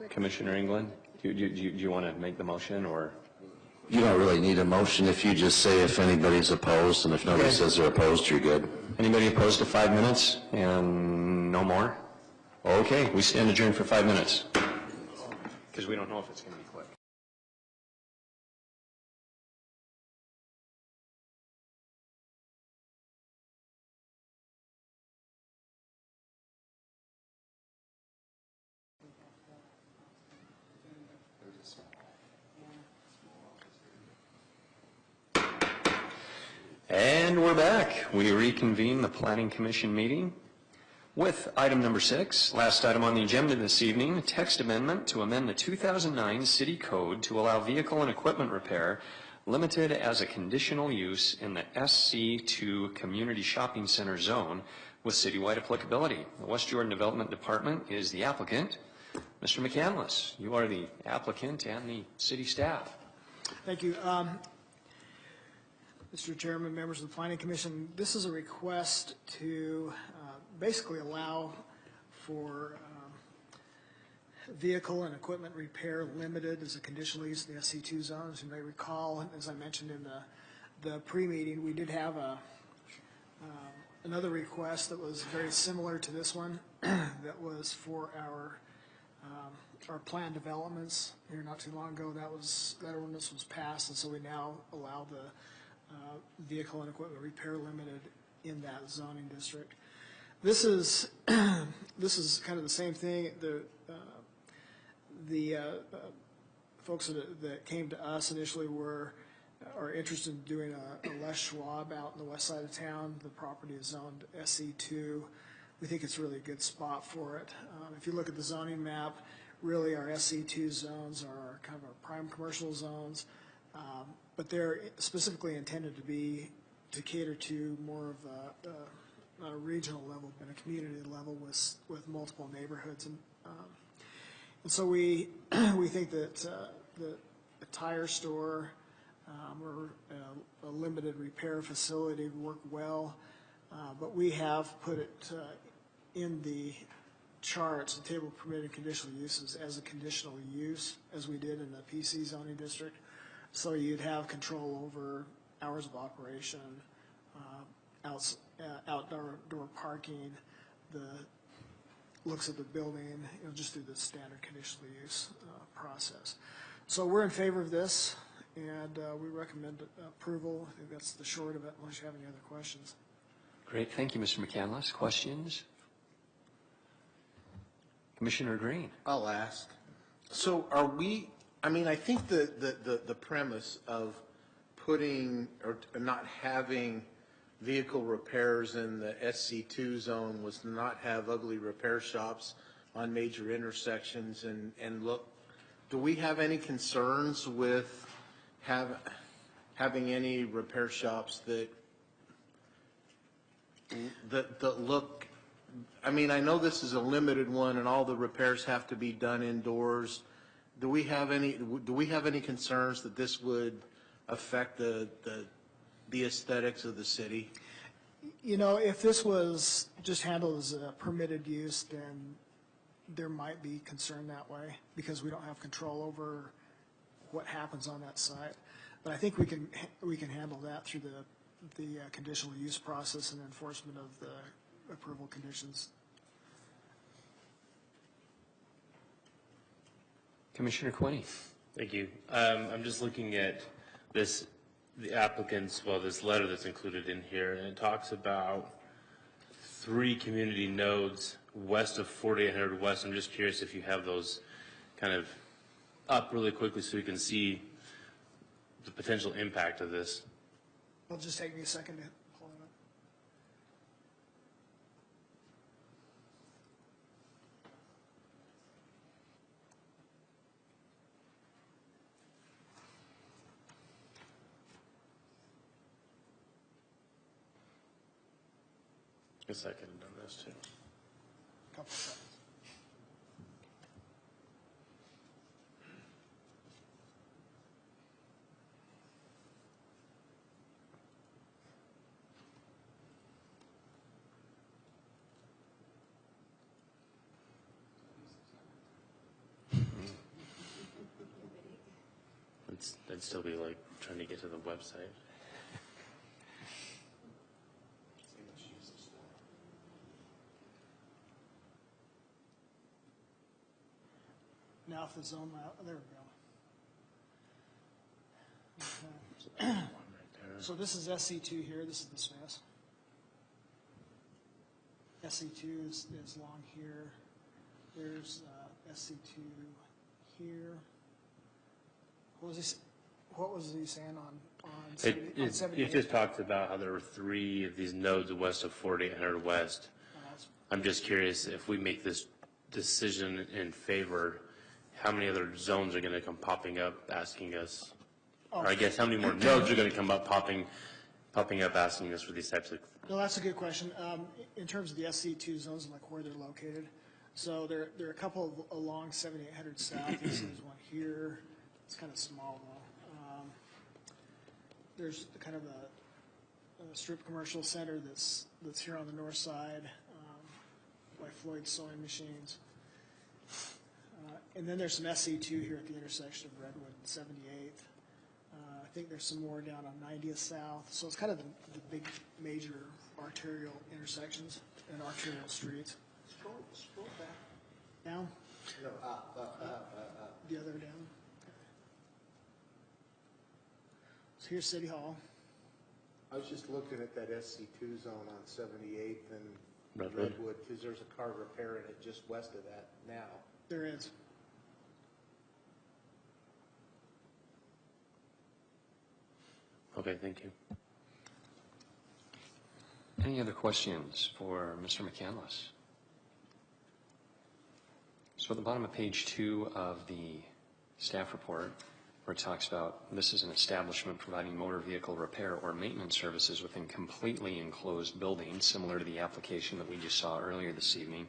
Commissioner England, do you want to make the motion or? You don't really need a motion if you just say if anybody's opposed, and if nobody says they're opposed, you're good. Anybody opposed to 5 minutes and no more? Okay, we stand adjourned for 5 minutes. Because we don't know if it's going to be quick. And we're back. We reconvene the Planning Commission meeting with item number 6, last item on the agenda this evening, text amendment to amend the 2009 City Code to allow vehicle and equipment repair limited as a conditional use in the SC2 Community Shopping Center zone with citywide applicability. The West Jordan Development Department is the applicant. Mr. McCandless, you are the applicant and the city staff. Thank you. Mr. Chairman, members of the Planning Commission, this is a request to basically allow for vehicle and equipment repair limited as a conditional use in the SC2 zone. As you may recall, as I mentioned in the pre-meeting, we did have another request that was very similar to this one that was for our planned developments here not too long ago. That ordinance was passed, and so we now allow the vehicle and equipment repair limited in that zoning district. This is kind of the same thing. The folks that came to us initially are interested in doing a Les Schwab out in the west side of town. The property is zoned SC2. We think it's really a good spot for it. If you look at the zoning map, really our SC2 zones are kind of our prime commercial zones, but they're specifically intended to cater to more of not a regional level, but a community level with multiple neighborhoods. And so we think that a tire store or a limited repair facility would work well, but we have put it in the charts, the table of permitted conditional uses, as a conditional use, as we did in the PC zoning district. So you'd have control over hours of operation, outdoor parking, the looks of the building, just through the standard conditional use process. So we're in favor of this, and we recommend approval. I think that's the short of it, unless you have any other questions. Great. Thank you, Mr. McCandless. Questions? Commissioner Green. I'll ask. So are we, I think the premise of putting or not having vehicle repairs in the SC2 zone was to not have ugly repair shops on major intersections and look, do we have any concerns with having any repair shops that look, I know this is a limited one and all the repairs have to be done indoors. Do we have any concerns that this would affect the aesthetics of the city? If this was just handled as a permitted use, then there might be concern that way because we don't have control over what happens on that site. But I think we can handle that through the conditional use process and enforcement of the approval conditions. Commissioner Quinney. Thank you. I'm just looking at this, the applicant's, this letter that's included in here, and it talks about 3 community nodes west of 4800 West. I'm just curious if you have those kind of up really quickly so we can see the potential impact of this. It'll just take me a second to pull it up. I guess I could have done this too. Couple seconds. I'd still be like trying to get to the website. Now if the zone map, there we go. Okay. So this is SC2 here, this is the Smiths. SC2 is along here. There's SC2 here. What was this? What was he saying on It 78? just talked about how there were 3 of these nodes west of 4800 West. I'm just curious, if we make this decision in favor, how many other zones are going to come popping up asking us? Or I guess how many more nodes are going to come up popping up asking us for these types of? No, that's a good question. In terms of the SC2 zones, like where they're located, so there are a couple along 7800 South. There's one here. It's kind of small though. There's kind of a strip commercial center that's here on the north side by Floyd's sewing machines. And then there's some SC2 here at the intersection of Redwood and 78th. I think there's some more down on 90th South. So it's kind of the big major arterial intersections and arterial streets. Scroll back. Down? No, up. The other down. So here's City Hall. I was just looking at that SC2 zone on 78th and Redwood, because there's a car repair in it just west of that now. There is. Okay, thank you. Any other questions for Mr. McCandless? So at the bottom of page 2 of the staff report, where it talks about this is an establishment providing motor vehicle repair or maintenance services within completely enclosed buildings, similar to the application that we just saw earlier this evening,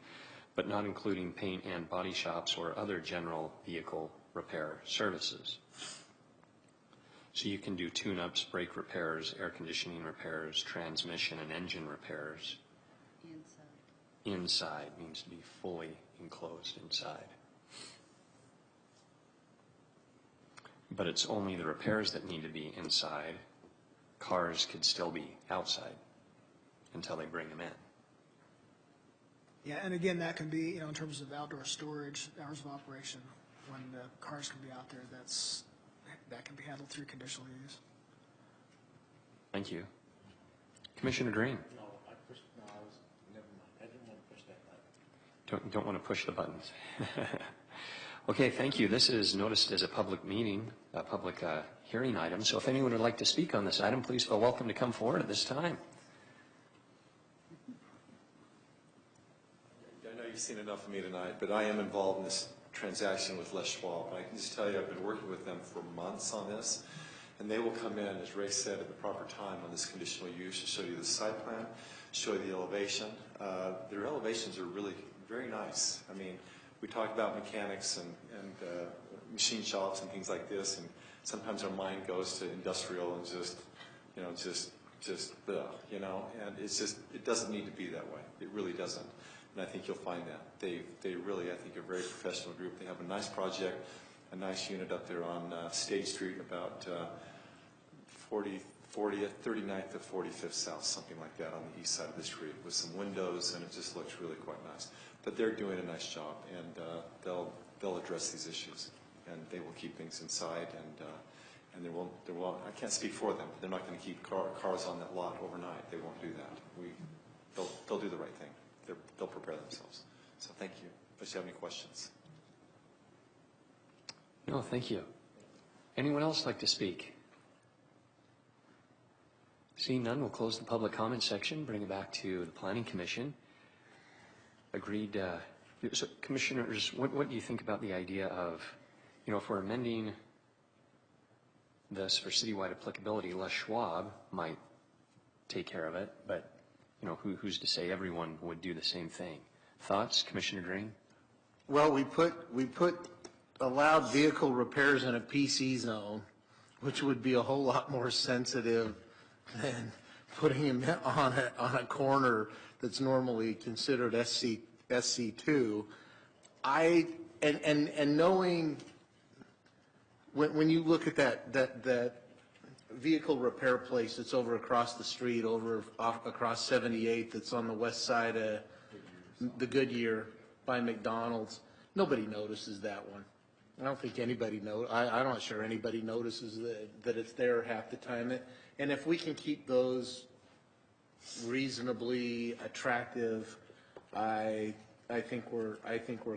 but not including paint and body shops or other general vehicle repair services. So you can do tune-ups, brake repairs, air conditioning repairs, transmission and engine repairs. Inside means to be fully enclosed inside. But it's only the repairs that need to be inside. Cars could still be outside until they bring them in. Yeah, and again, that can be, in terms of outdoor storage, hours of operation, when the cars can be out there, that can be handled through conditional use. Thank you. Commissioner Green. No, never mind. I didn't want to push that button. Don't want to push the buttons. Okay, thank you. This is noticed as a public meeting, a public hearing item. So if anyone would like to speak on this item, please feel welcome to come forward at this time. I know you've seen enough of me tonight, but I am involved in this transaction with Les Schwab. I can just tell you I've been working with them for months on this, and they will come in, as Ray said, at the proper time on this conditional use to show you the site plan, show you the elevation. Their elevations are really very nice. I mean, we talk about mechanics and machine shops and things like this, and sometimes our mind goes to industrial and just and it's just, it doesn't need to be that way. It really doesn't. And I think you'll find that. They really, I think, are a very professional group. They have a nice project, a nice unit up there on State Street, about 40th, 39th to 45th South, something like that, on the east side of the street, with some windows, and it just looks really quite nice. But they're doing a nice job, and they'll address these issues, and they will keep things inside, and they won't. I can't speak for them, but they're not going to keep cars on that lot overnight. They won't do that. They'll do the right thing. They'll prepare themselves. So thank you. Unless you have any questions. No, thank you. Anyone else like to speak? Seeing none, we'll close the public comment section, bring it back to the Planning Commission. Agreed. So commissioners, what do you think about the idea of, if we're amending this for citywide applicability, Les Schwab might take care of it, but who's to say everyone would do the same thing? Thoughts, Commissioner Green? Well, we put allowed vehicle repairs in a PC zone, which would be a whole lot more sensitive than putting him on a corner that's normally considered SC2. And knowing when you look at that vehicle repair place that's over across the street, across 78th, that's on the west side of the Goodyear by McDonald's, nobody notices that one. I don't think anybody I'm not sure anybody notices that it's there half the time. And if we can keep those reasonably attractive, I think we're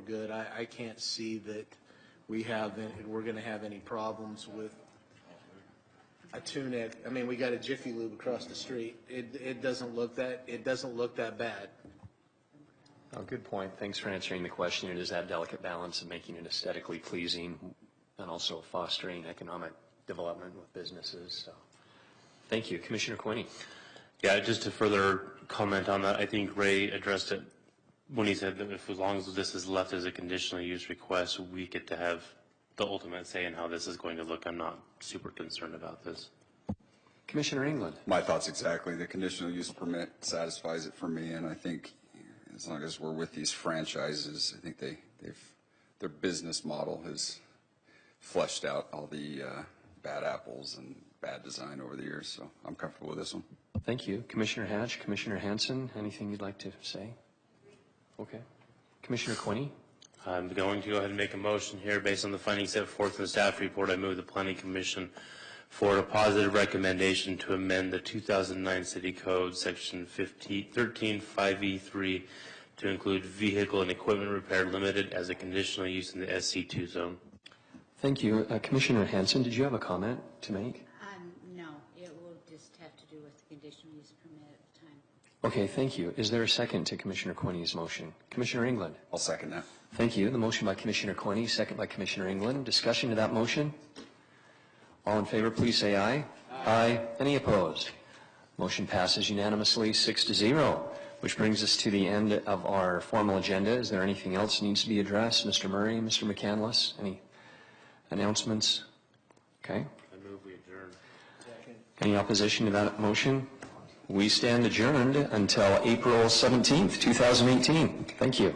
good. I can't see that we're going to have any problems with a Tunic. I mean, we got a Jiffy Lube across the street. It doesn't look that bad. Oh, good point. Thanks for answering the question. It is that delicate balance of making it aesthetically pleasing and also fostering economic development with businesses. So, thank you. Commissioner Quinney. Yeah, just to further comment on that, I think Ray addressed it when he said that if, as long as this is left as a conditional use request, we get to have the ultimate say in how this is going to look. I'm not super concerned about this. Commissioner England. My thoughts exactly. The conditional use permit satisfies it for me, and I think as long as we're with these franchises, I think their business model has flushed out all the bad apples and bad design over the years, so I'm comfortable with this one. Thank you. Commissioner Hatch, Commissioner Hanson, anything you'd like to say? Okay. Commissioner Quinney? I'm going to go ahead and make a motion here based on the findings set forth in the staff report. I move the Planning Commission for a positive recommendation to amend the 2009 City Code, Section 13.5E3, to include vehicle and equipment repair limited as a conditional use in the SC2 zone. Thank you. Commissioner Hanson, did you have a comment to make? No, it will just have to do with the conditional use permit at the time. Okay, thank you. Is there a second to Commissioner Quinney's motion? Commissioner England? I'll second that. Thank you. The motion by Commissioner Quinney, second by Commissioner England. Discussion to that motion? All in favor, please say aye. Aye. Any opposed? Motion passes unanimously 6-0, which brings us to the end of our formal agenda. Is there anything else that needs to be addressed? Mr. Murray, Mr. McCandless, any announcements? Okay. I move we adjourn. Any opposition to that motion? We stand adjourned until April 17th, 2018. Thank you.